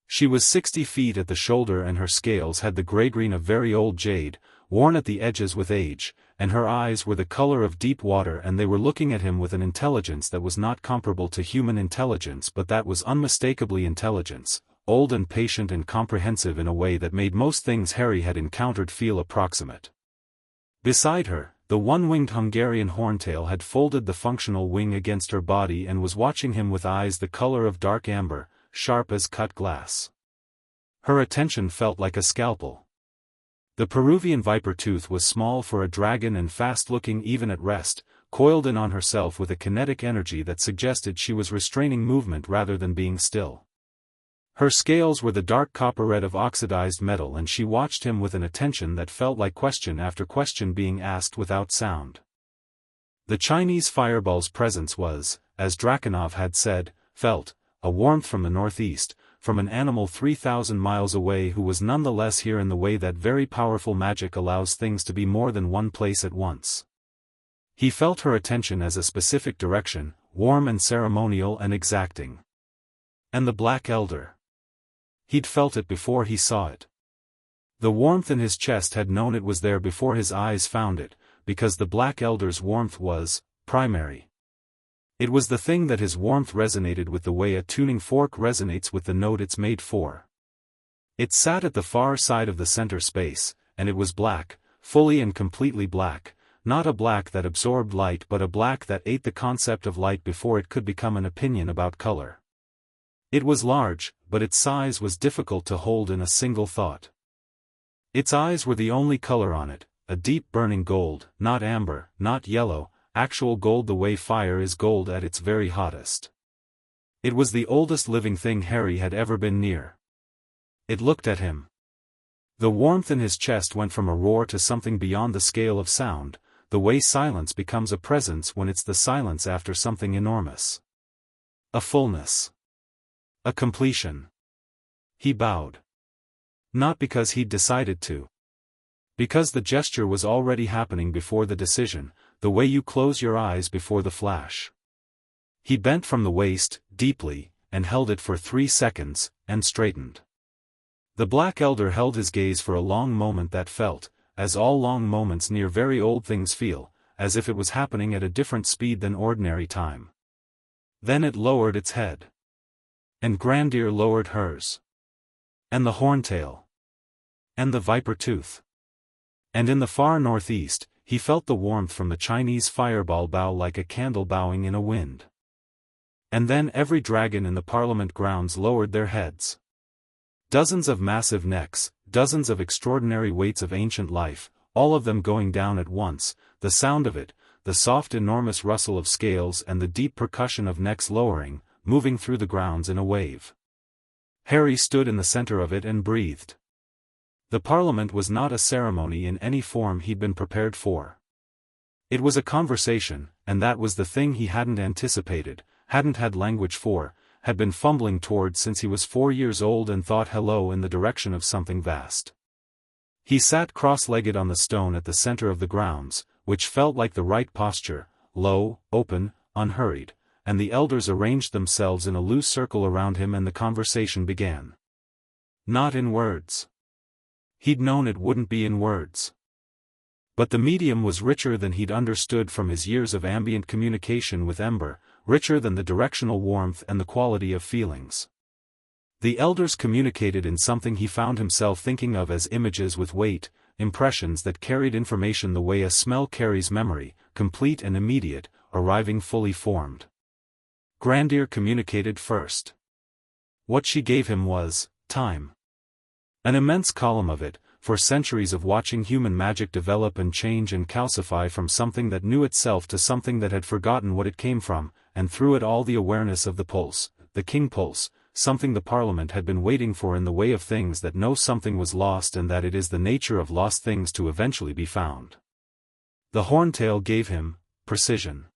She was 60 feet at the shoulder and her scales had the grey-green of very old jade, worn at the edges with age, and her eyes were the color of deep water and they were looking at him with an intelligence that was not comparable to human intelligence but that was unmistakably intelligence, old and patient and comprehensive in a way that made most things Harry had encountered feel approximate. Beside her, the one-winged Hungarian horntail had folded the functional wing against her body and was watching him with eyes the color of dark amber, sharp as cut glass. Her attention felt like a scalpel. The Peruvian viper tooth was small for a dragon and fast-looking even at rest, coiled in on herself with a kinetic energy that suggested she was restraining movement rather than being still. Her scales were the dark copper red of oxidized metal, and she watched him with an attention that felt like question after question being asked without sound. The Chinese fireball's presence was, as Draconov had said, felt, a warmth from the northeast, from an animal 3,000 miles away who was nonetheless here in the way that very powerful magic allows things to be more than one place at once. He felt her attention as a specific direction, warm and ceremonial and exacting. And the Black Elder. He'd felt it before he saw it. The warmth in his chest had known it was there before his eyes found it, because the Black Elder's warmth was primary. It was the thing that his warmth resonated with the way a tuning fork resonates with the note it's made for. It sat at the far side of the center space, and it was black, fully and completely black, not a black that absorbed light but a black that ate the concept of light before it could become an opinion about color. It was large, but its size was difficult to hold in a single thought. Its eyes were the only color on it, a deep burning gold, not amber, not yellow, actual gold the way fire is gold at its very hottest. It was the oldest living thing Harry had ever been near. It looked at him. The warmth in his chest went from a roar to something beyond the scale of sound, the way silence becomes a presence when it's the silence after something enormous. A fullness. A completion. He bowed. Not because he'd decided to. Because the gesture was already happening before the decision, the way you close your eyes before the flash. He bent from the waist, deeply, and held it for 3 seconds, and straightened. The Black Elder held his gaze for a long moment that felt, as all long moments near very old things feel, as if it was happening at a different speed than ordinary time. Then it lowered its head. And Grandier lowered hers. And the horntail. And the viper tooth. And in the far northeast, he felt the warmth from the Chinese fireball bow like a candle bowing in a wind. And then every dragon in the Parliament grounds lowered their heads. Dozens of massive necks, dozens of extraordinary weights of ancient life, all of them going down at once, the sound of it, the soft enormous rustle of scales and the deep percussion of necks lowering, moving through the grounds in a wave. Harry stood in the center of it and breathed. The Parliament was not a ceremony in any form he'd been prepared for. It was a conversation, and that was the thing he hadn't anticipated, hadn't had language for, had been fumbling toward since he was 4 years old and thought hello in the direction of something vast. He sat cross-legged on the stone at the center of the grounds, which felt like the right posture, low, open, unhurried, and the elders arranged themselves in a loose circle around him and the conversation began. Not in words. He'd known it wouldn't be in words. But the medium was richer than he'd understood from his years of ambient communication with Ember, richer than the directional warmth and the quality of feelings. The elders communicated in something he found himself thinking of as images with weight, impressions that carried information the way a smell carries memory, complete and immediate, arriving fully formed. Grandier communicated first. What she gave him was time. An immense column of it, for centuries of watching human magic develop and change and calcify from something that knew itself to something that had forgotten what it came from, and through it all the awareness of the pulse, the king pulse, something the Parliament had been waiting for in the way of things that know something was lost and that it is the nature of lost things to eventually be found. The horntail gave him precision.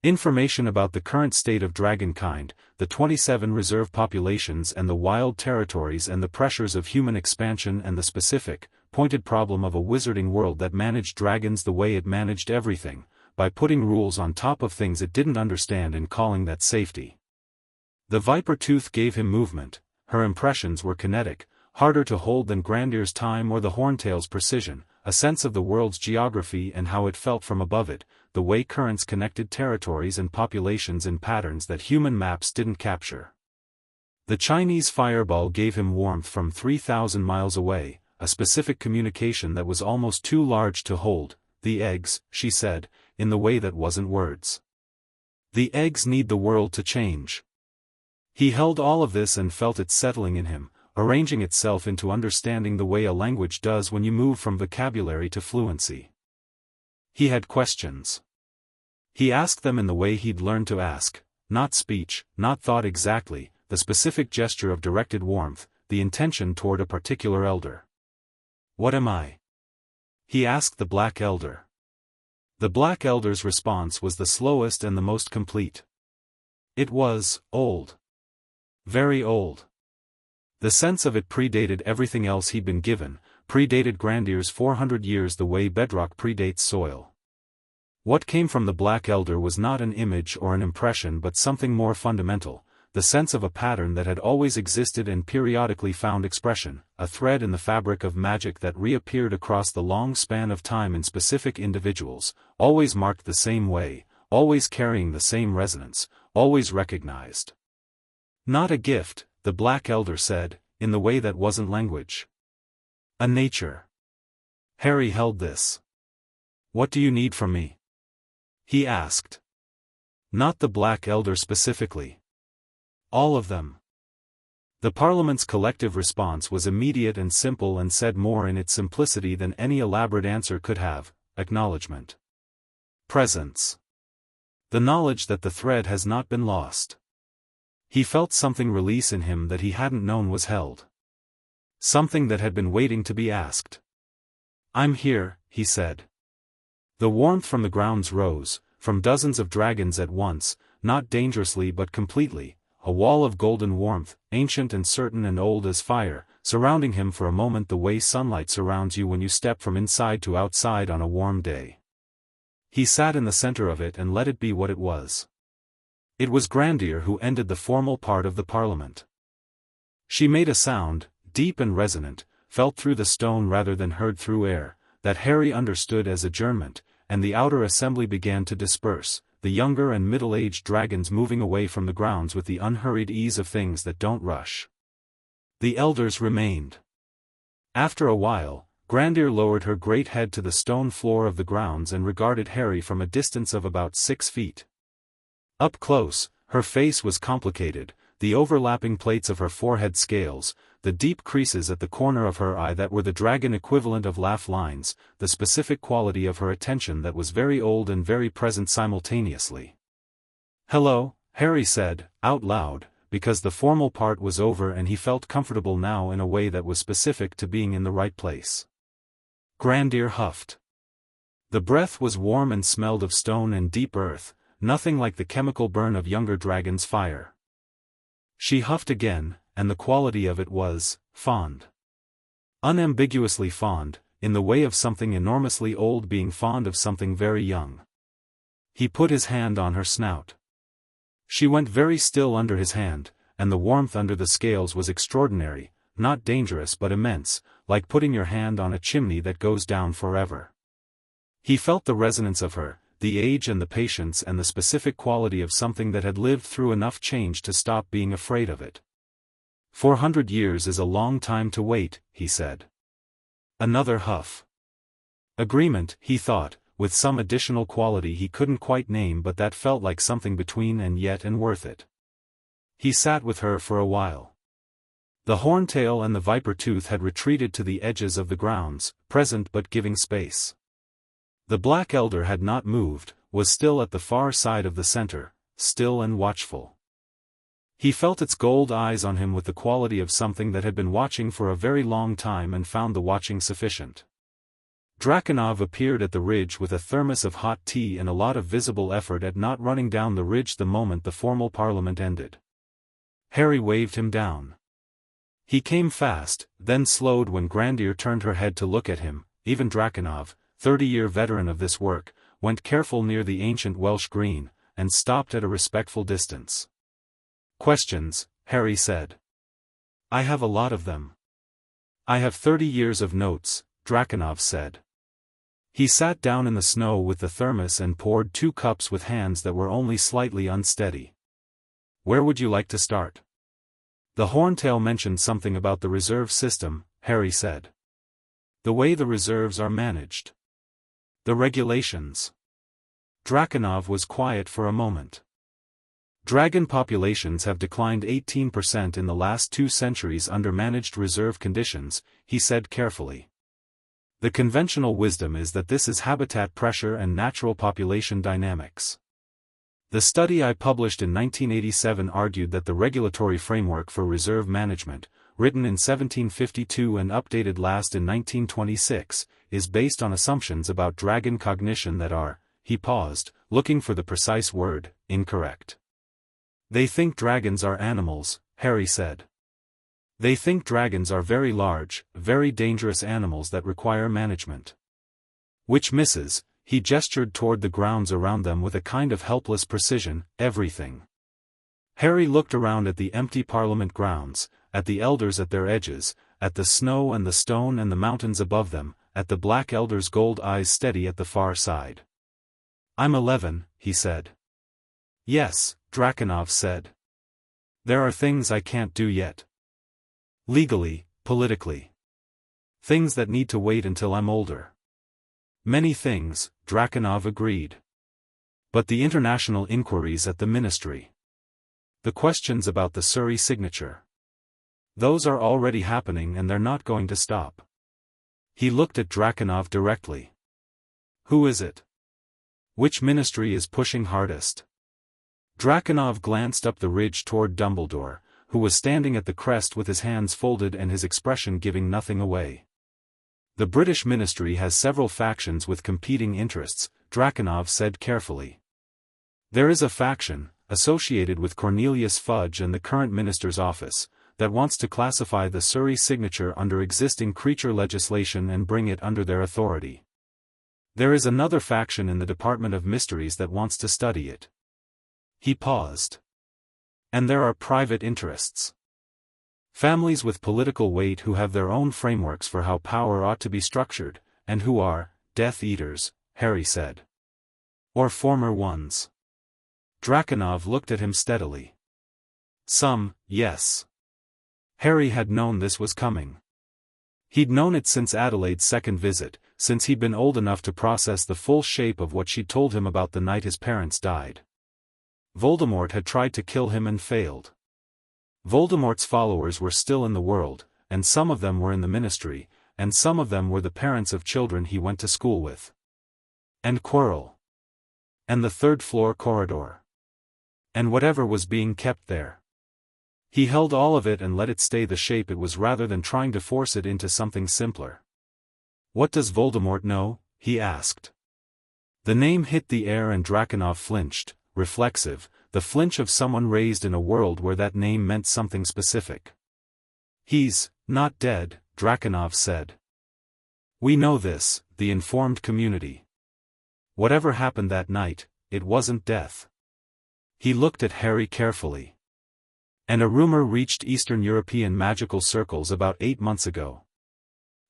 Information about the current state of dragonkind, the 27 reserve populations and the wild territories and the pressures of human expansion and the specific, pointed problem of a wizarding world that managed dragons the way it managed everything, by putting rules on top of things it didn't understand and calling that safety. The viper tooth gave him movement, her impressions were kinetic, harder to hold than Grandier's time or the horntail's precision, a sense of the world's geography and how it felt from above it, the way currents connected territories and populations in patterns that human maps didn't capture. The Chinese fireball gave him warmth from 3,000 miles away, a specific communication that was almost too large to hold, the eggs, she said, in the way that wasn't words. The eggs need the world to change. He held all of this and felt it settling in him, arranging itself into understanding the way a language does when you move from vocabulary to fluency. He had questions. He asked them in the way he'd learned to ask, not speech, not thought exactly, the specific gesture of directed warmth, the intention toward a particular elder. "What am I?" he asked the Black Elder. The Black Elder's response was the slowest and the most complete. It was, old. Very old. The sense of it predated everything else he'd been given, predated Grandir's 400 years the way bedrock predates soil. What came from the Black Elder was not an image or an impression but something more fundamental, the sense of a pattern that had always existed and periodically found expression, a thread in the fabric of magic that reappeared across the long span of time in specific individuals, always marked the same way, always carrying the same resonance, always recognized. Not a gift, the Black Elder said, in the way that wasn't language. A nature. Harry held this. "What do you need from me?" he asked. Not the Black Elder specifically. All of them. The Parliament's collective response was immediate and simple and said more in its simplicity than any elaborate answer could have: acknowledgement. Presence. The knowledge that the thread has not been lost. He felt something release in him that he hadn't known was held. Something that had been waiting to be asked. "I'm here," he said. The warmth from the grounds rose, from dozens of dragons at once, not dangerously but completely, a wall of golden warmth, ancient and certain and old as fire, surrounding him for a moment the way sunlight surrounds you when you step from inside to outside on a warm day. He sat in the center of it and let it be what it was. It was Grandir who ended the formal part of the Parliament. She made a sound, deep and resonant, felt through the stone rather than heard through air, that Harry understood as adjournment, and the outer assembly began to disperse, the younger and middle-aged dragons moving away from the grounds with the unhurried ease of things that don't rush. The elders remained. After a while, Grandir lowered her great head to the stone floor of the grounds and regarded Harry from a distance of about 6 feet. Up close, her face was complicated, the overlapping plates of her forehead scales, the deep creases at the corner of her eye that were the dragon equivalent of laugh lines, the specific quality of her attention that was very old and very present simultaneously. "Hello," Harry said, out loud, because the formal part was over and he felt comfortable now in a way that was specific to being in the right place. Grandir huffed. The breath was warm and smelled of stone and deep earth, nothing like the chemical burn of younger dragons' fire. She huffed again, and the quality of it was fond. Unambiguously fond, in the way of something enormously old being fond of something very young. He put his hand on her snout. She went very still under his hand, and the warmth under the scales was extraordinary, not dangerous but immense, like putting your hand on a chimney that goes down forever. He felt the resonance of her, the age and the patience and the specific quality of something that had lived through enough change to stop being afraid of it. 400 years is a long time to wait, he said. Another huff. Agreement, he thought, with some additional quality he couldn't quite name but that felt like something between and yet and worth it. He sat with her for a while. The horntail and the viper tooth had retreated to the edges of the grounds, present but giving space. The Black Elder had not moved, was still at the far side of the center, still and watchful. He felt its gold eyes on him with the quality of something that had been watching for a very long time and found the watching sufficient. Draconov appeared at the ridge with a thermos of hot tea and a lot of visible effort at not running down the ridge the moment the formal parliament ended. Harry waved him down. He came fast, then slowed when Grandir turned her head to look at him. Even Draconov, 30-year veteran of this work, went careful near the ancient Welsh green, and stopped at a respectful distance. "Questions," Harry said. "I have a lot of them." "I have 30 years of notes," Draconov said. He sat down in the snow with the thermos and poured 2 cups with hands that were only slightly unsteady. "Where would you like to start?" "The Horntail mentioned something about the reserve system," Harry said. "The way the reserves are managed. The regulations." Draconov was quiet for a moment. Dragon populations have declined 18% in the last 2 centuries under managed reserve conditions, he said carefully. The conventional wisdom is that this is habitat pressure and natural population dynamics. The study I published in 1987 argued that the regulatory framework for reserve management, written in 1752 and updated last in 1926, is based on assumptions about dragon cognition that are, he paused, looking for the precise word, incorrect. They think dragons are animals, Harry said. They think dragons are very large, very dangerous animals that require management. Which misses, he gestured toward the grounds around them with a kind of helpless precision, everything. Harry looked around at the empty Parliament grounds, at the elders at their edges, at the snow and the stone and the mountains above them, at the black elder's gold eyes steady at the far side. I'm 11, he said. Yes, Draconov said. There are things I can't do yet. Legally, politically. Things that need to wait until I'm older. Many things, Draconov agreed. But the international inquiries at the ministry. The questions about the Surrey signature. Those are already happening and they're not going to stop. He looked at Draconov directly. Who is it? Which ministry is pushing hardest? Draconov glanced up the ridge toward Dumbledore, who was standing at the crest with his hands folded and his expression giving nothing away. The British ministry has several factions with competing interests, Draconov said carefully. There is a faction, associated with Cornelius Fudge and the current minister's office, that wants to classify the Surrey signature under existing creature legislation and bring it under their authority. There is another faction in the Department of Mysteries that wants to study it. He paused. And there are private interests. Families with political weight who have their own frameworks for how power ought to be structured, and who are Death Eaters, Harry said. Or former ones. Draconov looked at him steadily. Some, yes. Harry had known this was coming. He'd known it since Adelaide's second visit, since he'd been old enough to process the full shape of what she'd told him about the night his parents died. Voldemort had tried to kill him and failed. Voldemort's followers were still in the world, and some of them were in the ministry, and some of them were the parents of children he went to school with. And Quirrell. And the third-floor corridor. And whatever was being kept there. He held all of it and let it stay the shape it was rather than trying to force it into something simpler. What does Voldemort know? He asked. The name hit the air and Draconov flinched, reflexive, the flinch of someone raised in a world where that name meant something specific. He's not dead, Draconov said. We know this, the informed community. Whatever happened that night, it wasn't death. He looked at Harry carefully. And a rumor reached Eastern European magical circles about 8 months ago.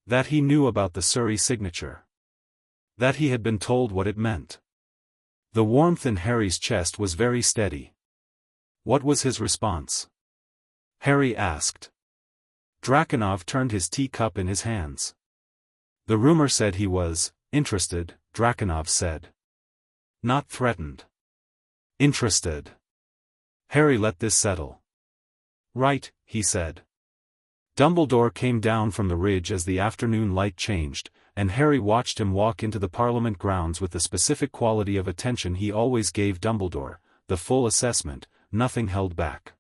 That he knew about the Surrey signature. That he had been told what it meant. The warmth in Harry's chest was very steady. What was his response? Harry asked. Draconov turned his teacup in his hands. The rumor said he was interested, Draconov said. Not threatened. Interested. Harry let this settle. Right, he said. Dumbledore came down from the ridge as the afternoon light changed, and Harry watched him walk into the Parliament grounds with the specific quality of attention he always gave Dumbledore, the full assessment, nothing held back.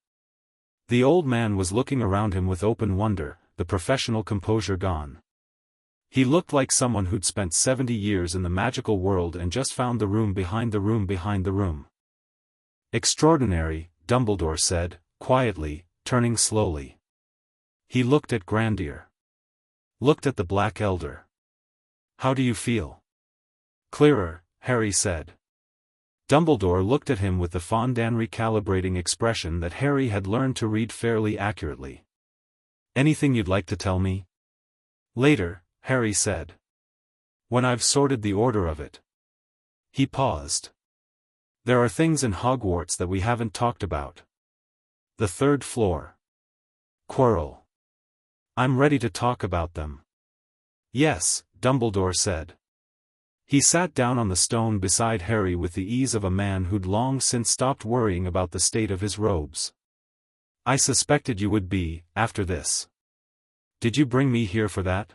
The old man was looking around him with open wonder, the professional composure gone. He looked like someone who'd spent 70 years in the magical world and just found the room behind the room behind the room. Extraordinary, Dumbledore said, quietly, turning slowly. He looked at Grandier. Looked at the Black Elder. How do you feel? Clearer, Harry said. Dumbledore looked at him with the fondant recalibrating expression that Harry had learned to read fairly accurately. Anything you'd like to tell me? Later, Harry said. When I've sorted the order of it. He paused. There are things in Hogwarts that we haven't talked about. The third floor. Quirrell. I'm ready to talk about them. Yes, Dumbledore said. He sat down on the stone beside Harry with the ease of a man who'd long since stopped worrying about the state of his robes. "I suspected you would be, after this. Did you bring me here for that?"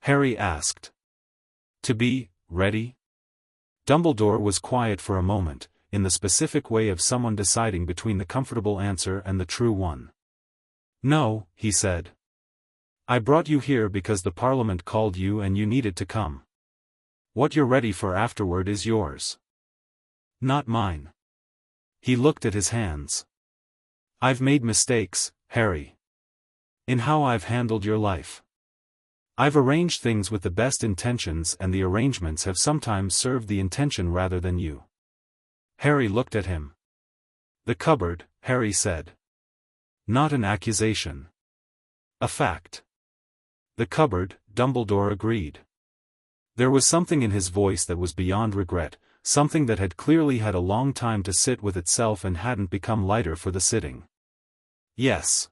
Harry asked. "To be ready?" Dumbledore was quiet for a moment, in the specific way of someone deciding between the comfortable answer and the true one. "No," he said. "I brought you here because the Parliament called you and you needed to come. What you're ready for afterward is yours. Not mine." He looked at his hands. "I've made mistakes, Harry. In how I've handled your life. I've arranged things with the best intentions and the arrangements have sometimes served the intention rather than you." Harry looked at him. "The cupboard," Harry said. "Not an accusation. A fact." "The cupboard," Dumbledore agreed. There was something in his voice that was beyond regret, something that had clearly had a long time to sit with itself and hadn't become lighter for the sitting. "Yes."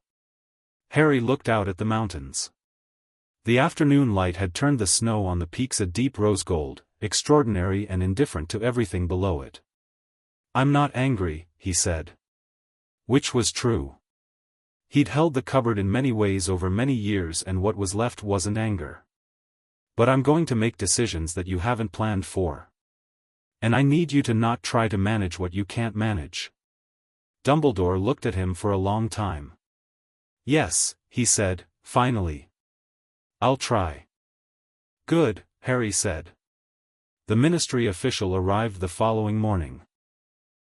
Harry looked out at the mountains. The afternoon light had turned the snow on the peaks a deep rose gold, extraordinary and indifferent to everything below it. "I'm not angry," he said. Which was true. He'd held the cupboard in many ways over many years and what was left wasn't anger. "But I'm going to make decisions that you haven't planned for. And I need you to not try to manage what you can't manage." Dumbledore looked at him for a long time. "Yes," he said, finally. "I'll try." "Good," Harry said. The ministry official arrived the following morning.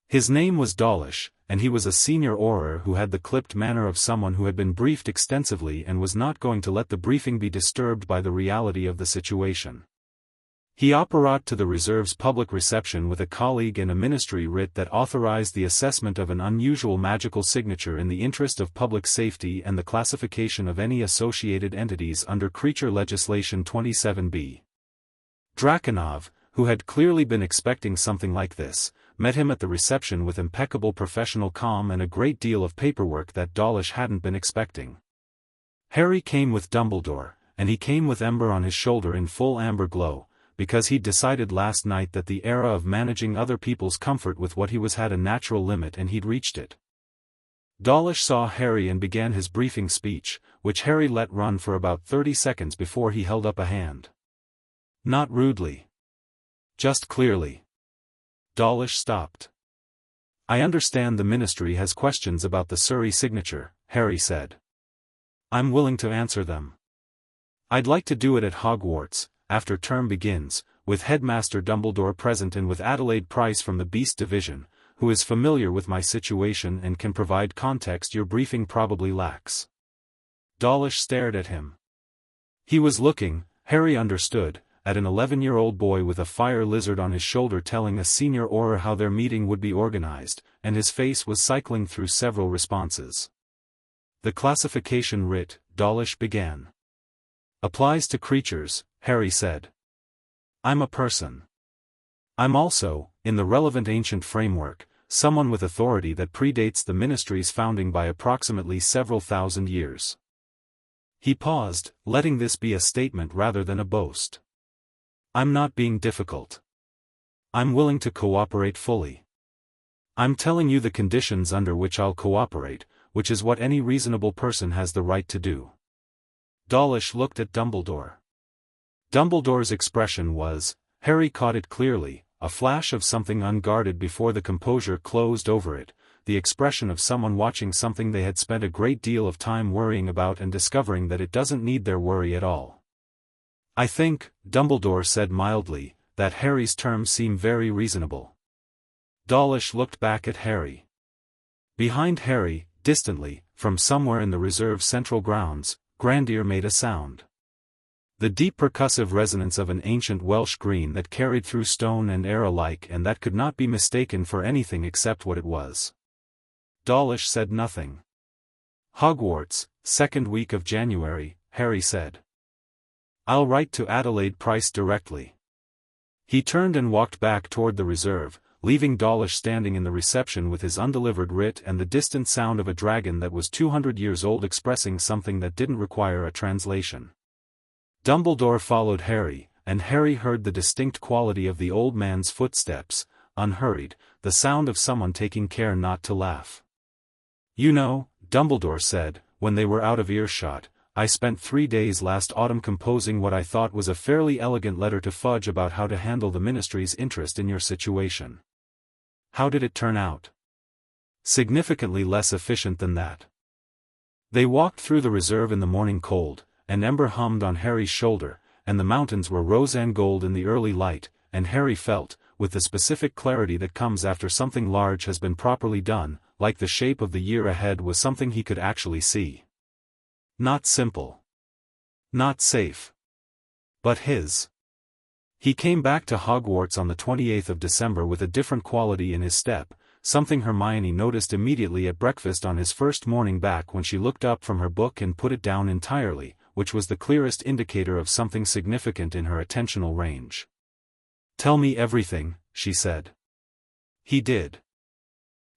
His name was Dawlish, and he was a senior Auror who had the clipped manner of someone who had been briefed extensively and was not going to let the briefing be disturbed by the reality of the situation. He apparat to the reserve's public reception with a colleague and a ministry writ that authorized the assessment of an unusual magical signature in the interest of public safety and the classification of any associated entities under creature legislation 27b. Draconov, who had clearly been expecting something like this, met him at the reception with impeccable professional calm and a great deal of paperwork that Dawlish hadn't been expecting. Harry came with Dumbledore, and he came with Ember on his shoulder in full amber glow, because he'd decided last night that the era of managing other people's comfort with what he was had a natural limit and he'd reached it. Dawlish saw Harry and began his briefing speech, which Harry let run for about 30 seconds before he held up a hand. "Not rudely. Just clearly." Dawlish stopped. "I understand the ministry has questions about the Surrey signature," Harry said. "I'm willing to answer them. I'd like to do it at Hogwarts, after term begins, with Headmaster Dumbledore present and with Adelaide Price from the Beast Division, who is familiar with my situation and can provide context your briefing probably lacks." Dawlish stared at him. He was looking, Harry understood, at an 11-year-old boy with a fire lizard on his shoulder telling a senior Auror how their meeting would be organized, and his face was cycling through several responses. "The classification writ," Dawlish began. "Applies to creatures," Harry said. "I'm a person. I'm also, in the relevant ancient framework, someone with authority that predates the ministry's founding by approximately several thousand years." He paused, letting this be a statement rather than a boast. "I'm not being difficult. I'm willing to cooperate fully. I'm telling you the conditions under which I'll cooperate, which is what any reasonable person has the right to do." Dawlish looked at Dumbledore. Dumbledore's expression was, Harry caught it clearly, a flash of something unguarded before the composure closed over it, the expression of someone watching something they had spent a great deal of time worrying about and discovering that it doesn't need their worry at all. "I think," Dumbledore said mildly, "that Harry's terms seem very reasonable." Dawlish looked back at Harry. Behind Harry, distantly, from somewhere in the reserve's central grounds, Grandier made a sound. The deep percussive resonance of an ancient Welsh green that carried through stone and air alike and that could not be mistaken for anything except what it was. Dawlish said nothing. "Hogwarts, second week of January," Harry said. "I'll write to Adelaide Price directly." He turned and walked back toward the reserve, leaving Dawlish standing in the reception with his undelivered writ and the distant sound of a dragon that was 200 years old expressing something that didn't require a translation. Dumbledore followed Harry, and Harry heard the distinct quality of the old man's footsteps, unhurried, the sound of someone taking care not to laugh. "You know," Dumbledore said, when they were out of earshot, "I spent 3 days last autumn composing what I thought was a fairly elegant letter to Fudge about how to handle the Ministry's interest in your situation. How did it turn out?" "Significantly less efficient than that." They walked through the reserve in the morning cold, and Ember hummed on Harry's shoulder, and the mountains were rose and gold in the early light, and Harry felt, with the specific clarity that comes after something large has been properly done, like the shape of the year ahead was something he could actually see. Not simple. Not safe. But his. He came back to Hogwarts on the 28th of December with a different quality in his step, something Hermione noticed immediately at breakfast on his first morning back when she looked up from her book and put it down entirely, which was the clearest indicator of something significant in her attentional range. "Tell me everything," she said. He did.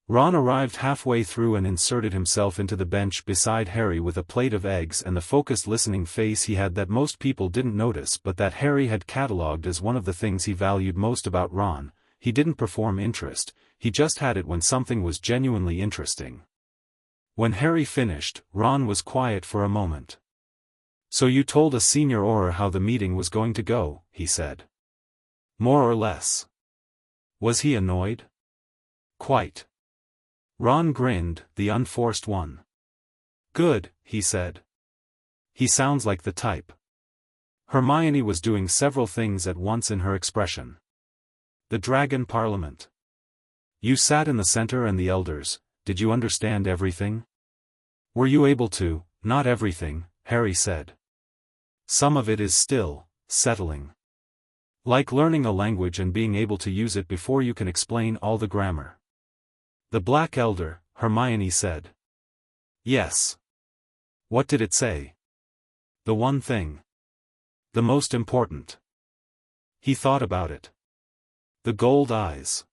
Ron arrived halfway through and inserted himself into the bench beside Harry with a plate of eggs and the focused listening face he had that most people didn't notice but that Harry had catalogued as one of the things he valued most about Ron. He didn't perform interest, he just had it when something was genuinely interesting. When Harry finished, Ron was quiet for a moment. "So you told a senior Auror how the meeting was going to go," he said. "More or less." "Was he annoyed?" "Quite." Ron grinned, the unforced one. "Good," he said. "He sounds like the type." Hermione was doing several things at once in her expression. "The Dragon Parliament. You sat in the center and the elders, did you understand everything?" "Were you able to?" "Not everything," Harry said. "Some of it is still settling. Like learning a language and being able to use it before you can explain all the grammar." "The Black Elder," Hermione said. "Yes. What did it say?" "The one thing. The most important." He thought about it. "The gold eyes.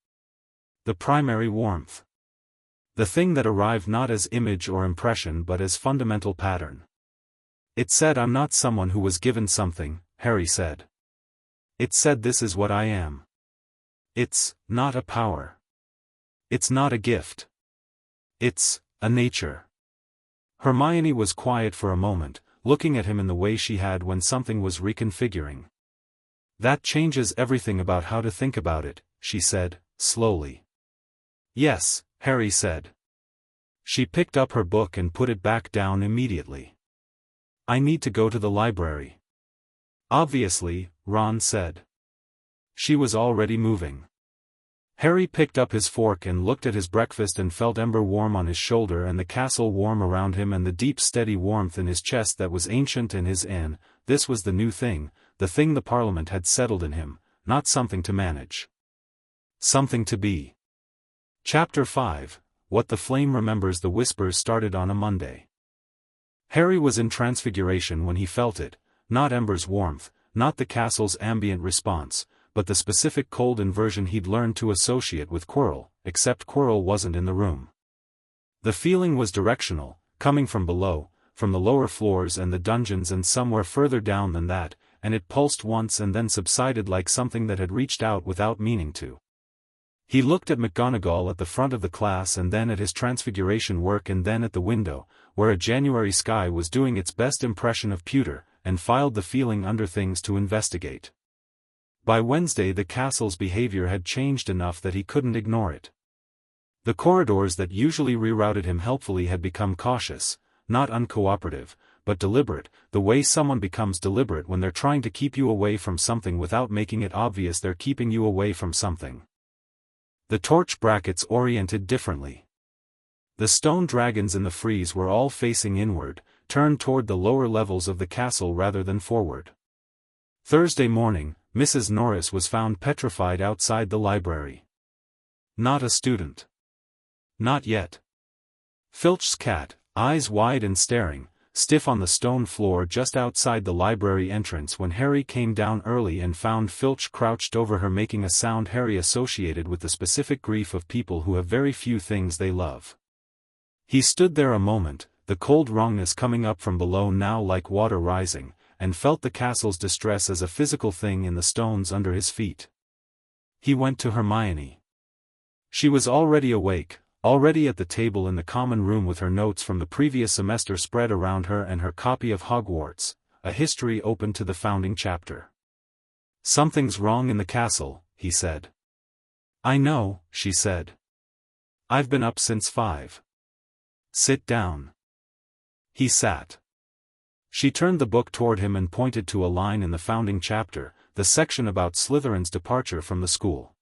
The primary warmth. The thing that arrived not as image or impression but as fundamental pattern." "It said I'm not someone who was given something," Harry said. "It said this is what I am. It's not a power. It's not a gift. It's a nature." Hermione was quiet for a moment, looking at him in the way she had when something was reconfiguring. "That changes everything about how to think about it," she said, slowly. "Yes," Harry said. She picked up her book and put it back down immediately. "I need to go to the library." "Obviously," Ron said. She was already moving. Harry picked up his fork and looked at his breakfast and felt Ember warm on his shoulder and the castle warm around him and the deep steady warmth in his chest that was ancient and his in. This was the new thing, the thing the Parliament had settled in him, not something to manage. Something to be. Chapter 5, What the Flame Remembers. The whispers started on a Monday. Harry was in transfiguration when he felt it, not Ember's warmth, not the castle's ambient response, but the specific cold inversion he'd learned to associate with Quirrell, except Quirrell wasn't in the room. The feeling was directional, coming from below, from the lower floors and the dungeons and somewhere further down than that, and it pulsed once and then subsided like something that had reached out without meaning to. He looked at McGonagall at the front of the class and then at his transfiguration work and then at the window, where a January sky was doing its best impression of pewter, and filed the feeling under things to investigate. By Wednesday the castle's behavior had changed enough that he couldn't ignore it. The corridors that usually rerouted him helpfully had become cautious, not uncooperative, but deliberate, the way someone becomes deliberate when they're trying to keep you away from something without making it obvious they're keeping you away from something. The torch brackets oriented differently. The stone dragons in the frieze were all facing inward, turned toward the lower levels of the castle rather than forward. Thursday morning, Mrs. Norris was found petrified outside the library. Not a student. Not yet. Filch's cat, eyes wide and staring, stiff on the stone floor just outside the library entrance when Harry came down early and found Filch crouched over her making a sound Harry associated with the specific grief of people who have very few things they love. He stood there a moment, the cold wrongness coming up from below now like water rising, and felt the castle's distress as a physical thing in the stones under his feet. He went to Hermione. She was already awake, already at the table in the common room with her notes from the previous semester spread around her and her copy of Hogwarts, a history open to the founding chapter. "Something's wrong in the castle," he said. "I know," she said. "I've been up since 5. Sit down." He sat. She turned the book toward him and pointed to a line in the founding chapter, the section about Slytherin's departure from the school.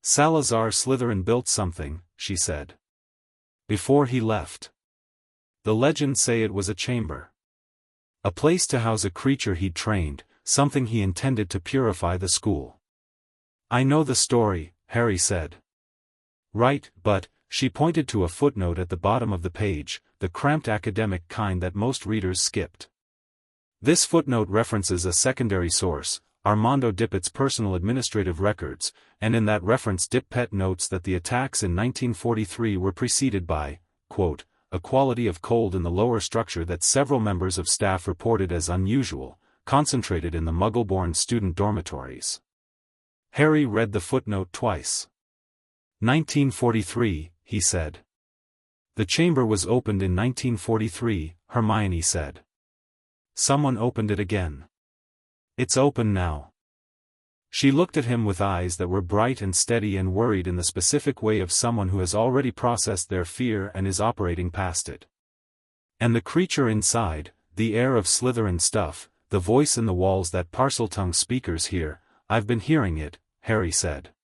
"Salazar Slytherin built something," she said. "Before he left. The legends say it was a chamber. A place to house a creature he'd trained, something he intended to purify the school." "I know the story," Harry said. "Right, but," she pointed to a footnote at the bottom of the page, the cramped academic kind that most readers skipped. This footnote references a secondary source, Armando Dippet's personal administrative records, and in that reference Dippet notes that the attacks in 1943 were preceded by, quote, "a quality of cold in the lower structure that several members of staff reported as unusual, concentrated in the Muggle-born student dormitories." Harry read the footnote twice. 1943, he said. "The chamber was opened in 1943, Hermione said. "Someone opened it again. It's open now." She looked at him with eyes that were bright and steady and worried in the specific way of someone who has already processed their fear and is operating past it. "And the creature inside, the air of Slytherin stuff, the voice in the walls that Parseltongue speakers hear, I've been hearing it," Harry said.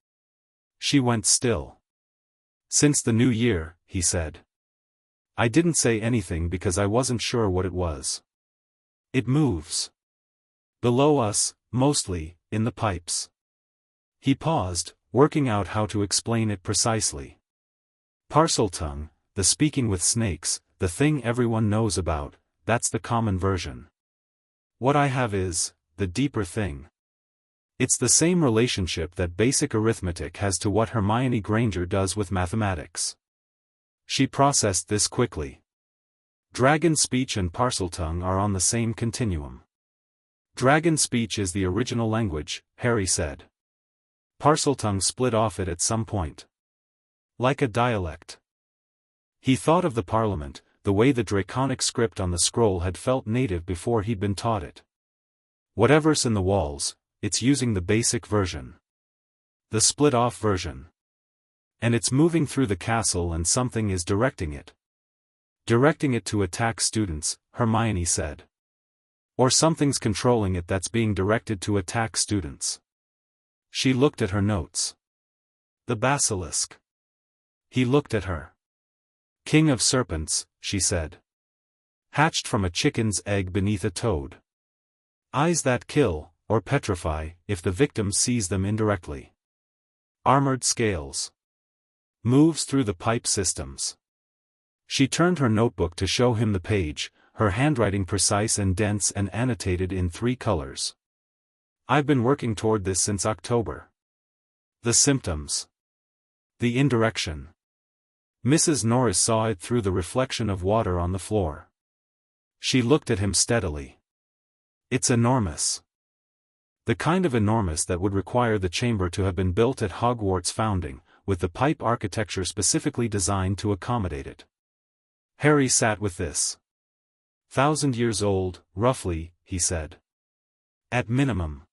She went still. "Since the new year," he said. "I didn't say anything because I wasn't sure what it was. It moves. Below us, mostly, in the pipes." He paused, working out how to explain it precisely. "Parseltongue, the speaking with snakes, the thing everyone knows about, that's the common version. What I have is, the deeper thing. It's the same relationship that basic arithmetic has to what Hermione Granger does with mathematics." She processed this quickly. Dragon speech and Parseltongue are on the same continuum. "Dragon speech is the original language," Harry said. "Parseltongue split off it at some point. Like a dialect." He thought of the Parliament, the way the draconic script on the scroll had felt native before he'd been taught it. Whatever's in the walls, it's using the basic version. The split-off version. And it's moving through the castle and something is directing it. "Directing it to attack students," Hermione said. "Or something's controlling it that's being directed to attack students." She looked at her notes. "The basilisk." He looked at her. "King of serpents," she said. "Hatched from a chicken's egg beneath a toad. Eyes that kill, or petrify, if the victim sees them indirectly. Armored scales. Moves through the pipe systems." She turned her notebook to show him the page, her handwriting precise and dense and annotated in 3 colors. "I've been working toward this since October. The symptoms. The indirection." Mrs. Norris saw it through the reflection of water on the floor. She looked at him steadily. "It's enormous. The kind of enormous that would require the chamber to have been built at Hogwarts' founding, with the pipe architecture specifically designed to accommodate it." Harry sat with this. 1,000 years old, roughly, he said. "At minimum."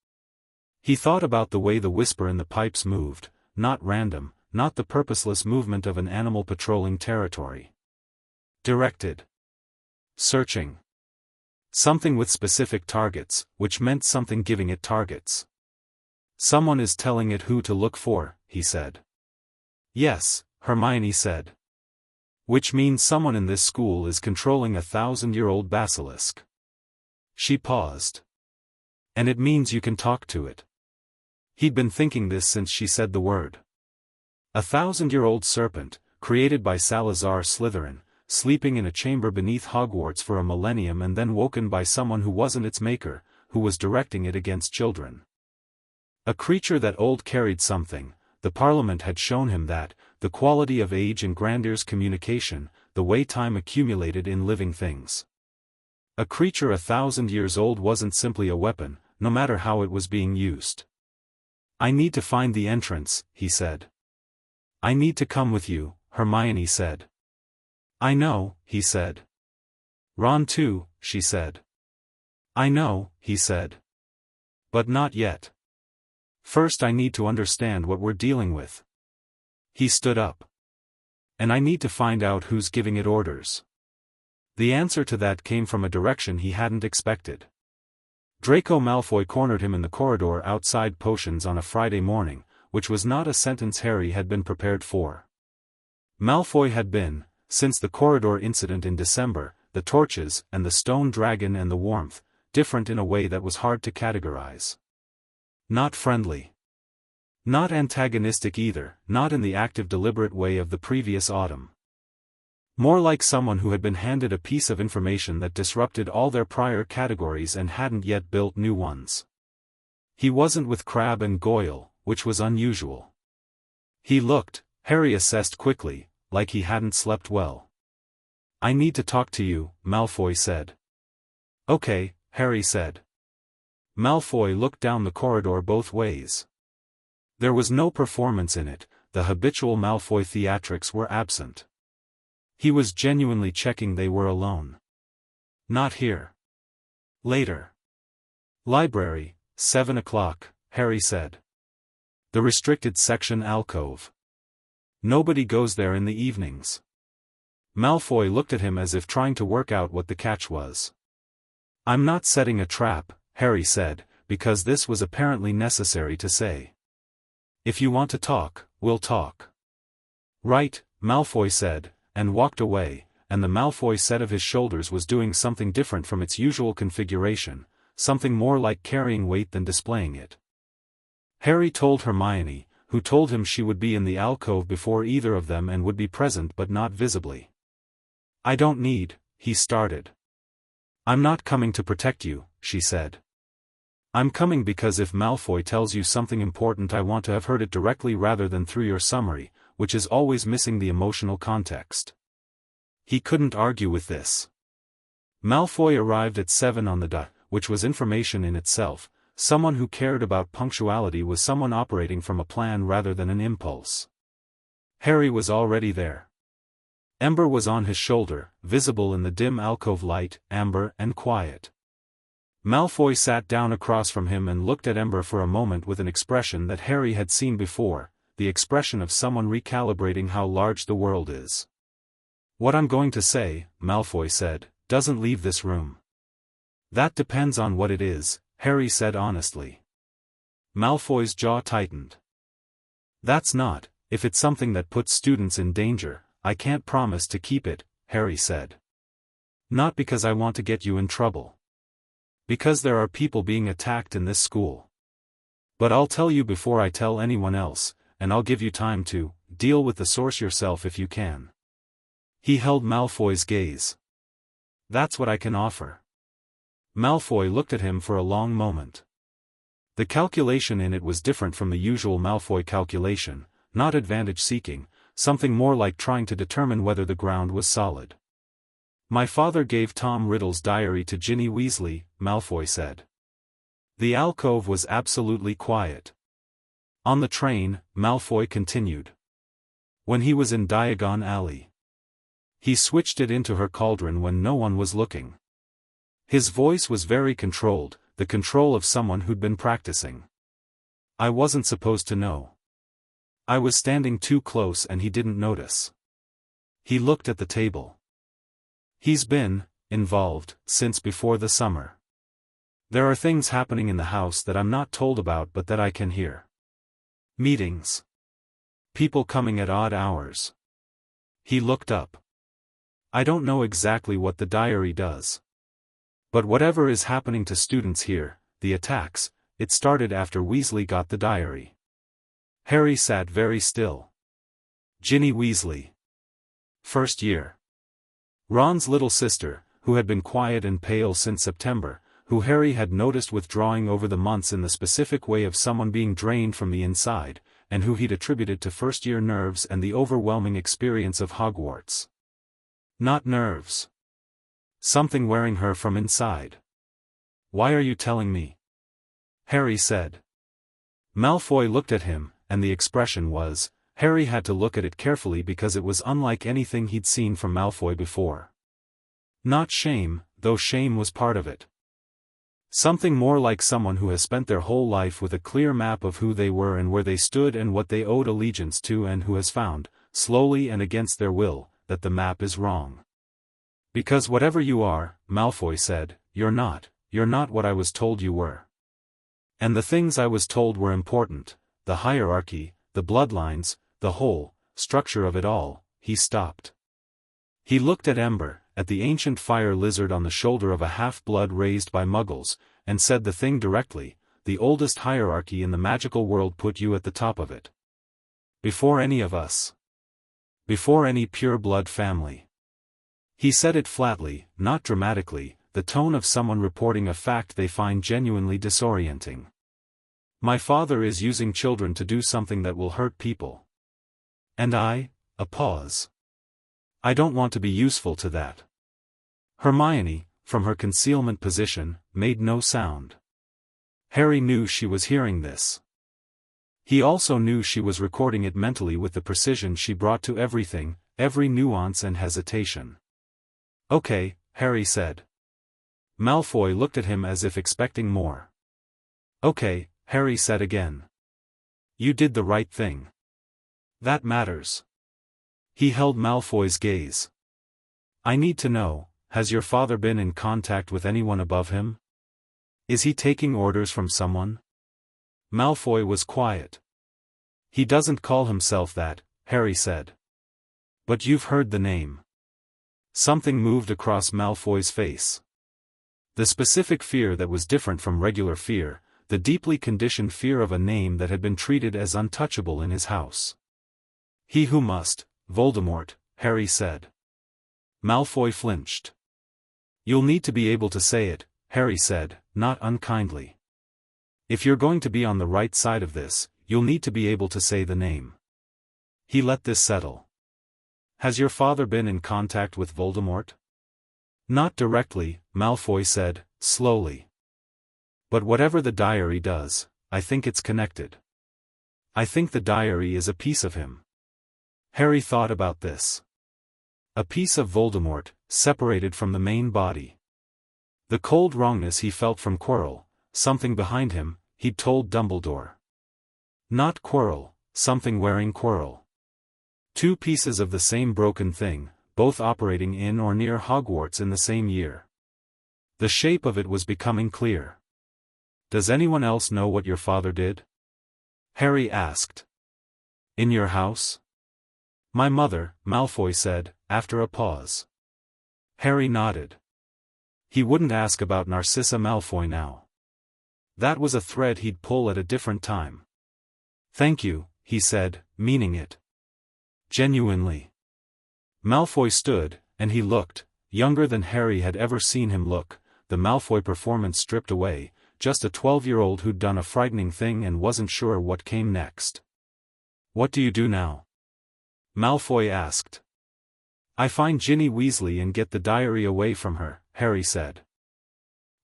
He thought about the way the whisper in the pipes moved, not random, not the purposeless movement of an animal patrolling territory. Directed. Searching. Something with specific targets, which meant something giving it targets. "Someone is telling it who to look for," he said. "Yes," Hermione said. "Which means someone in this school is controlling a 1,000-year-old basilisk." She paused. "And it means you can talk to it." He'd been thinking this since she said the word. A 1,000-year-old serpent, created by Salazar Slytherin, sleeping in a chamber beneath Hogwarts for a millennium and then woken by someone who wasn't its maker, who was directing it against children. A creature that old carried something, the Parliament had shown him that, the quality of age and grandeurs communication, the way time accumulated in living things. A creature 1,000 years old wasn't simply a weapon, no matter how it was being used. "I need to find the entrance," he said. "I need to come with you," Hermione said. "I know," he said. "Ron too," she said. "I know," he said. "But not yet. First I need to understand what we're dealing with." He stood up. "And I need to find out who's giving it orders." The answer to that came from a direction he hadn't expected. Draco Malfoy cornered him in the corridor outside Potions on a Friday morning, which was not a sentence Harry had been prepared for. Malfoy had been, since the corridor incident in December, the torches and the stone dragon and the warmth, different in a way that was hard to categorize. Not friendly. Not antagonistic either, not in the active deliberate way of the previous autumn. More like someone who had been handed a piece of information that disrupted all their prior categories and hadn't yet built new ones. He wasn't with Crabbe and Goyle, which was unusual. He looked, Harry assessed quickly, like he hadn't slept well. "I need to talk to you," Malfoy said. "Okay," Harry said. Malfoy looked down the corridor both ways. There was no performance in it, the habitual Malfoy theatrics were absent. He was genuinely checking they were alone. "Not here. Later." "Library, 7 o'clock, Harry said. "The restricted section alcove. Nobody goes there in the evenings." Malfoy looked at him as if trying to work out what the catch was. "I'm not setting a trap," Harry said, because this was apparently necessary to say. "If you want to talk, we'll talk." "Right," Malfoy said, and walked away, and the Malfoy set of his shoulders was doing something different from its usual configuration, something more like carrying weight than displaying it. Harry told Hermione, who told him she would be in the alcove before either of them and would be present but not visibly. "I don't need," he started. "I'm not coming to protect you," she said. "I'm coming because if Malfoy tells you something important I want to have heard it directly rather than through your summary, which is always missing the emotional context." He couldn't argue with this. Malfoy arrived at 7 on the dot, which was information in itself. Someone who cared about punctuality was someone operating from a plan rather than an impulse. Harry was already there. Ember was on his shoulder, visible in the dim alcove light, amber and quiet. Malfoy sat down across from him and looked at Ember for a moment with an expression that Harry had seen before, the expression of someone recalibrating how large the world is. "What I'm going to say," Malfoy said, "doesn't leave this room." "That depends on what it is," Harry said honestly. Malfoy's jaw tightened. "That's not, if it's something that puts students in danger, I can't promise to keep it," Harry said. "Not because I want to get you in trouble. Because there are people being attacked in this school. But I'll tell you before I tell anyone else, and I'll give you time to deal with the source yourself if you can." He held Malfoy's gaze. "That's what I can offer." Malfoy looked at him for a long moment. The calculation in it was different from the usual Malfoy calculation, not advantage-seeking, something more like trying to determine whether the ground was solid. "My father gave Tom Riddle's diary to Ginny Weasley," Malfoy said. The alcove was absolutely quiet. "On the train," Malfoy continued. "When he was in Diagon Alley. He switched it into her cauldron when no one was looking." His voice was very controlled, the control of someone who'd been practicing. "I wasn't supposed to know. I was standing too close and he didn't notice." He looked at the table. "He's been involved since before the summer. There are things happening in the house that I'm not told about but that I can hear. Meetings. People coming at odd hours." He looked up. "I don't know exactly what the diary does. But whatever is happening to students here, the attacks, it started after Weasley got the diary." Harry sat very still. Ginny Weasley. First year. Ron's little sister, who had been quiet and pale since September, who Harry had noticed withdrawing over the months in the specific way of someone being drained from the inside, and who he'd attributed to first-year nerves and the overwhelming experience of Hogwarts. Not nerves. something wearing her from inside. Why are you telling me? Harry said. Malfoy looked at him, and the expression was, Harry had to look at it carefully because it was unlike anything he'd seen from Malfoy before. Not shame, though shame was part of it. Something more like someone who has spent their whole life with a clear map of who they were and where they stood and what they owed allegiance to, and who has found, slowly and against their will, that the map is wrong. Because whatever you are, Malfoy said, you're not what I was told you were. And the things I was told were important, the hierarchy, the bloodlines, the whole structure of it all. He stopped. He looked at Ember, at the ancient fire lizard on the shoulder of a half-blood raised by muggles, and said the thing directly, the oldest hierarchy in the magical world put you at the top of it. Before any of us. Before any pure-blood family. He said it flatly, not dramatically, the tone of someone reporting a fact they find genuinely disorienting. My father is using children to do something that will hurt people. And a pause. I don't want to be useful to that. Hermione, from her concealment position, made no sound. Harry knew she was hearing this. He also knew she was recording it mentally with the precision she brought to everything, every nuance and hesitation. Okay, Harry said. Malfoy looked at him as if expecting more. Okay, Harry said again. You did the right thing. That matters. He held Malfoy's gaze. I need to know, has your father been in contact with anyone above him? Is he taking orders from someone? Malfoy was quiet. He doesn't call himself that, Harry said. But you've heard the name. Something moved across Malfoy's face. The specific fear that was different from regular fear, the deeply conditioned fear of a name that had been treated as untouchable in his house. He who must, Voldemort, Harry said. Malfoy flinched. You'll need to be able to say it, Harry said, not unkindly. If you're going to be on the right side of this, you'll need to be able to say the name. He let this settle. Has your father been in contact with Voldemort? Not directly, Malfoy said, slowly. But whatever the diary does, I think it's connected. I think the diary is a piece of him. Harry thought about this. A piece of Voldemort, separated from the main body. The cold wrongness he felt from Quirrell, something behind him, he'd told Dumbledore. Not Quirrell, something wearing Quirrell. Two pieces of the same broken thing, both operating in or near Hogwarts in the same year. The shape of it was becoming clear. Does anyone else know what your father did? Harry asked. In your house? My mother, Malfoy said, after a pause. Harry nodded. He wouldn't ask about Narcissa Malfoy now. That was a thread he'd pull at a different time. Thank you, he said, meaning it. Genuinely. Malfoy stood, and he looked, younger than Harry had ever seen him look, the Malfoy performance stripped away, just a 12-year-old who'd done a frightening thing and wasn't sure what came next. What do you do now? Malfoy asked. I find Ginny Weasley and get the diary away from her, Harry said.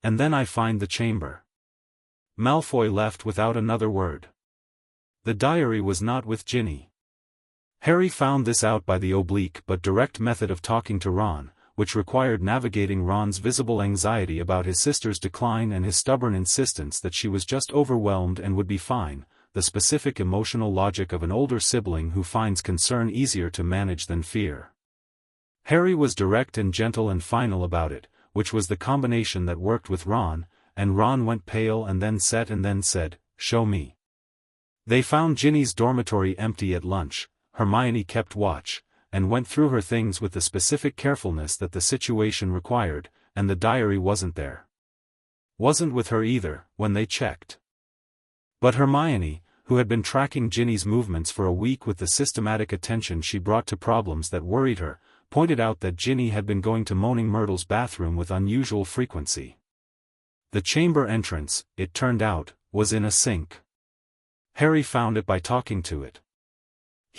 And then I find the chamber. Malfoy left without another word. The diary was not with Ginny. Harry found this out by the oblique but direct method of talking to Ron, which required navigating Ron's visible anxiety about his sister's decline and his stubborn insistence that she was just overwhelmed and would be fine, the specific emotional logic of an older sibling who finds concern easier to manage than fear. Harry was direct and gentle and final about it, which was the combination that worked with Ron, and Ron went pale and then set and then said, "Show me." They found Ginny's dormitory empty at lunch. Hermione kept watch, and went through her things with the specific carefulness that the situation required, and the diary wasn't there. Wasn't with her either, when they checked. But Hermione, who had been tracking Ginny's movements for a week with the systematic attention she brought to problems that worried her, pointed out that Ginny had been going to Moaning Myrtle's bathroom with unusual frequency. The chamber entrance, it turned out, was in a sink. Harry found it by talking to it.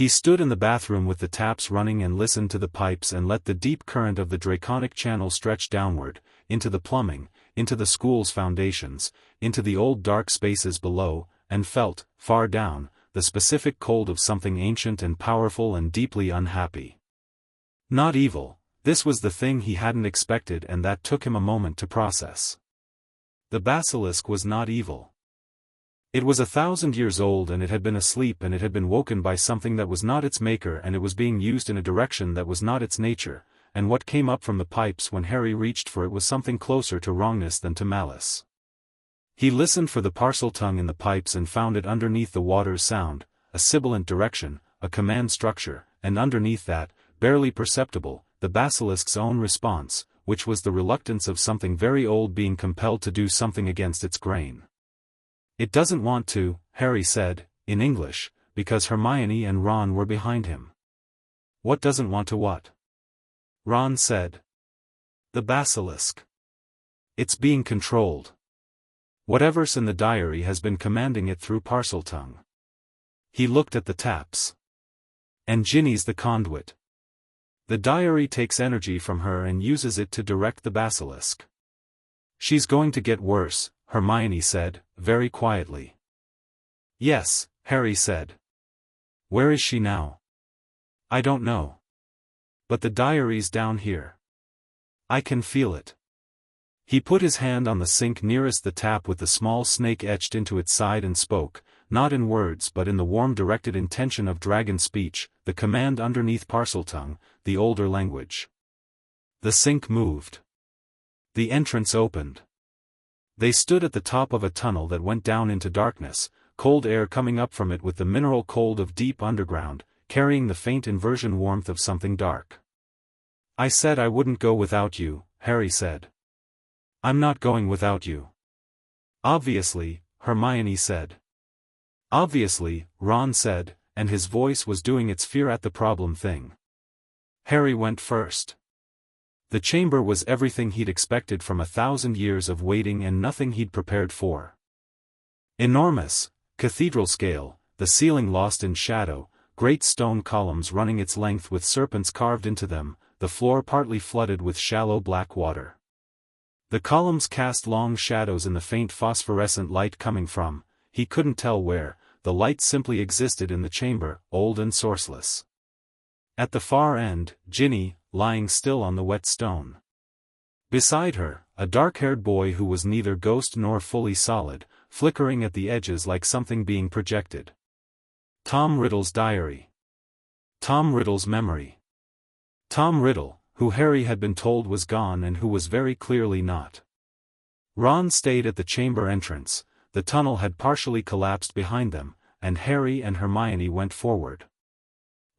He stood in the bathroom with the taps running and listened to the pipes and let the deep current of the draconic channel stretch downward, into the plumbing, into the school's foundations, into the old dark spaces below, and felt, far down, the specific cold of something ancient and powerful and deeply unhappy. Not evil, this was the thing he hadn't expected, and that took him a moment to process. The basilisk was not evil. It was 1,000 years old, and it had been asleep, and it had been woken by something that was not its maker, and it was being used in a direction that was not its nature, and what came up from the pipes when Harry reached for it was something closer to wrongness than to malice. He listened for the parcel tongue in the pipes and found it underneath the water's sound, a sibilant direction, a command structure, and underneath that, barely perceptible, the basilisk's own response, which was the reluctance of something very old being compelled to do something against its grain. "It doesn't want to," Harry said, in English, because Hermione and Ron were behind him. "What doesn't want to what?" Ron said. "The basilisk. It's being controlled. Whatever's in the diary has been commanding it through Parseltongue." He looked at the taps. "And Ginny's the conduit. The diary takes energy from her and uses it to direct the basilisk." "She's going to get worse," Hermione said, very quietly. "Yes," Harry said. "Where is she now?" "I don't know. But the diary's down here. I can feel it." He put his hand on the sink nearest the tap with the small snake etched into its side and spoke, not in words but in the warm directed intention of dragon speech, the command underneath Parseltongue, the older language. The sink moved. The entrance opened. They stood at the top of a tunnel that went down into darkness, cold air coming up from it with the mineral cold of deep underground, carrying the faint inversion warmth of something dark. "I said I wouldn't go without you," Harry said. "I'm not going without you." "Obviously," Hermione said. "Obviously," Ron said, and his voice was doing its fear-at-the-problem thing. Harry went first. The chamber was everything he'd expected from 1,000 years of waiting and nothing he'd prepared for. Enormous, cathedral scale, the ceiling lost in shadow, great stone columns running its length with serpents carved into them, the floor partly flooded with shallow black water. The columns cast long shadows in the faint phosphorescent light coming from, he couldn't tell where, the light simply existed in the chamber, old and sourceless. At the far end, Ginny, lying still on the wet stone. Beside her, a dark-haired boy who was neither ghost nor fully solid, flickering at the edges like something being projected. Tom Riddle's diary. Tom Riddle's memory. Tom Riddle, who Harry had been told was gone and who was very clearly not. Ron stayed at the chamber entrance, the tunnel had partially collapsed behind them, and Harry and Hermione went forward.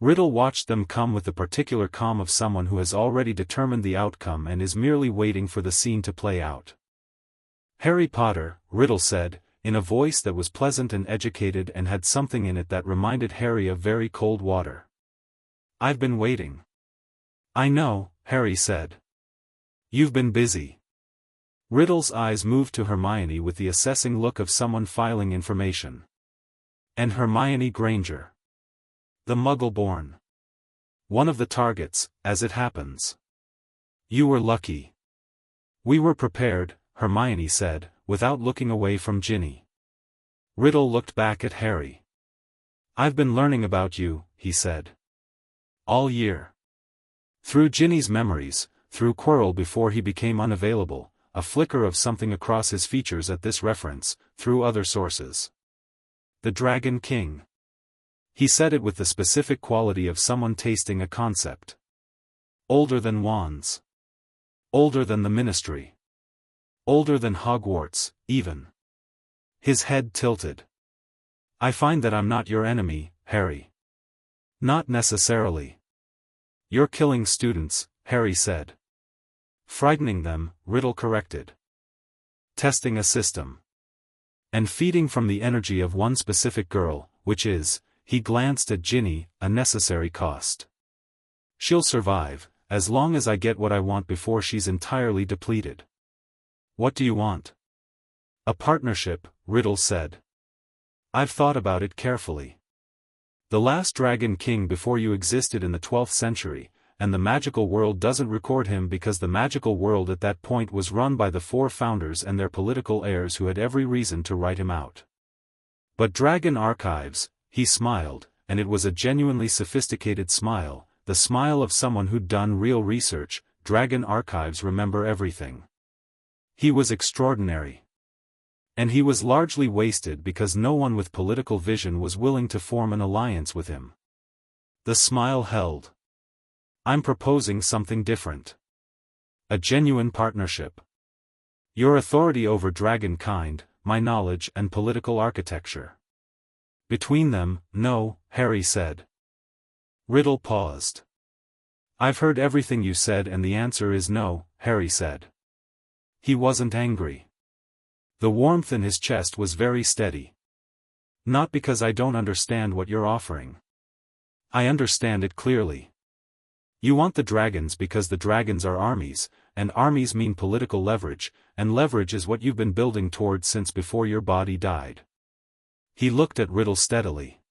Riddle watched them come with the particular calm of someone who has already determined the outcome and is merely waiting for the scene to play out. "Harry Potter," Riddle said, in a voice that was pleasant and educated and had something in it that reminded Harry of very cold water. "I've been waiting." "I know," Harry said. "You've been busy." Riddle's eyes moved to Hermione with the assessing look of someone filing information. "And Hermione Granger. The Muggle-born. One of the targets, as it happens. You were lucky." "We were prepared," Hermione said, without looking away from Ginny. Riddle looked back at Harry. "I've been learning about you," he said. "All year." Through Ginny's memories, through Quirrell before he became unavailable, a flicker of something across his features at this reference, through other sources. "The Dragon King." He said it with the specific quality of someone tasting a concept. "Older than wands. Older than the Ministry. Older than Hogwarts, even." His head tilted. "I find that I'm not your enemy, Harry." "Not necessarily." "You're killing students," Harry said. "Frightening them," Riddle corrected. "Testing a system. And feeding from the energy of one specific girl, which is," he glanced at Ginny, "a necessary cost. She'll survive, as long as I get what I want before she's entirely depleted." "What do you want?" "A partnership," Riddle said. "I've thought about it carefully. The last dragon king before you existed in the 12th century, and the magical world doesn't record him because the magical world at that point was run by the 4 founders and their political heirs who had every reason to write him out. But Dragon Archives, he smiled, and it was a genuinely sophisticated smile, the smile of someone who'd done real research. Dragon Archives remember everything. He was extraordinary. And he was largely wasted because no one with political vision was willing to form an alliance with him. The smile held. I'm proposing something different. A genuine partnership. Your authority over dragon kind, my knowledge and political architecture. Between them, no, Harry said. Riddle paused. I've heard everything you said and the answer is no, Harry said. He wasn't angry. The warmth in his chest was very steady. Not because I don't understand what you're offering. I understand it clearly. You want the dragons because the dragons are armies, and armies mean political leverage, and leverage is what you've been building towards since before your body died. He looked at Riddle steadily.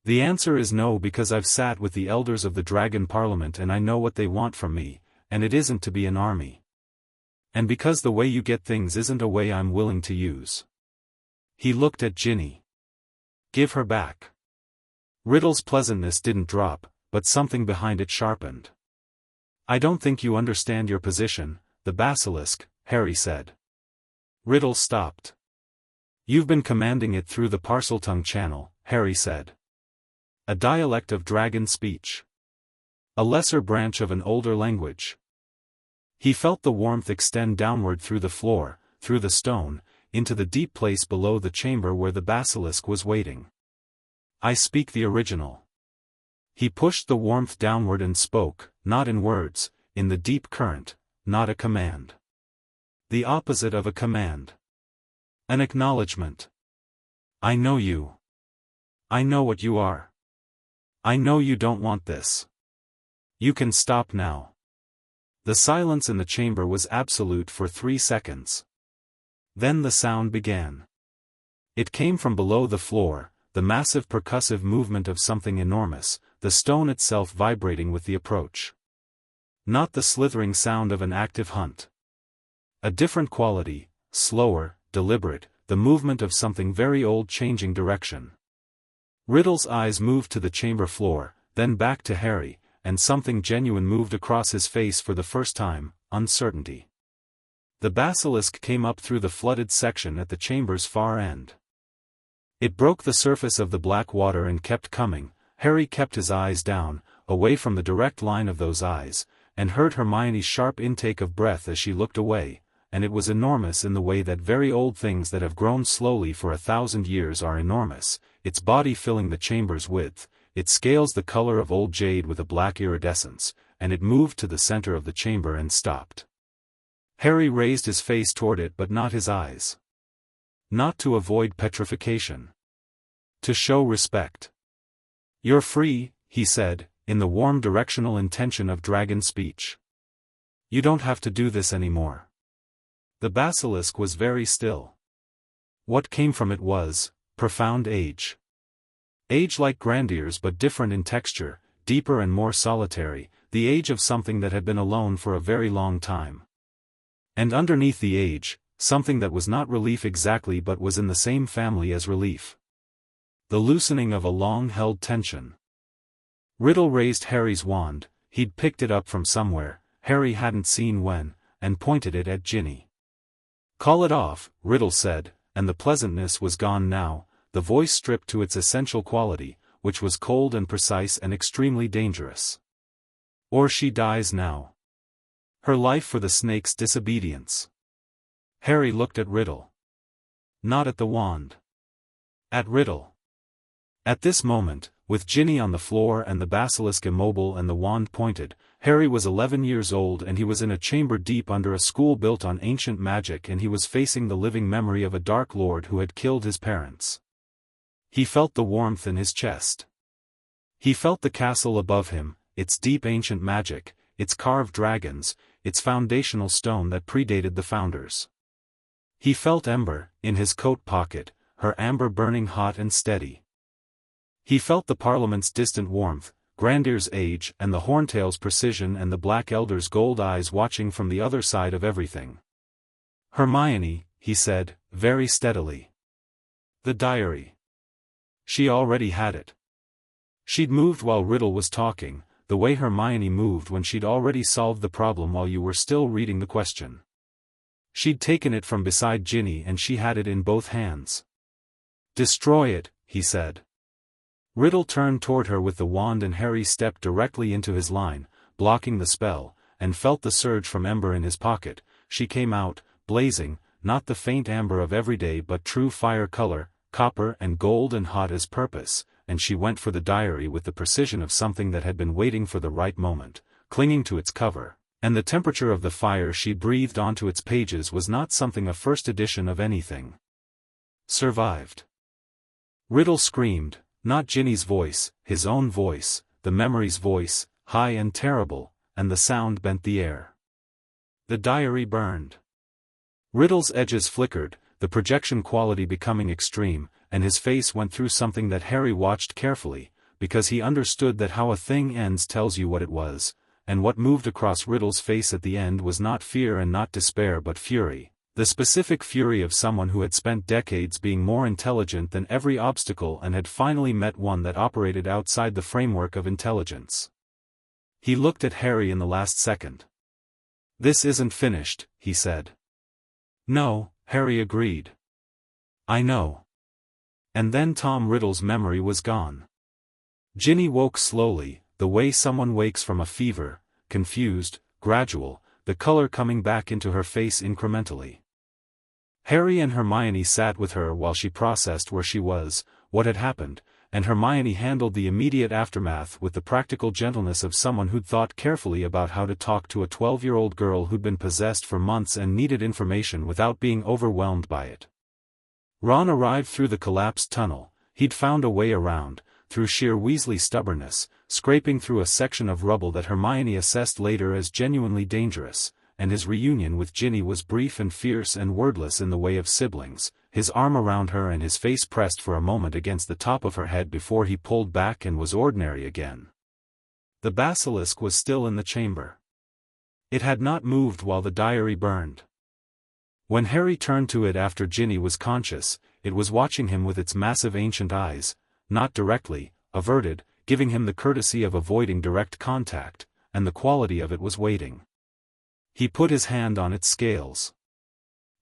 The answer is no because I've sat with the elders of the Dragon Parliament and I know what they want from me, and it isn't to be an army. And because the way you get things isn't a way I'm willing to use. He looked at Ginny. Give her back. Riddle's pleasantness didn't drop, but something behind it sharpened. I don't think you understand your position, the basilisk, Harry said. Riddle stopped. You've been commanding it through the Parseltongue channel, Harry said. A dialect of dragon speech. A lesser branch of an older language. He felt the warmth extend downward through the floor, through the stone, into the deep place below the chamber where the basilisk was waiting. I speak the original. He pushed the warmth downward and spoke, not in words, in the deep current, not a command. The opposite of a command. An acknowledgement. I know you. I know what you are. I know you don't want this. You can stop now. The silence in the chamber was absolute for 3 seconds. Then the sound began. It came from below the floor, the massive percussive movement of something enormous, the stone itself vibrating with the approach. Not the slithering sound of an active hunt. A different quality, slower, deliberate, the movement of something very old changing direction. Riddle's eyes moved to the chamber floor, then back to Harry, and something genuine moved across his face for the first time, uncertainty. The basilisk came up through the flooded section at the chamber's far end. It broke the surface of the black water and kept coming. Harry kept his eyes down, away from the direct line of those eyes, and heard Hermione's sharp intake of breath as she looked away, and it was enormous in the way that very old things that have grown slowly for 1,000 years are enormous, its body filling the chamber's width, its scales the color of old jade with a black iridescence, and it moved to the center of the chamber and stopped. Harry raised his face toward it but not his eyes. Not to avoid petrification. To show respect. You're free, he said, in the warm directional intention of dragon speech. You don't have to do this anymore. The basilisk was very still. What came from it was profound age. Age like Grandiers but different in texture, deeper and more solitary, the age of something that had been alone for a very long time. And underneath the age, something that was not relief exactly but was in the same family as relief. The loosening of a long-held tension. Riddle raised Harry's wand, he'd picked it up from somewhere, Harry hadn't seen when, and pointed it at Ginny. Call it off, Riddle said, and the pleasantness was gone now, the voice stripped to its essential quality, which was cold and precise and extremely dangerous. Or she dies now. Her life for the snake's disobedience. Harry looked at Riddle. Not at the wand. At Riddle. At this moment, with Ginny on the floor and the basilisk immobile and the wand pointed, Harry was 11 years old and he was in a chamber deep under a school built on ancient magic and he was facing the living memory of a dark lord who had killed his parents. He felt the warmth in his chest. He felt the castle above him, its deep ancient magic, its carved dragons, its foundational stone that predated the founders. He felt Ember, in his coat pocket, her amber burning hot and steady. He felt the Parliament's distant warmth, Grandir's age and the Horntail's precision and the Black Elder's gold eyes watching from the other side of everything. "Hermione," he said, very steadily. "The diary." She already had it. She'd moved while Riddle was talking, the way Hermione moved when she'd already solved the problem while you were still reading the question. She'd taken it from beside Ginny and she had it in both hands. "Destroy it," he said. Riddle turned toward her with the wand and Harry stepped directly into his line, blocking the spell, and felt the surge from ember in his pocket. She came out, blazing, not the faint amber of everyday but true fire color, copper and gold and hot as purpose, and she went for the diary with the precision of something that had been waiting for the right moment, clinging to its cover, and the temperature of the fire she breathed onto its pages was not something a first edition of anything. "Survived." Riddle screamed, not Ginny's voice, his own voice, the memory's voice, high and terrible, and the sound bent the air. The diary burned. Riddle's edges flickered, the projection quality becoming extreme, and his face went through something that Harry watched carefully, because he understood that how a thing ends tells you what it was, and what moved across Riddle's face at the end was not fear and not despair but fury, the specific fury of someone who had spent decades being more intelligent than every obstacle and had finally met one that operated outside the framework of intelligence. He looked at Harry in the last second. "This isn't finished," he said. "No," Harry agreed. "I know." And then Tom Riddle's memory was gone. Ginny woke slowly, the way someone wakes from a fever, confused, gradual, the color coming back into her face incrementally. Harry and Hermione sat with her while she processed where she was, what had happened, and Hermione handled the immediate aftermath with the practical gentleness of someone who'd thought carefully about how to talk to a 12-year-old girl who'd been possessed for months and needed information without being overwhelmed by it. Ron arrived through the collapsed tunnel. He'd found a way around, through sheer Weasley stubbornness, scraping through a section of rubble that Hermione assessed later as genuinely dangerous, and his reunion with Ginny was brief and fierce and wordless in the way of siblings, his arm around her and his face pressed for a moment against the top of her head before he pulled back and was ordinary again. The basilisk was still in the chamber. It had not moved while the diary burned. When Harry turned to it after Ginny was conscious, it was watching him with its massive ancient eyes, not directly, averted, giving him the courtesy of avoiding direct contact, and the quality of it was waiting. He put his hand on its scales.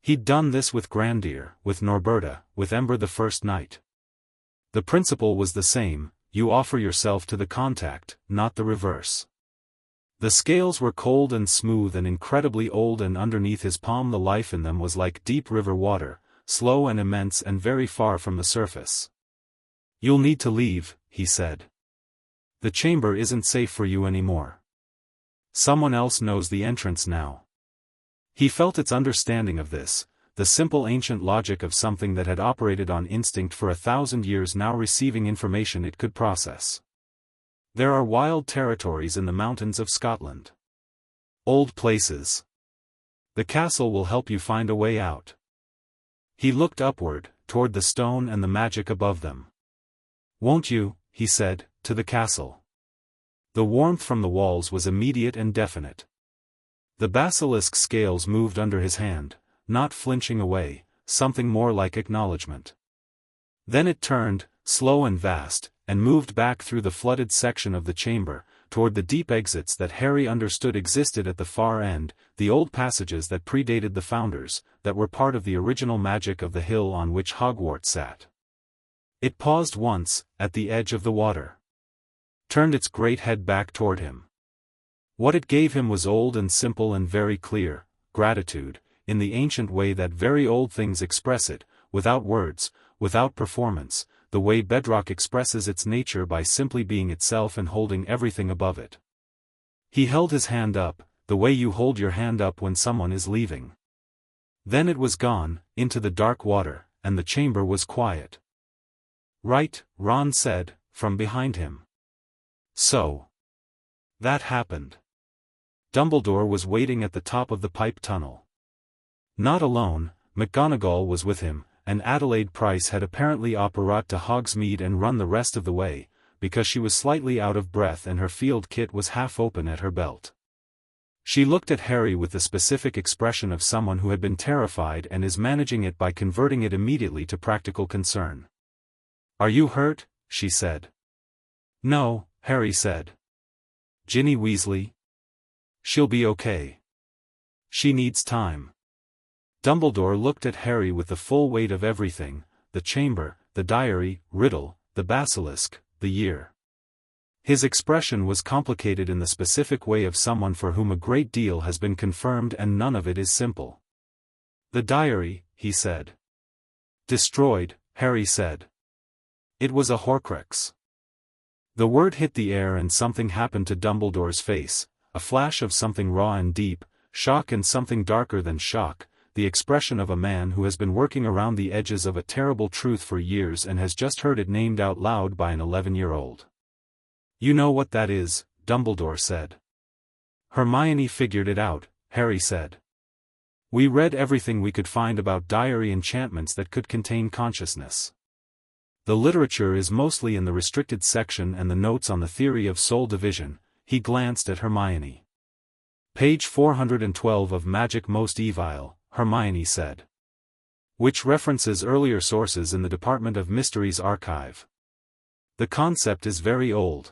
He'd done this with Grandir, with Norberta, with Ember the first night. The principle was the same, you offer yourself to the contact, not the reverse. The scales were cold and smooth and incredibly old, and underneath his palm the life in them was like deep river water, slow and immense and very far from the surface. "You'll need to leave," he said. "The chamber isn't safe for you anymore. Someone else knows the entrance now." He felt its understanding of this, the simple ancient logic of something that had operated on instinct for 1,000 years now receiving information it could process. There are wild territories in the mountains of Scotland. Old places. The castle will help you find a way out. He looked upward, toward the stone and the magic above them. "Won't you," he said, "to the castle?" The warmth from the walls was immediate and definite. The basilisk scales moved under his hand, not flinching away, something more like acknowledgement. Then it turned, slow and vast, and moved back through the flooded section of the chamber, toward the deep exits that Harry understood existed at the far end, the old passages that predated the founders, that were part of the original magic of the hill on which Hogwarts sat. It paused once, at the edge of the water. Turned its great head back toward him. What it gave him was old and simple and very clear, gratitude, in the ancient way that very old things express it, without words, without performance, the way bedrock expresses its nature by simply being itself and holding everything above it. He held his hand up, the way you hold your hand up when someone is leaving. Then it was gone, into the dark water, and the chamber was quiet. "Right," Ron said, from behind him. "So. That happened." Dumbledore was waiting at the top of the pipe tunnel. Not alone, McGonagall was with him, and Adelaide Price had apparently operated to Hogsmeade and run the rest of the way, because she was slightly out of breath and her field kit was half open at her belt. She looked at Harry with the specific expression of someone who had been terrified and is managing it by converting it immediately to practical concern. "Are you hurt?" she said. "No," Harry said. "Ginny Weasley? She'll be okay. She needs time." Dumbledore looked at Harry with the full weight of everything: the chamber, the diary, riddle, the basilisk, the year. His expression was complicated in the specific way of someone for whom a great deal has been confirmed and none of it is simple. "The diary," he said. "Destroyed," Harry said. "It was a Horcrux." The word hit the air and something happened to Dumbledore's face, a flash of something raw and deep, shock and something darker than shock, the expression of a man who has been working around the edges of a terrible truth for years and has just heard it named out loud by an 11-year-old. "You know what that is," Dumbledore said. "Hermione figured it out," Harry said. "We read everything we could find about diary enchantments that could contain consciousness. The literature is mostly in the restricted section and the notes on the theory of soul division." He glanced at Hermione. "Page 412 of Magic Most Evil," Hermione said. "Which references earlier sources in the Department of Mysteries archive. The concept is very old.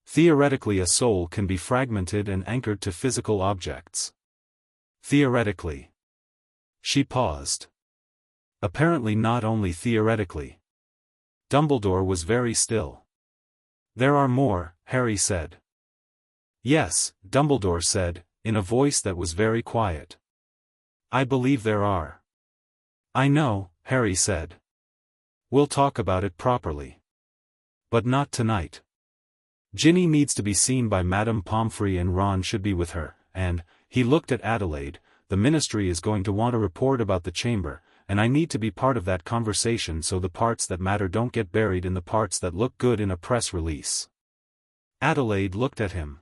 Theoretically, a soul can be fragmented and anchored to physical objects. Theoretically." She paused. "Apparently not only theoretically." Dumbledore was very still. "There are more," Harry said. "Yes," Dumbledore said, in a voice that was very quiet. "I believe there are." "I know," Harry said. "We'll talk about it properly. But not tonight. Ginny needs to be seen by Madame Pomfrey and Ron should be with her, and," he looked at Adelaide, "the Ministry is going to want a report about the chamber, and I need to be part of that conversation so the parts that matter don't get buried in the parts that look good in a press release." Adelaide looked at him.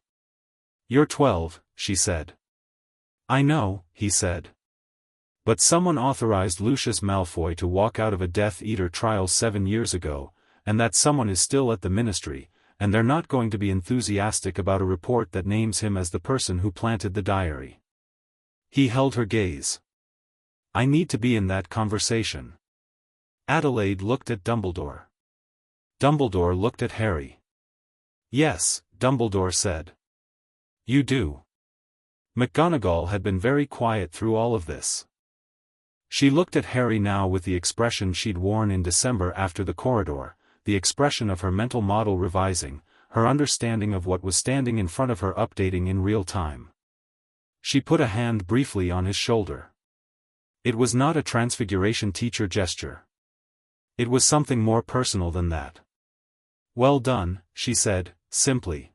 "You're 12, she said. "I know," he said. "But someone authorized Lucius Malfoy to walk out of a Death Eater trial 7 years ago, and that someone is still at the Ministry, and they're not going to be enthusiastic about a report that names him as the person who planted the diary." He held her gaze. "I need to be in that conversation." Adelaide looked at Dumbledore. Dumbledore looked at Harry. "Yes," Dumbledore said. "You do." McGonagall had been very quiet through all of this. She looked at Harry now with the expression she'd worn in December after the corridor, the expression of her mental model revising, her understanding of what was standing in front of her updating in real time. She put a hand briefly on his shoulder. It was not a Transfiguration teacher gesture. It was something more personal than that. "Well done," she said, simply.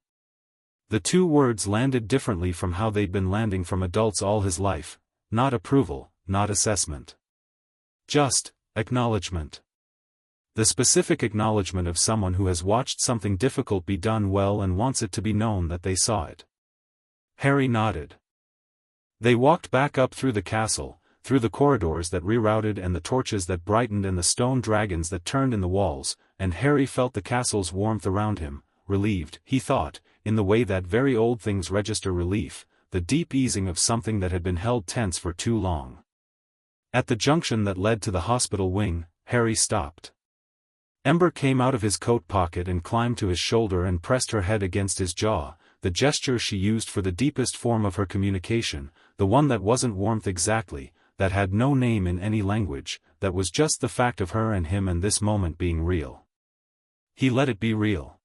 The two words landed differently from how they'd been landing from adults all his life, not approval, not assessment. Just acknowledgement. The specific acknowledgement of someone who has watched something difficult be done well and wants it to be known that they saw it. Harry nodded. They walked back up through the castle, through the corridors that rerouted and the torches that brightened and the stone dragons that turned in the walls, and Harry felt the castle's warmth around him, relieved, he thought, in the way that very old things register relief, the deep easing of something that had been held tense for too long. At the junction that led to the hospital wing, Harry stopped. Ember came out of his coat pocket and climbed to his shoulder and pressed her head against his jaw, the gesture she used for the deepest form of her communication, the one that wasn't warmth exactly, that had no name in any language, that was just the fact of her and him and this moment being real. He let it be real.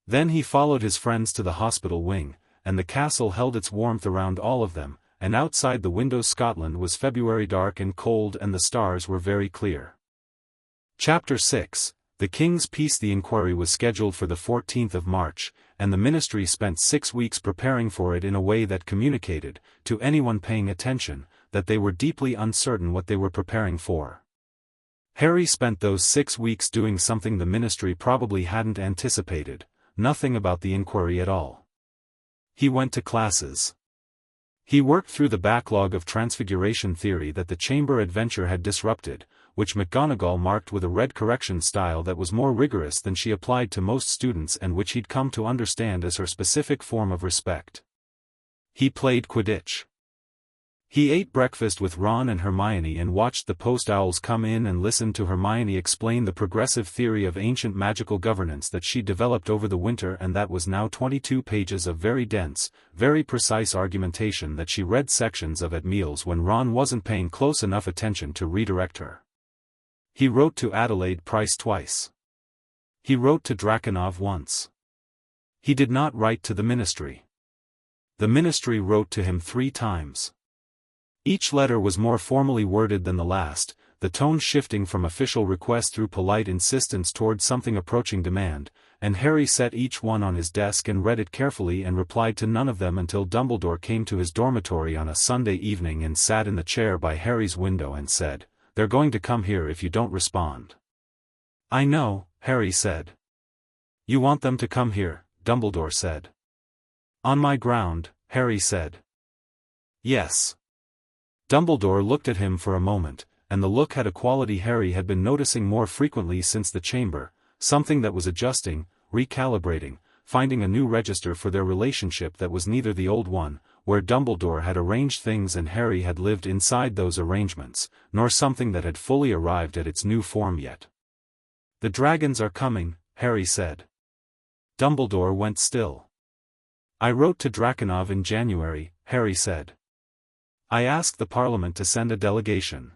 Then he followed his friends to the hospital wing, and the castle held its warmth around all of them, and outside the windows Scotland was February dark and cold and the stars were very clear. Chapter 6, The King's Peace. The inquiry was scheduled for the 14th of March, and the Ministry spent 6 weeks preparing for it in a way that communicated, to anyone paying attention, that they were deeply uncertain what they were preparing for. Harry spent those 6 weeks doing something the Ministry probably hadn't anticipated, nothing about the inquiry at all. He went to classes. He worked through the backlog of Transfiguration theory that the chamber adventure had disrupted, which McGonagall marked with a red correction style that was more rigorous than she applied to most students and which he'd come to understand as her specific form of respect. He played Quidditch. He ate breakfast with Ron and Hermione and watched the post owls come in and listened to Hermione explain the progressive theory of ancient magical governance that she developed over the winter, and that was now 22 pages of very dense, very precise argumentation that she read sections of at meals when Ron wasn't paying close enough attention to redirect her. He wrote to Adelaide Price twice. He wrote to Draconov once. He did not write to the Ministry. The Ministry wrote to him 3 times. Each letter was more formally worded than the last, the tone shifting from official request through polite insistence toward something approaching demand, and Harry set each one on his desk and read it carefully and replied to none of them until Dumbledore came to his dormitory on a Sunday evening and sat in the chair by Harry's window and said, "They're going to come here if you don't respond." "I know," Harry said. "You want them to come here," Dumbledore said. "On my ground," Harry said. "Yes." Dumbledore looked at him for a moment, and the look had a quality Harry had been noticing more frequently since the chamber, something that was adjusting, recalibrating, finding a new register for their relationship that was neither the old one, where Dumbledore had arranged things and Harry had lived inside those arrangements, nor something that had fully arrived at its new form yet. "The dragons are coming," Harry said. Dumbledore went still. "I wrote to Draconov in January," Harry said. "I asked the Parliament to send a delegation.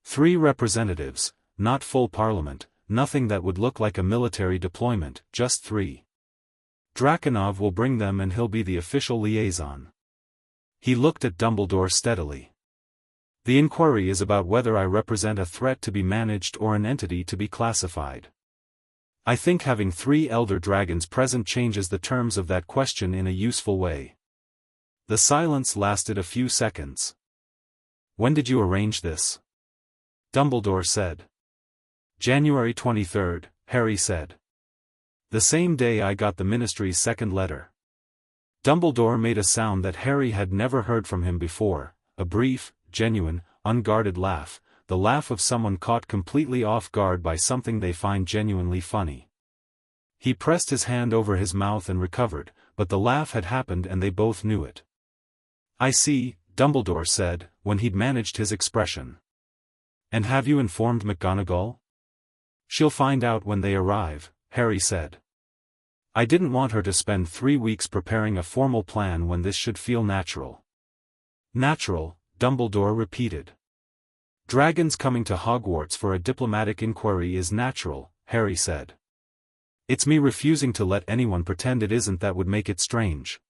3 representatives, not full Parliament, nothing that would look like a military deployment, just 3. Draconov will bring them and he'll be the official liaison." He looked at Dumbledore steadily. "The inquiry is about whether I represent a threat to be managed or an entity to be classified. I think having 3 elder dragons present changes the terms of that question in a useful way." The silence lasted a few seconds. "When did you arrange this?" Dumbledore said. "January 23rd, Harry said. "The same day I got the Ministry's second letter." Dumbledore made a sound that Harry had never heard from him before, a brief, genuine, unguarded laugh, the laugh of someone caught completely off guard by something they find genuinely funny. He pressed his hand over his mouth and recovered, but the laugh had happened and they both knew it. "I see," Dumbledore said, when he'd managed his expression. "And have you informed McGonagall?" "She'll find out when they arrive," Harry said. "I didn't want her to spend 3 weeks preparing a formal plan when this should feel natural." "Natural," Dumbledore repeated. "Dragons coming to Hogwarts for a diplomatic inquiry is natural," Harry said. "It's me refusing to let anyone pretend it isn't that would make it strange."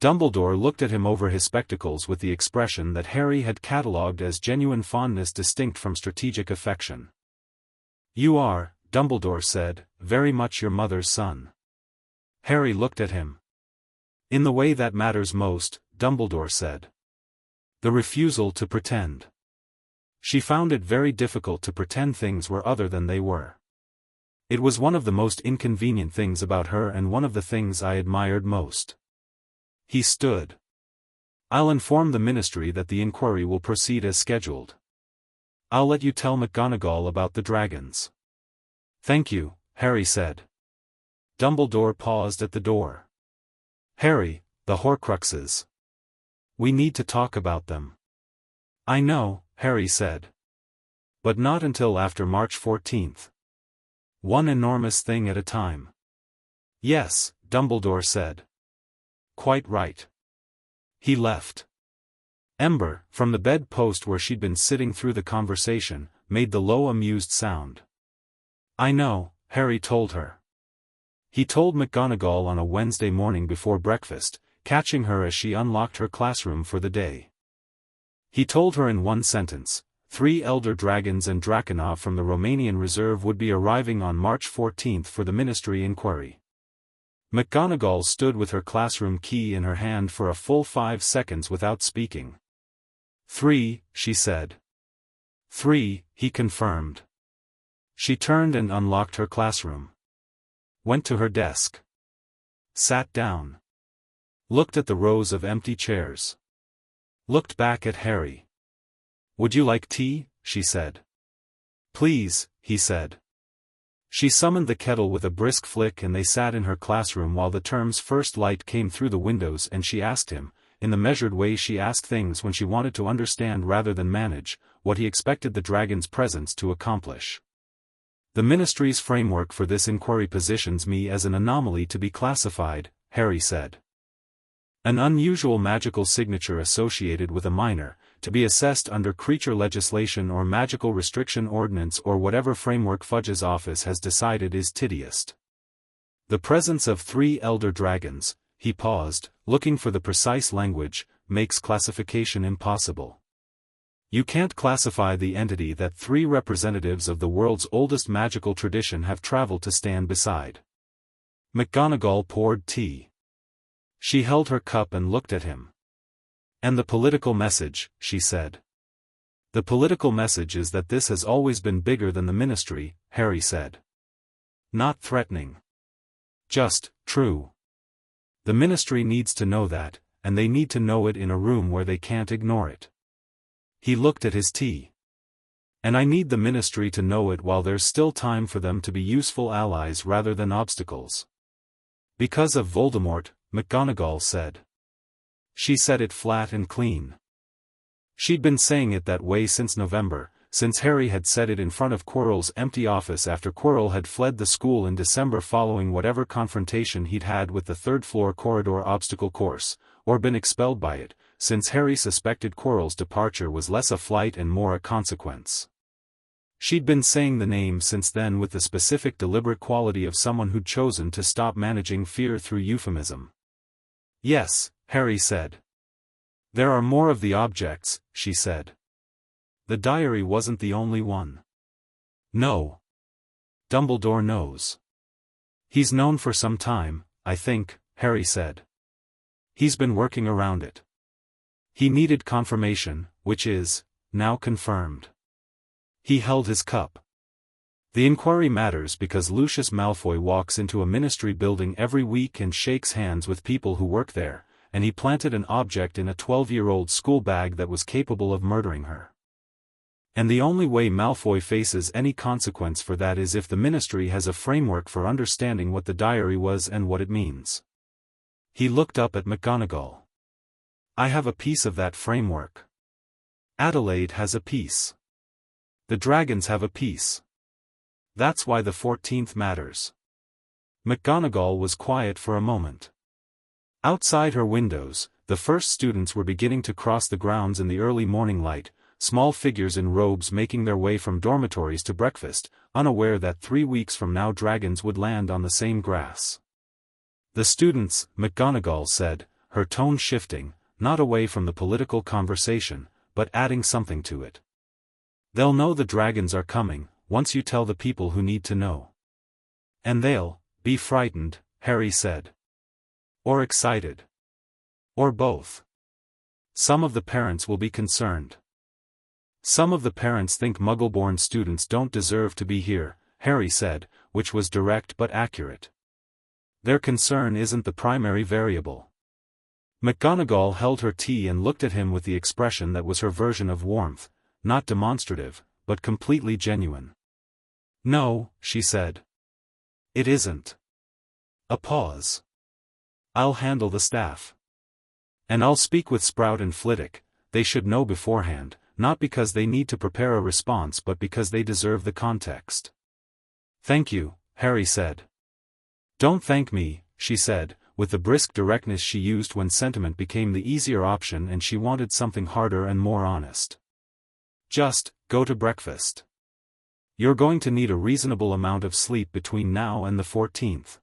Dumbledore looked at him over his spectacles with the expression that Harry had catalogued as genuine fondness distinct from strategic affection. "You are," Dumbledore said, "very much your mother's son." Harry looked at him. "In the way that matters most," Dumbledore said. "The refusal to pretend." She found it very difficult to pretend things were other than they were. It was one of the most inconvenient things about her and one of the things I admired most. He stood. "I'll inform the Ministry that the inquiry will proceed as scheduled. I'll let you tell McGonagall about the dragons." "Thank you," Harry said. Dumbledore paused at the door. "Harry, the Horcruxes. We need to talk about them." "I know," Harry said. "But not until after March 14th. One enormous thing at a time." "Yes," Dumbledore said. "Quite right." He left. Ember, from the bed-post where she'd been sitting through the conversation, made the low amused sound. "I know," Harry told her. He told McGonagall on a Wednesday morning before breakfast, catching her as she unlocked her classroom for the day. He told her in one sentence, 3 elder dragons and Draconov from the Romanian reserve would be arriving on March 14th for the Ministry inquiry. McGonagall stood with her classroom key in her hand for a full 5 seconds without speaking. 3, she said. 3, he confirmed. She turned and unlocked her classroom. Went to her desk. Sat down. Looked at the rows of empty chairs. Looked back at Harry. "Would you like tea?" she said. Please, he said. She summoned the kettle with a brisk flick and they sat in her classroom while the term's first light came through the windows and she asked him, in the measured way she asked things when she wanted to understand rather than manage, what he expected the dragon's presence to accomplish. The ministry's framework for this inquiry positions me as an anomaly to be classified, Harry said. An unusual magical signature associated with a minor, to be assessed under creature legislation or magical restriction ordinance or whatever framework Fudge's office has decided is tedious. The presence of 3 elder dragons, he paused, looking for the precise language, makes classification impossible. You can't classify the entity that 3 representatives of the world's oldest magical tradition have traveled to stand beside. McGonagall poured tea. She held her cup and looked at him. And the political message, she said. The political message is that this has always been bigger than the ministry, Harry said. Not threatening. Just, true. The ministry needs to know that, and they need to know it in a room where they can't ignore it. He looked at his tea. And I need the ministry to know it while there's still time for them to be useful allies rather than obstacles. Because of Voldemort, McGonagall said. She said it flat and clean. She'd been saying it that way since November, since Harry had said it in front of Quirrell's empty office after Quirrell had fled the school in December following whatever confrontation he'd had with the third-floor corridor obstacle course, or been expelled by it, since Harry suspected Quirrell's departure was less a flight and more a consequence. She'd been saying the name since then with the specific deliberate quality of someone who'd chosen to stop managing fear through euphemism. Yes, Harry said. There are more of the objects, she said. The diary wasn't the only one. No. Dumbledore knows. He's known for some time, I think, Harry said. He's been working around it. He needed confirmation, which is, now confirmed. He held his cup. The inquiry matters because Lucius Malfoy walks into a ministry building every week and shakes hands with people who work there, and he planted an object in a 12-year-old school bag that was capable of murdering her. And the only way Malfoy faces any consequence for that is if the ministry has a framework for understanding what the diary was and what it means. He looked up at McGonagall. I have a piece of that framework. Adelaide has a piece. The dragons have a piece. That's why the 14th matters. McGonagall was quiet for a moment. Outside her windows, the first students were beginning to cross the grounds in the early morning light, small figures in robes making their way from dormitories to breakfast, unaware that 3 weeks from now dragons would land on the same grass. The students, McGonagall said, her tone shifting, not away from the political conversation, but adding something to it. They'll know the dragons are coming, once you tell the people who need to know. And they'll be frightened, Harry said. Or excited. Or both. Some of the parents will be concerned. Some of the parents think Muggle-born students don't deserve to be here, Harry said, which was direct but accurate. Their concern isn't the primary variable. McGonagall held her tea and looked at him with the expression that was her version of warmth, not demonstrative, but completely genuine. No, she said. It isn't. A pause. I'll handle the staff. And I'll speak with Sprout and Flitwick, they should know beforehand, not because they need to prepare a response but because they deserve the context. Thank you, Harry said. Don't thank me, she said, with the brisk directness she used when sentiment became the easier option and she wanted something harder and more honest. Just, go to breakfast. You're going to need a reasonable amount of sleep between now and the 14th.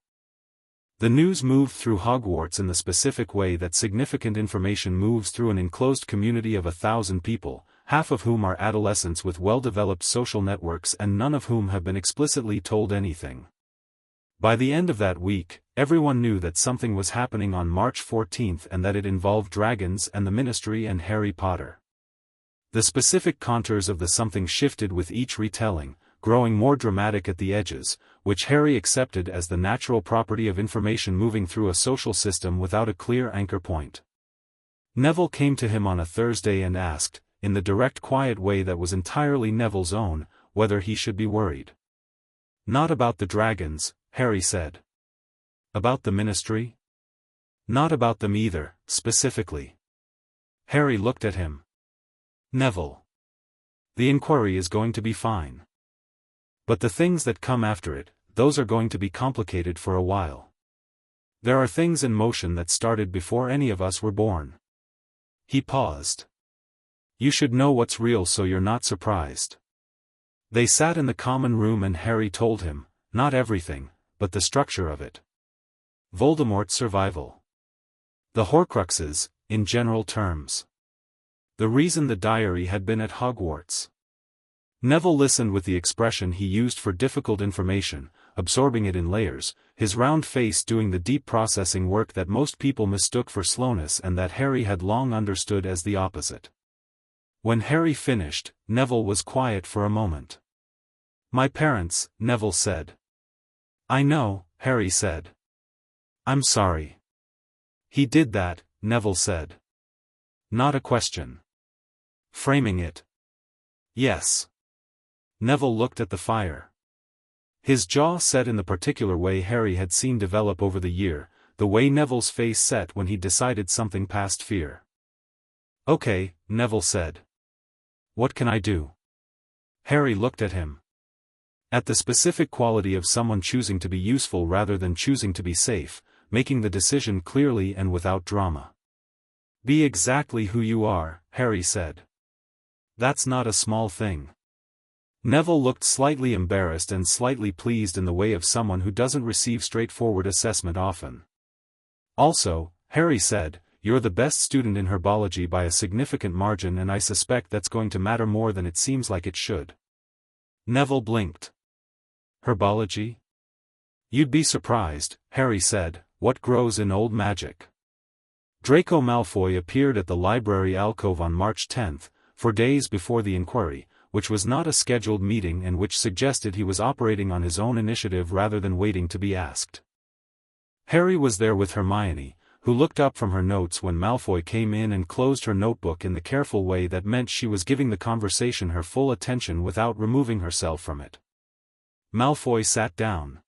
The news moved through Hogwarts in the specific way that significant information moves through an enclosed community of 1,000 people, half of whom are adolescents with well-developed social networks and none of whom have been explicitly told anything. By the end of that week, everyone knew that something was happening on March 14th and that it involved dragons and the Ministry and Harry Potter. The specific contours of the something shifted with each retelling, growing more dramatic at the edges, which Harry accepted as the natural property of information moving through a social system without a clear anchor point. Neville came to him on a Thursday and asked, in the direct quiet way that was entirely Neville's own, whether he should be worried. Not about the dragons, Harry said. About the ministry? Not about them either, specifically. Harry looked at him. Neville. The inquiry is going to be fine. But the things that come after it, those are going to be complicated for a while. There are things in motion that started before any of us were born. He paused. You should know what's real so you're not surprised. They sat in the common room and Harry told him, not everything, but the structure of it. Voldemort's survival. The Horcruxes, in general terms. The reason the diary had been at Hogwarts. Neville listened with the expression he used for difficult information, absorbing it in layers, his round face doing the deep processing work that most people mistook for slowness and that Harry had long understood as the opposite. When Harry finished, Neville was quiet for a moment. My parents, Neville said. I know, Harry said. I'm sorry. He did that, Neville said. Not a question. Framing it. Yes. Neville looked at the fire. His jaw set in the particular way Harry had seen develop over the year, the way Neville's face set when he decided something past fear. Okay, Neville said. What can I do? Harry looked at him. At the specific quality of someone choosing to be useful rather than choosing to be safe, making the decision clearly and without drama. Be exactly who you are, Harry said. That's not a small thing. Neville looked slightly embarrassed and slightly pleased in the way of someone who doesn't receive straightforward assessment often. Also, Harry said, you're the best student in herbology by a significant margin and I suspect that's going to matter more than it seems like it should. Neville blinked. Herbology? You'd be surprised, Harry said, what grows in old magic. Draco Malfoy appeared at the library alcove on March 10th, 4 days before the inquiry, which was not a scheduled meeting and which suggested he was operating on his own initiative rather than waiting to be asked. Harry was there with Hermione, who looked up from her notes when Malfoy came in and closed her notebook in the careful way that meant she was giving the conversation her full attention without removing herself from it. Malfoy sat down.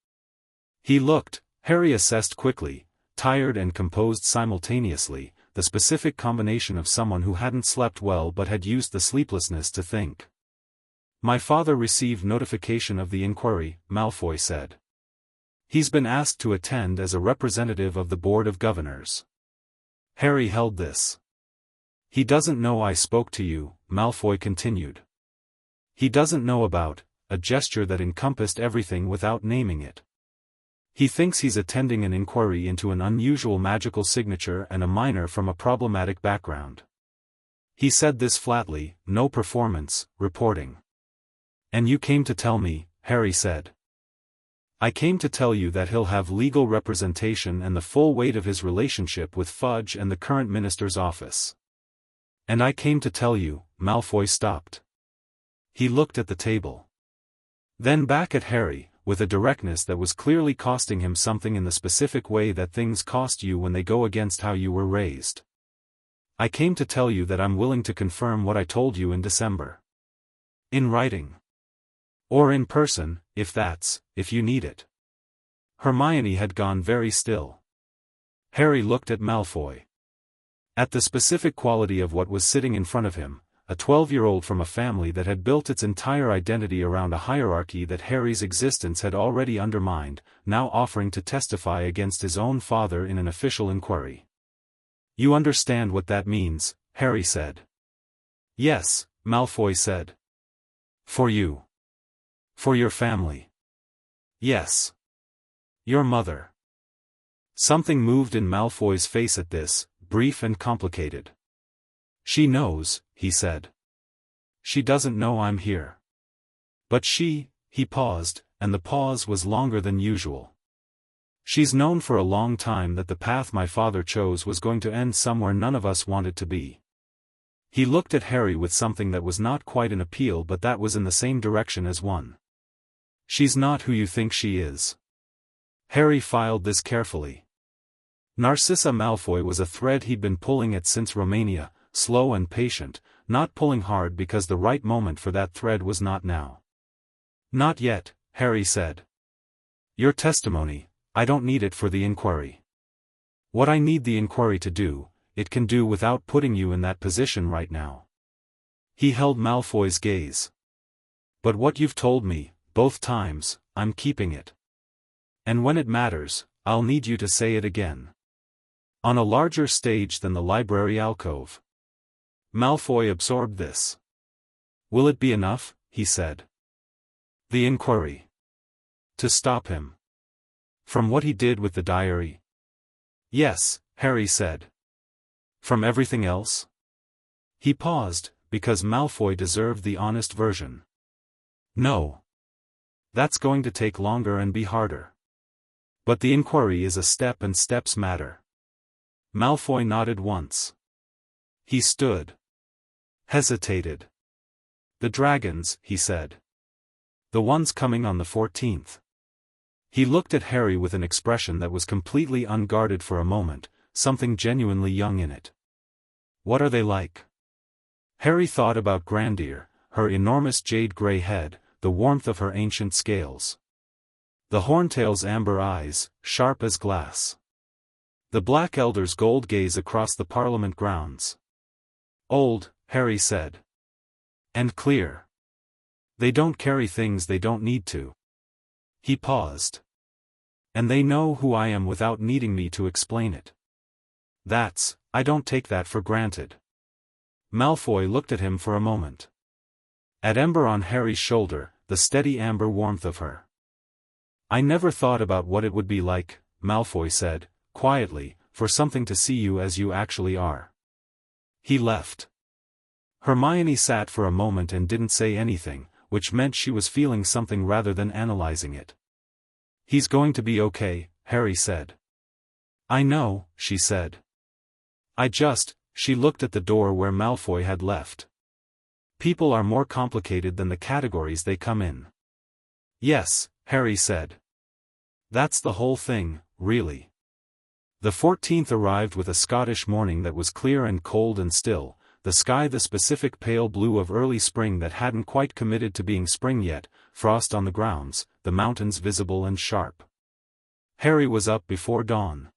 He looked, Harry assessed quickly, tired and composed simultaneously, the specific combination of someone who hadn't slept well but had used the sleeplessness to think. My father received notification of the inquiry, Malfoy said. He's been asked to attend as a representative of the Board of Governors. Harry held this. He doesn't know I spoke to you, Malfoy continued. He doesn't know about, a gesture that encompassed everything without naming it. He thinks he's attending an inquiry into an unusual magical signature and a minor from a problematic background. He said this flatly, no performance, reporting. And you came to tell me, Harry said. I came to tell you that he'll have legal representation and the full weight of his relationship with Fudge and the current minister's office. And I came to tell you, Malfoy stopped. He looked at the table. Then back at Harry, with a directness that was clearly costing him something in the specific way that things cost you when they go against how you were raised. I came to tell you that I'm willing to confirm what I told you in December. In writing. Or in person, if you need it. Hermione had gone very still. Harry looked at Malfoy. At the specific quality of what was sitting in front of him, a 12-year-old from a family that had built its entire identity around a hierarchy that Harry's existence had already undermined, now offering to testify against his own father in an official inquiry. You understand what that means, Harry said. Yes, Malfoy said. For you. For your family. Yes. Your mother. Something moved in Malfoy's face at this, brief and complicated. She knows, he said. She doesn't know I'm here. But he paused, and the pause was longer than usual. She's known for a long time that the path my father chose was going to end somewhere none of us wanted to be. He looked at Harry with something that was not quite an appeal but that was in the same direction as one. She's not who you think she is. Harry filed this carefully. Narcissa Malfoy was a thread he'd been pulling at since Romania, slow and patient, not pulling hard because the right moment for that thread was not now. Not yet, Harry said. Your testimony, I don't need it for the inquiry. What I need the inquiry to do, it can do without putting you in that position right now. He held Malfoy's gaze. But what you've told me, both times, I'm keeping it. And when it matters, I'll need you to say it again. On a larger stage than the library alcove. Malfoy absorbed this. Will it be enough, he said. The inquiry. To stop him. From what he did with the diary? Yes, Harry said. From everything else? He paused, because Malfoy deserved the honest version. No. That's going to take longer and be harder. But the inquiry is a step and steps matter. Malfoy nodded once. He stood. Hesitated. The dragons, he said. The ones coming on the 14th. He looked at Harry with an expression that was completely unguarded for a moment, something genuinely young in it. What are they like? Harry thought about Grandier, her enormous jade-grey head, the warmth of her ancient scales. The Horntail's amber eyes, sharp as glass. The Black Elder's gold gaze across the Parliament grounds. Old, Harry said. And clear. They don't carry things they don't need to. He paused. And they know who I am without needing me to explain it. I don't take that for granted. Malfoy looked at him for a moment. At Ember on Harry's shoulder, the steady amber warmth of her. I never thought about what it would be like, Malfoy said, quietly, for something to see you as you actually are. He left. Hermione sat for a moment and didn't say anything, which meant she was feeling something rather than analyzing it. He's going to be okay, Harry said. I know, she said. She looked at the door where Malfoy had left. People are more complicated than the categories they come in. Yes, Harry said. That's the whole thing, really. The 14th arrived with a Scottish morning that was clear and cold and still, the sky the specific pale blue of early spring that hadn't quite committed to being spring yet, frost on the grounds, the mountains visible and sharp. Harry was up before dawn.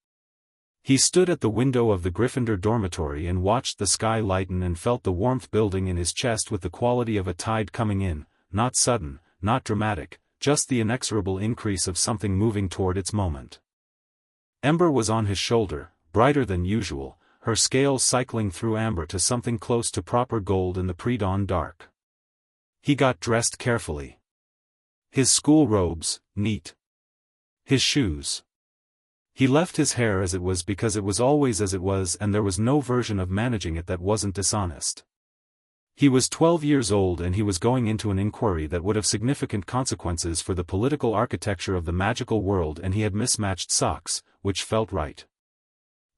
He stood at the window of the Gryffindor dormitory and watched the sky lighten and felt the warmth building in his chest with the quality of a tide coming in, not sudden, not dramatic, just the inexorable increase of something moving toward its moment. Ember was on his shoulder, brighter than usual, her scales cycling through amber to something close to proper gold in the pre-dawn dark. He got dressed carefully. His school robes, neat. His shoes. He left his hair as it was because it was always as it was and there was no version of managing it that wasn't dishonest. He was 12 years old and he was going into an inquiry that would have significant consequences for the political architecture of the magical world, and he had mismatched socks, which felt right.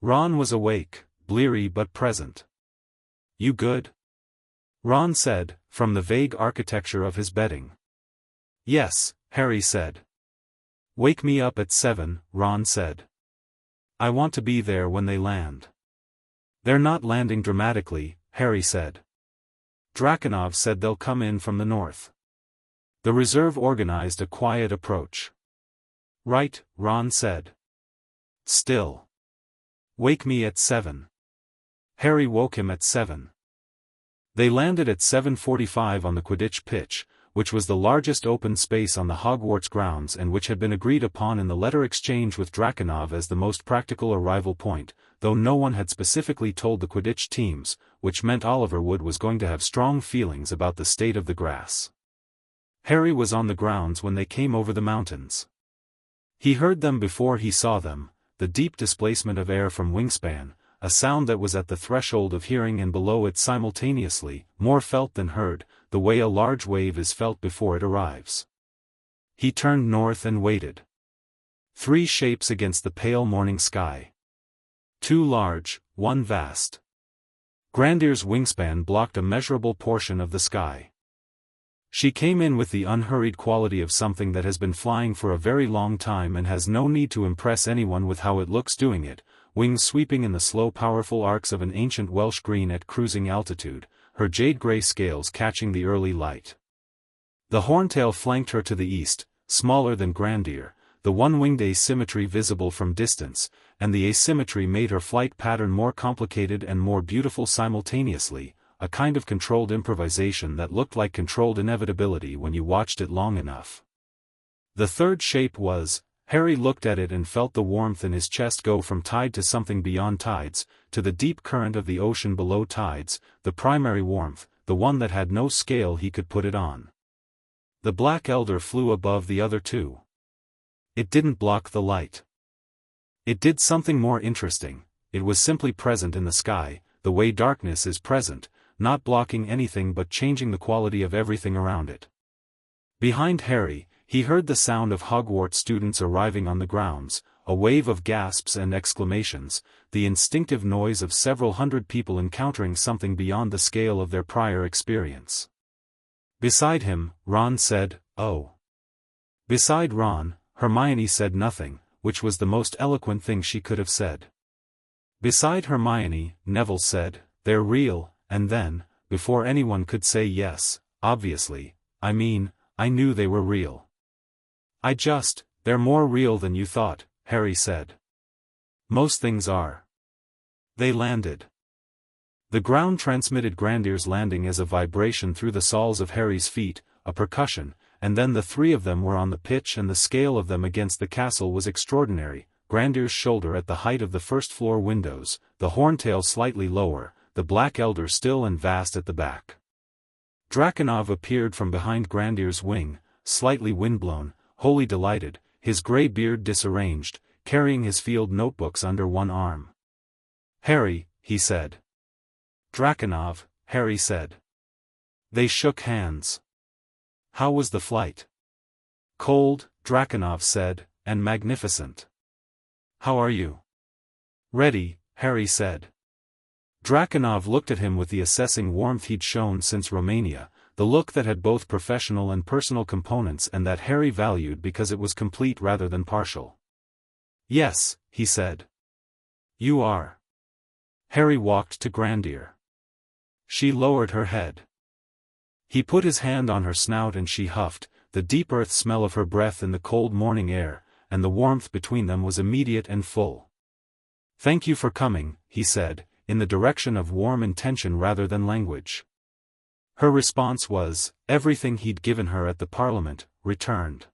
Ron was awake, bleary but present. You good? Ron said, from the vague architecture of his bedding. Yes, Harry said. Wake me up at 7, Ron said. I want to be there when they land. They're not landing dramatically, Harry said. Draconov said they'll come in from the north. The reserve organized a quiet approach. Right, Ron said. Still. Wake me at 7. Harry woke him at 7. They landed at 7:45 on the Quidditch pitch, which was the largest open space on the Hogwarts grounds and which had been agreed upon in the letter exchange with Draconov as the most practical arrival point, though no one had specifically told the Quidditch teams, which meant Oliver Wood was going to have strong feelings about the state of the grass. Harry was on the grounds when they came over the mountains. He heard them before he saw them, the deep displacement of air from Wingspan, a sound that was at the threshold of hearing and below it simultaneously, more felt than heard, the way a large wave is felt before it arrives. He turned north and waited. 3 shapes against the pale morning sky. 2 large, 1 vast. Grandier's wingspan blocked a measurable portion of the sky. She came in with the unhurried quality of something that has been flying for a very long time and has no need to impress anyone with how it looks doing it, wings sweeping in the slow powerful arcs of an ancient Welsh green at cruising altitude, her jade-grey scales catching the early light. The horntail flanked her to the east, smaller than grandeur, the one-winged asymmetry visible from distance, and the asymmetry made her flight pattern more complicated and more beautiful simultaneously, a kind of controlled improvisation that looked like controlled inevitability when you watched it long enough. The third shape was, Harry looked at it and felt the warmth in his chest go from tide to something beyond tides, to the deep current of the ocean below tides, the primary warmth, the one that had no scale he could put it on. The black elder flew above the other two. It didn't block the light. It did something more interesting. It was simply present in the sky, the way darkness is present, not blocking anything but changing the quality of everything around it. Behind Harry, he heard the sound of Hogwarts students arriving on the grounds, a wave of gasps and exclamations, the instinctive noise of several hundred people encountering something beyond the scale of their prior experience. Beside him, Ron said, "Oh." Beside Ron, Hermione said nothing, which was the most eloquent thing she could have said. Beside Hermione, Neville said, "They're real," and then, before anyone could say yes, obviously, I knew they were real. They're more real than you thought, Harry said. Most things are. They landed. The ground transmitted Grandir's landing as a vibration through the soles of Harry's feet, a percussion, and then the three of them were on the pitch and the scale of them against the castle was extraordinary, Grandir's shoulder at the height of the first-floor windows, the horntail slightly lower, the black elder still and vast at the back. Draconov appeared from behind Grandir's wing, slightly windblown, wholly delighted, his grey beard disarranged, carrying his field notebooks under one arm. "Harry," he said. "Draconov," Harry said. They shook hands. "How was the flight?" "Cold," Draconov said, "and magnificent." "How are you?" "Ready," Harry said. Draconov looked at him with the assessing warmth he'd shown since Romania, the look that had both professional and personal components and that Harry valued because it was complete rather than partial. "Yes," he said. "You are." Harry walked to Grandir. She lowered her head. He put his hand on her snout and she huffed, the deep earth smell of her breath in the cold morning air, and the warmth between them was immediate and full. "Thank you for coming," he said, in the direction of warm intention rather than language. Her response was, everything he'd given her at the Parliament, returned.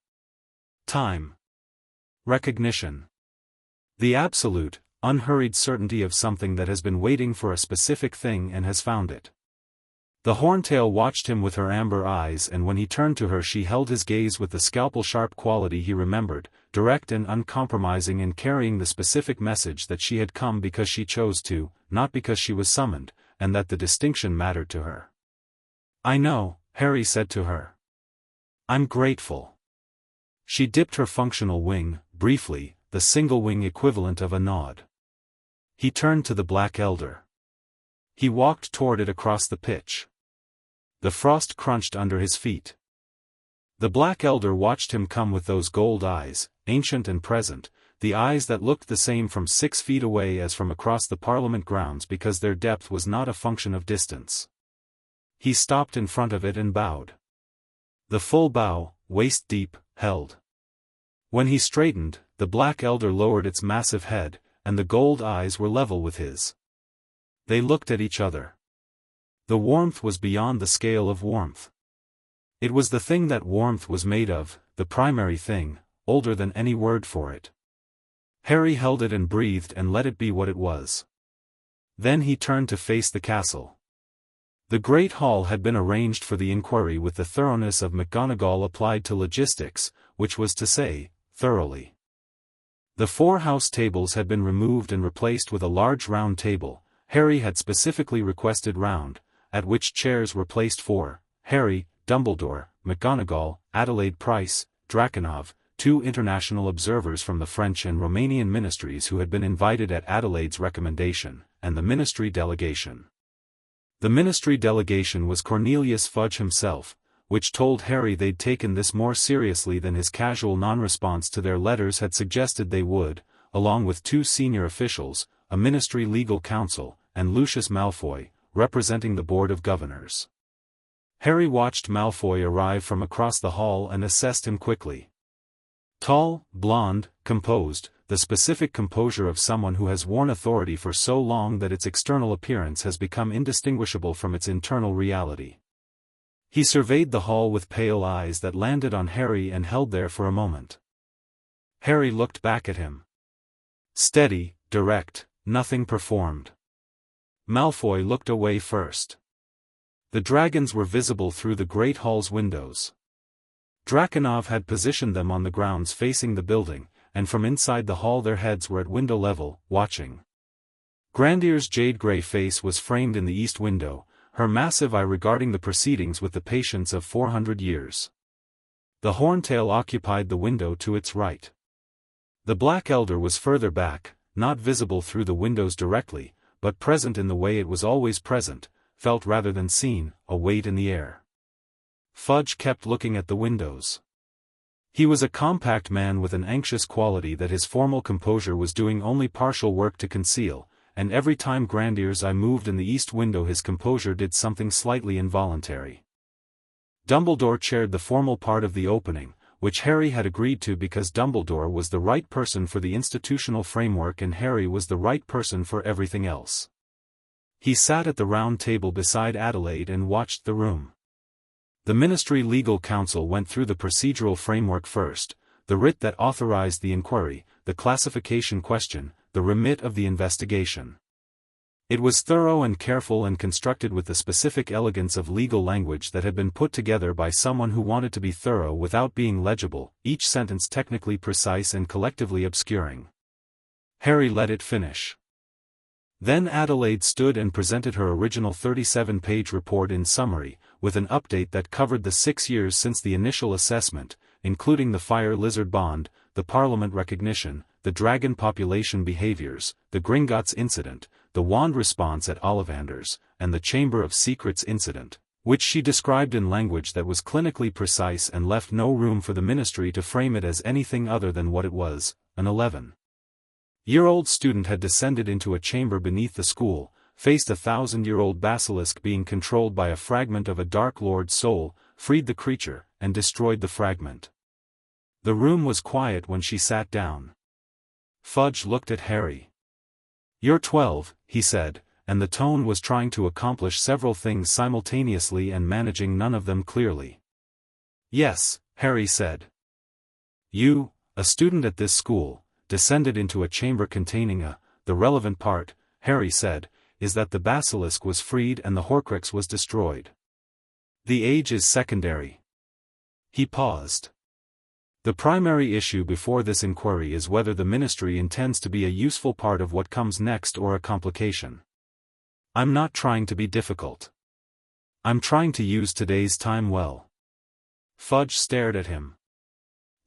Time. Recognition. The absolute, unhurried certainty of something that has been waiting for a specific thing and has found it. The horntail watched him with her amber eyes and when he turned to her she held his gaze with the scalpel-sharp quality he remembered, direct and uncompromising and carrying the specific message that she had come because she chose to, not because she was summoned, and that the distinction mattered to her. "I know," Harry said to her. "I'm grateful." She dipped her functional wing, briefly, the single-wing equivalent of a nod. He turned to the black elder. He walked toward it across the pitch. The frost crunched under his feet. The black elder watched him come with those gold eyes, ancient and present, the eyes that looked the same from 6 feet away as from across the Parliament grounds because their depth was not a function of distance. He stopped in front of it and bowed. The full bow, waist-deep, held. When he straightened, the black elder lowered its massive head, and the gold eyes were level with his. They looked at each other. The warmth was beyond the scale of warmth. It was the thing that warmth was made of, the primary thing, older than any word for it. Harry held it and breathed and let it be what it was. Then he turned to face the castle. The Great Hall had been arranged for the inquiry with the thoroughness of McGonagall applied to logistics, which was to say, thoroughly. The 4 house tables had been removed and replaced with a large round table, Harry had specifically requested round, at which chairs were placed for Harry, Dumbledore, McGonagall, Adelaide Price, Draconov, 2 international observers from the French and Romanian ministries who had been invited at Adelaide's recommendation, and the ministry delegation. The ministry delegation was Cornelius Fudge himself, which told Harry they'd taken this more seriously than his casual non-response to their letters had suggested they would, along with 2 senior officials, a ministry legal counsel, and Lucius Malfoy, representing the Board of Governors. Harry watched Malfoy arrive from across the hall and assessed him quickly. Tall, blonde, composed, the specific composure of someone who has worn authority for so long that its external appearance has become indistinguishable from its internal reality. He surveyed the hall with pale eyes that landed on Harry and held there for a moment. Harry looked back at him. Steady, direct, nothing performed. Malfoy looked away first. The dragons were visible through the great hall's windows. Draconov had positioned them on the grounds facing the building, and from inside the hall their heads were at window level, watching. Grandir's jade-grey face was framed in the east window, her massive eye regarding the proceedings with the patience of 400 years. The Horntail occupied the window to its right. The Black Elder was further back, not visible through the windows directly, but present in the way it was always present, felt rather than seen, a weight in the air. Fudge kept looking at the windows. He was a compact man with an anxious quality that his formal composure was doing only partial work to conceal, and every time Grandir's eye moved in the east window his composure did something slightly involuntary. Dumbledore chaired the formal part of the opening, which Harry had agreed to because Dumbledore was the right person for the institutional framework and Harry was the right person for everything else. He sat at the round table beside Adelaide and watched the room. The Ministry Legal Council went through the procedural framework first, the writ that authorized the inquiry, the classification question, the remit of the investigation. It was thorough and careful and constructed with the specific elegance of legal language that had been put together by someone who wanted to be thorough without being legible, each sentence technically precise and collectively obscuring. Harry let it finish. Then Adelaide stood and presented her original 37-page report in summary, with an update that covered the 6 years since the initial assessment, including the fire lizard bond, the Parliament recognition, the dragon population behaviors, the Gringotts incident, the wand response at Ollivanders, and the Chamber of Secrets incident, which she described in language that was clinically precise and left no room for the Ministry to frame it as anything other than what it was, an 11-year-old student had descended into a chamber beneath the school, faced a 1,000-year-old basilisk being controlled by a fragment of a Dark Lord's soul, freed the creature, and destroyed the fragment. The room was quiet when she sat down. Fudge looked at Harry. "You're 12, he said, and the tone was trying to accomplish several things simultaneously and managing none of them clearly. "Yes," Harry said. "You, a student at this school, descended into a chamber containing the relevant part," Harry said, "is that the basilisk was freed and the Horcrux was destroyed. The age is secondary." He paused. "The primary issue before this inquiry is whether the Ministry intends to be a useful part of what comes next or a complication. I'm not trying to be difficult. I'm trying to use today's time well." Fudge stared at him.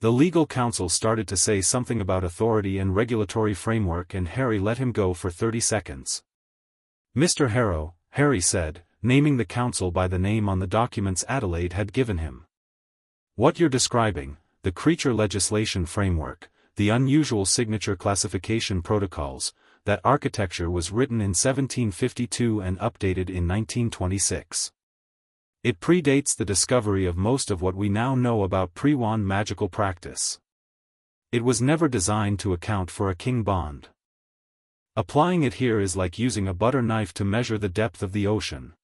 The legal counsel started to say something about authority and regulatory framework and Harry let him go for 30 seconds. "Mr. Harrow," Harry said, naming the counsel by the name on the documents Adelaide had given him. "What you're describing, the creature legislation framework, the unusual signature classification protocols, that architecture was written in 1752 and updated in 1926. It predates the discovery of most of what we now know about pre-wand magical practice. It was never designed to account for a king bond. Applying it here is like using a butter knife to measure the depth of the ocean."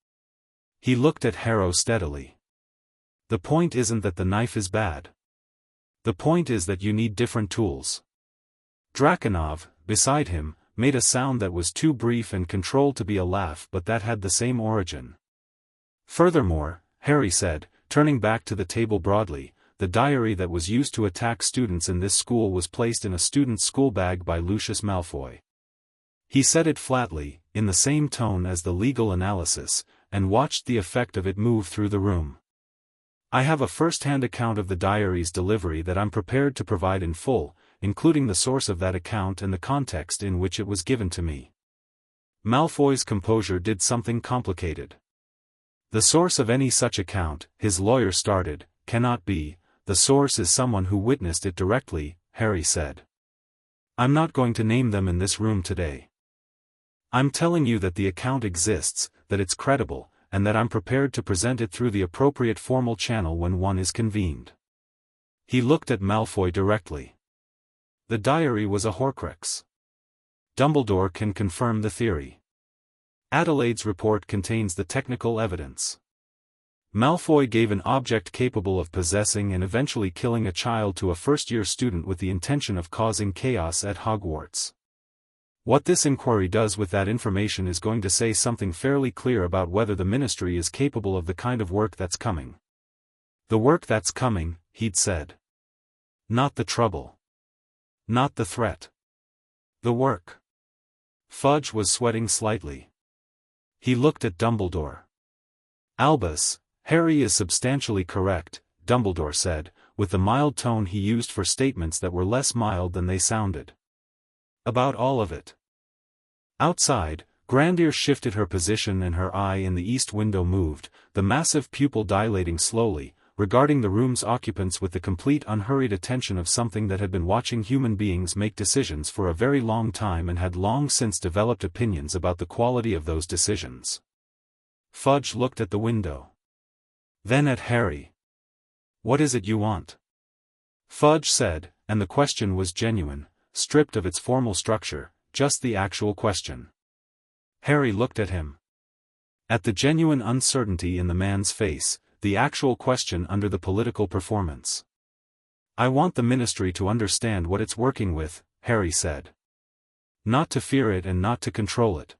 He looked at Harrow steadily. "The point isn't that the knife is bad. The point is that you need different tools." Draconov, beside him, made a sound that was too brief and controlled to be a laugh but that had the same origin. "Furthermore," Harry said, turning back to the table broadly, "the diary that was used to attack students in this school was placed in a student's school bag by Lucius Malfoy." He said it flatly, in the same tone as the legal analysis, and watched the effect of it move through the room. "I have a first-hand account of the diary's delivery that I'm prepared to provide in full, including the source of that account and the context in which it was given to me." Malfoy's composure did something complicated. "The source of any such account," his lawyer started, "cannot be, the source is someone who witnessed it directly," Harry said. "I'm not going to name them in this room today. I'm telling you that the account exists, that it's credible, and that I'm prepared to present it through the appropriate formal channel when one is convened. He looked at Malfoy directly. The diary was a Horcrux. Dumbledore can confirm the theory. Adelaide's report contains the technical evidence. Malfoy gave an object capable of possessing and eventually killing a child to a first-year student with the intention of causing chaos at Hogwarts. What this inquiry does with that information is going to say something fairly clear about whether the Ministry is capable of the kind of work that's coming. The work that's coming, he'd said. Not the trouble. Not the threat. The work. Fudge was sweating slightly. He looked at Dumbledore. Albus, Harry is substantially correct, Dumbledore said, with the mild tone he used for statements that were less mild than they sounded. About all of it. Outside, Grandier shifted her position and her eye in the east window moved, the massive pupil dilating slowly, regarding the room's occupants with the complete unhurried attention of something that had been watching human beings make decisions for a very long time and had long since developed opinions about the quality of those decisions. Fudge looked at the window. Then at Harry. "What is it you want?" Fudge said, and the question was genuine, stripped of its formal structure, just the actual question. Harry looked at him. At the genuine uncertainty in the man's face, the actual question under the political performance. "I want the Ministry to understand what it's working with," Harry said. "Not to fear it and not to control it.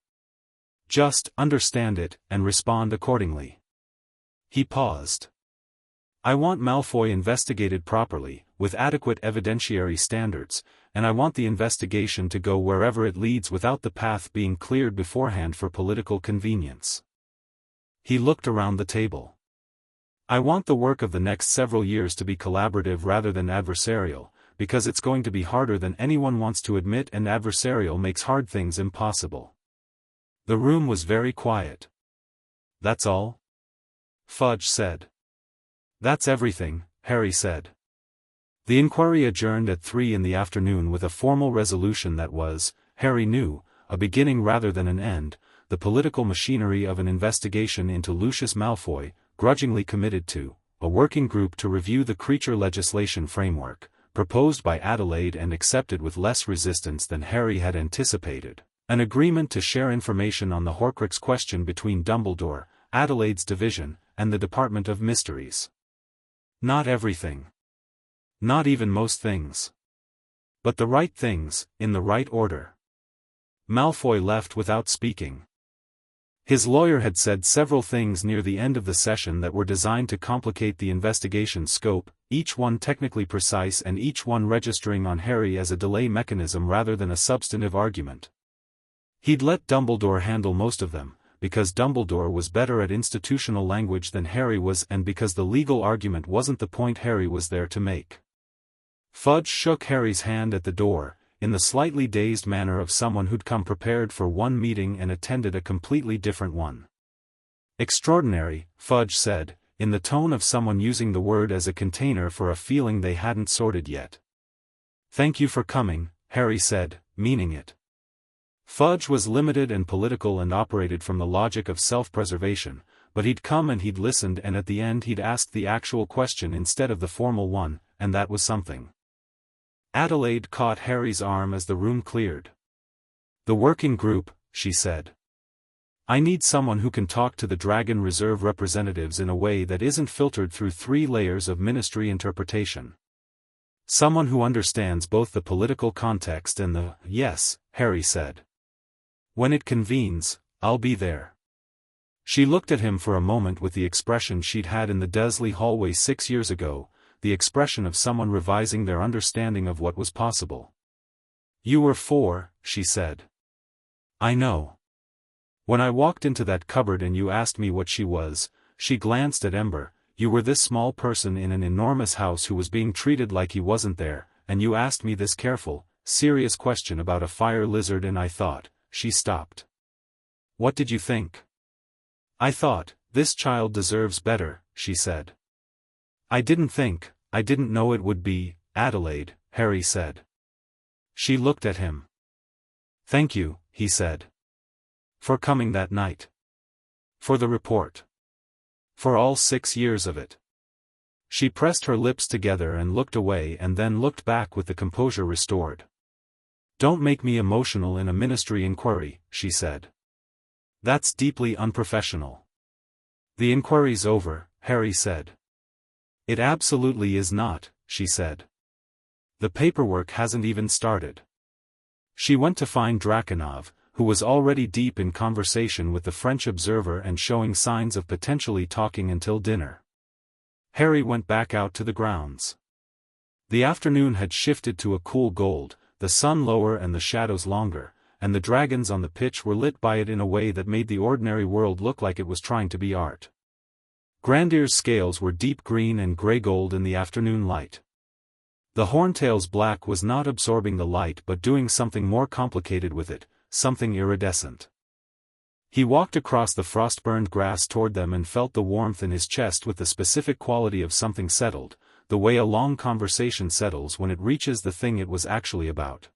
Just understand it, and respond accordingly." He paused. "I want Malfoy investigated properly, with adequate evidentiary standards, and I want the investigation to go wherever it leads without the path being cleared beforehand for political convenience." He looked around the table. "I want the work of the next several years to be collaborative rather than adversarial, because it's going to be harder than anyone wants to admit, and adversarial makes hard things impossible." The room was very quiet. "That's all?" Fudge said. "That's everything," Harry said. The inquiry adjourned at 3 in the afternoon with a formal resolution that was, Harry knew, a beginning rather than an end, the political machinery of an investigation into Lucius Malfoy, grudgingly committed to, a working group to review the creature legislation framework, proposed by Adelaide and accepted with less resistance than Harry had anticipated, an agreement to share information on the Horcrux question between Dumbledore, Adelaide's division, and the Department of Mysteries. Not everything. Not even most things. But the right things, in the right order. Malfoy left without speaking. His lawyer had said several things near the end of the session that were designed to complicate the investigation's scope, each one technically precise and each one registering on Harry as a delay mechanism rather than a substantive argument. He'd let Dumbledore handle most of them, because Dumbledore was better at institutional language than Harry was and because the legal argument wasn't the point Harry was there to make. Fudge shook Harry's hand at the door, in the slightly dazed manner of someone who'd come prepared for one meeting and attended a completely different one. "Extraordinary," Fudge said, in the tone of someone using the word as a container for a feeling they hadn't sorted yet. "Thank you for coming," Harry said, meaning it. Fudge was limited and political and operated from the logic of self-preservation, but he'd come and he'd listened, and at the end he'd asked the actual question instead of the formal one, and that was something. Adelaide caught Harry's arm as the room cleared. "The working group," she said. "I need someone who can talk to the Dragon Reserve representatives in a way that isn't filtered through 3 layers of Ministry interpretation. Someone who understands both the political context and the..." "Yes," Harry said. "When it convenes, I'll be there." She looked at him for a moment with the expression she'd had in the Dursley hallway 6 years ago, the expression of someone revising their understanding of what was possible. "You were 4, she said. "I know. When I walked into that cupboard and you asked me what she was," she glanced at Ember, "you were this small person in an enormous house who was being treated like he wasn't there, and you asked me this careful, serious question about a fire lizard, and I thought..." She stopped. "What did you think?" "I thought, this child deserves better," she said. I didn't know it would be, Adelaide," Harry said. She looked at him. "Thank you," he said. "For coming that night." For the report. For all 6 years of it. She pressed her lips together and looked away and then looked back with the composure restored. Don't make me emotional in a ministry inquiry, she said. That's deeply unprofessional. The inquiry's over, Harry said. It absolutely is not, she said. The paperwork hasn't even started. She went to find Draconov, who was already deep in conversation with the French observer and showing signs of potentially talking until dinner. Harry went back out to the grounds. The afternoon had shifted to a cool gold, the sun lower and the shadows longer, and the dragons on the pitch were lit by it in a way that made the ordinary world look like it was trying to be art. Grandir's scales were deep green and grey-gold in the afternoon light. The horntail's black was not absorbing the light but doing something more complicated with it, something iridescent. He walked across the frost-burned grass toward them and felt the warmth in his chest with the specific quality of something settled, the way a long conversation settles when it reaches the thing it was actually about.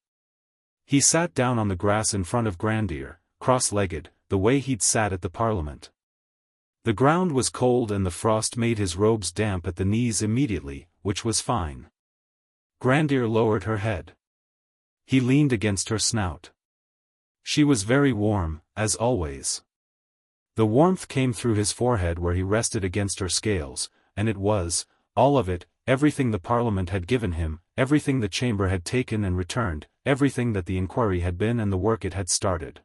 He sat down on the grass in front of Grandir, cross-legged, the way he'd sat at the Parliament. The ground was cold and the frost made his robes damp at the knees immediately, which was fine. Grandir lowered her head. He leaned against her snout. She was very warm, as always. The warmth came through his forehead where he rested against her scales, and it was, all of it, everything the Parliament had given him, everything the Chamber had taken and returned, everything that the inquiry had been and the work it had started.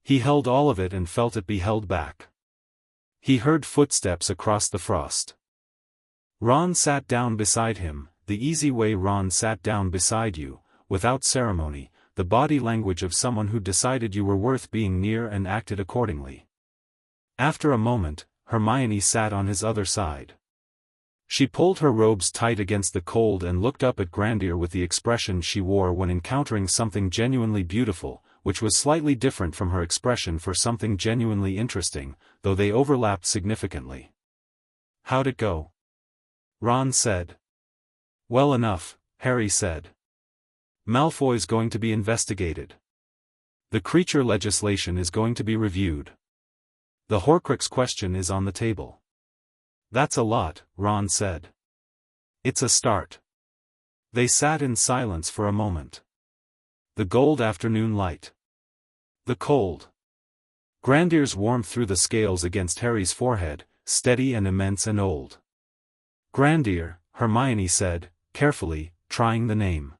He held all of it and felt it be held back. He heard footsteps across the frost. Ron sat down beside him, the easy way Ron sat down beside you, without ceremony, the body language of someone who decided you were worth being near and acted accordingly. After a moment, Hermione sat on his other side. She pulled her robes tight against the cold and looked up at Grandir with the expression she wore when encountering something genuinely beautiful, which was slightly different from her expression for something genuinely interesting, though they overlapped significantly. How'd it go? Ron said. Well enough, Harry said. Malfoy's going to be investigated. The creature legislation is going to be reviewed. The Horcrux question is on the table. That's a lot, Ron said. It's a start. They sat in silence for a moment. The gold afternoon light. The cold. Grandir's warmth threw the scales against Harry's forehead, steady and immense and old. Grandir, Hermione said, carefully, trying the name.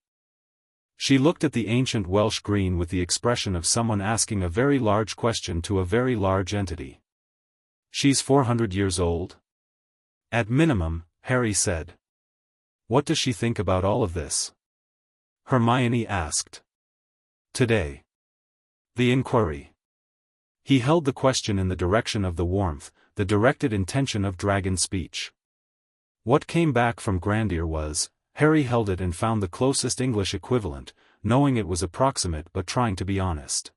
She looked at the ancient Welsh green with the expression of someone asking a very large question to a very large entity. She's 400 years old? At minimum, Harry said. What does she think about all of this? Hermione asked. Today. The inquiry. He held the question in the direction of the warmth, the directed intention of dragon speech. What came back from Grandir was, Harry held it and found the closest English equivalent, knowing it was approximate but trying to be honest.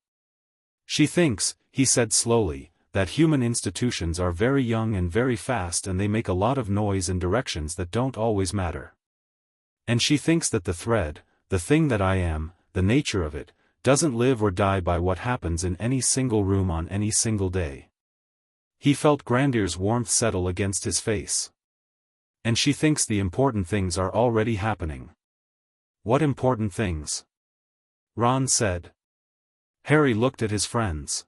She thinks, he said slowly, that human institutions are very young and very fast and they make a lot of noise in directions that don't always matter. And she thinks that the thread, the thing that I am, the nature of it, doesn't live or die by what happens in any single room on any single day. He felt Grandir's warmth settle against his face. And she thinks the important things are already happening. What important things? Ron said. Harry looked at his friends.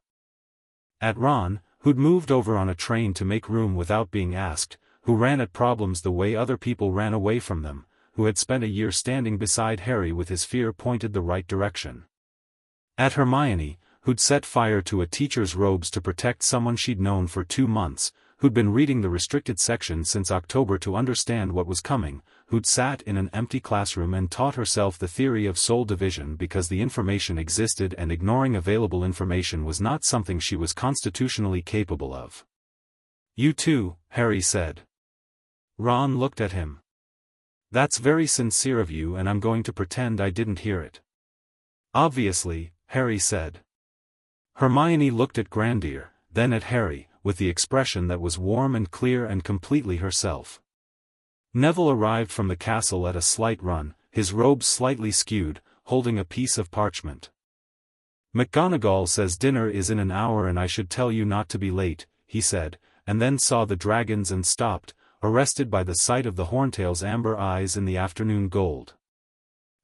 At Ron, who'd moved over on a train to make room without being asked, who ran at problems the way other people ran away from them, who had spent a year standing beside Harry with his fear pointed the right direction. At Hermione, who'd set fire to a teacher's robes to protect someone she'd known for 2 months, who'd been reading the restricted section since October to understand what was coming, who'd sat in an empty classroom and taught herself the theory of soul division because the information existed and ignoring available information was not something she was constitutionally capable of. You too, Harry said. Ron looked at him. That's very sincere of you and I'm going to pretend I didn't hear it. Obviously, Harry said. Hermione looked at Grandir, then at Harry, with the expression that was warm and clear and completely herself. Neville arrived from the castle at a slight run, his robes slightly skewed, holding a piece of parchment. McGonagall says dinner is in an hour and I should tell you not to be late, he said, and then saw the dragons and stopped, arrested by the sight of the horntail's amber eyes in the afternoon gold.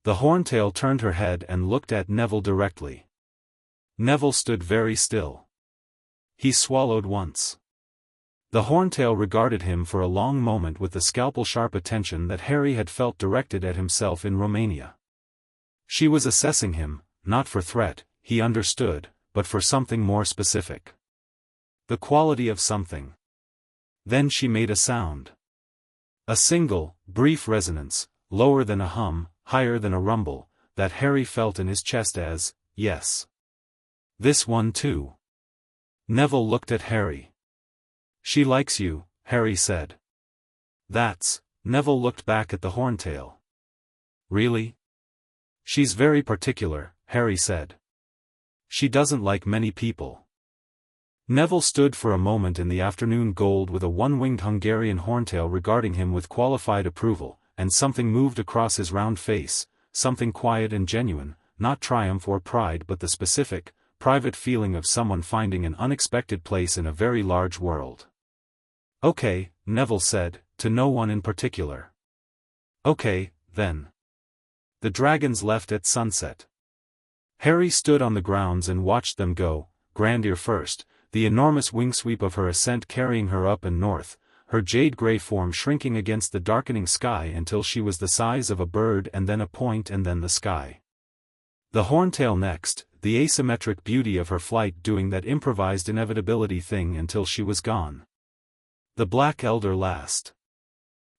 The horntail turned her head and looked at Neville directly. Neville stood very still. He swallowed once. The horntail regarded him for a long moment with the scalpel-sharp attention that Harry had felt directed at himself in Romania. She was assessing him, not for threat, he understood, but for something more specific. The quality of something. Then she made a sound. A single, brief resonance, lower than a hum, higher than a rumble, that Harry felt in his chest as, yes. This one too. Neville looked at Harry. She likes you, Harry said. That's, Neville looked back at the horntail. Really? She's very particular, Harry said. She doesn't like many people. Neville stood for a moment in the afternoon gold with a one-winged Hungarian horntail regarding him with qualified approval, and something moved across his round face, something quiet and genuine, not triumph or pride but the specific, private feeling of someone finding an unexpected place in a very large world. Okay, Neville said, to no one in particular. Okay, then. The dragons left at sunset. Harry stood on the grounds and watched them go, Grandier first, the enormous wing sweep of her ascent carrying her up and north, her jade-grey form shrinking against the darkening sky until she was the size of a bird and then a point and then the sky. The horntail next, the asymmetric beauty of her flight doing that improvised inevitability thing until she was gone. The Black Elder last.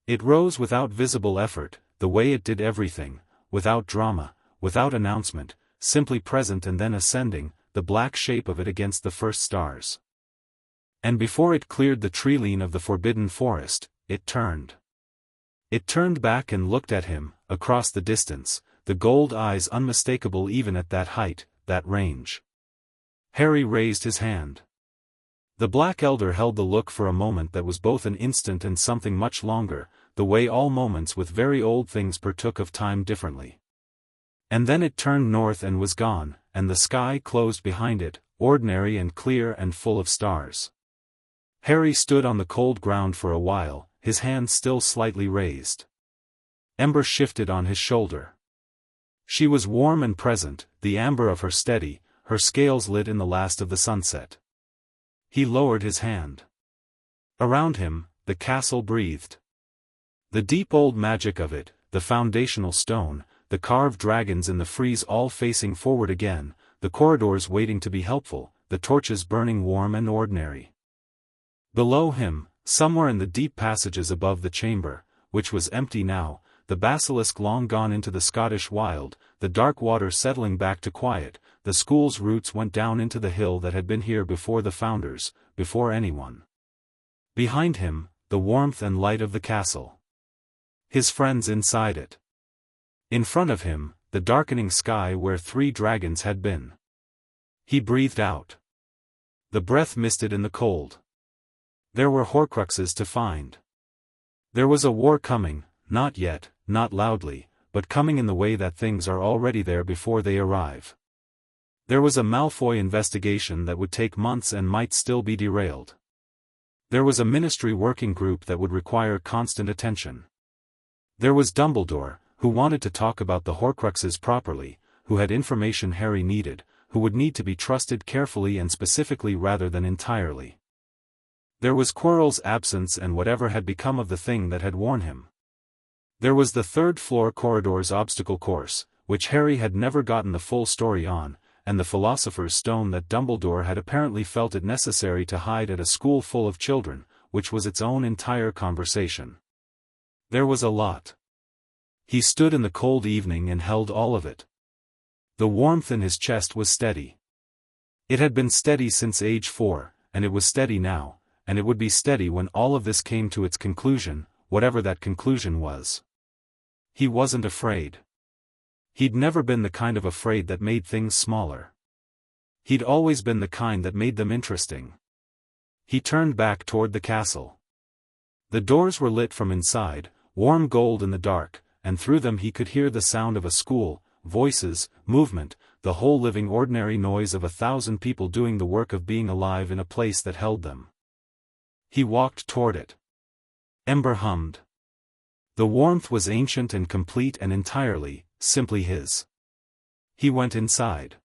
It rose without visible effort, the way it did everything, without drama, without announcement, simply present and then ascending, the black shape of it against the first stars. And before it cleared the tree-line of the forbidden forest, it turned. It turned back and looked at him, across the distance, the gold eyes unmistakable even at that height, that range. Harry raised his hand. The Black Elder held the look for a moment that was both an instant and something much longer, the way all moments with very old things partook of time differently. And then it turned north and was gone, and the sky closed behind it, ordinary and clear and full of stars. Harry stood on the cold ground for a while, his hand still slightly raised. Ember shifted on his shoulder. She was warm and present, the amber of her steady, her scales lit in the last of the sunset. He lowered his hand. Around him, the castle breathed. The deep old magic of it, the foundational stone, the carved dragons in the frieze all facing forward again, the corridors waiting to be helpful, the torches burning warm and ordinary. Below him, somewhere in the deep passages above the chamber, which was empty now, the basilisk long gone into the Scottish wild, the dark water settling back to quiet, the school's roots went down into the hill that had been here before the founders, before anyone. Behind him, the warmth and light of the castle. His friends inside it. In front of him, the darkening sky where 3 dragons had been. He breathed out. The breath misted in the cold. There were Horcruxes to find. There was a war coming, not yet, not loudly, but coming in the way that things are already there before they arrive. There was a Malfoy investigation that would take months and might still be derailed. There was a ministry working group that would require constant attention. There was Dumbledore, who wanted to talk about the Horcruxes properly, who had information Harry needed, who would need to be trusted carefully and specifically rather than entirely. There was Quirrell's absence and whatever had become of the thing that had worn him. There was the 3rd floor corridor's obstacle course, which Harry had never gotten the full story on, and the Philosopher's Stone that Dumbledore had apparently felt it necessary to hide at a school full of children, which was its own entire conversation. There was a lot. He stood in the cold evening and held all of it. The warmth in his chest was steady. It had been steady since age 4, and it was steady now, and it would be steady when all of this came to its conclusion, whatever that conclusion was. He wasn't afraid. He'd never been the kind of afraid that made things smaller. He'd always been the kind that made them interesting. He turned back toward the castle. The doors were lit from inside, warm gold in the dark, and through them he could hear the sound of a school, voices, movement, the whole living ordinary noise of 1,000 people doing the work of being alive in a place that held them. He walked toward it. Ember hummed. The warmth was ancient and complete and entirely, simply his. He went inside.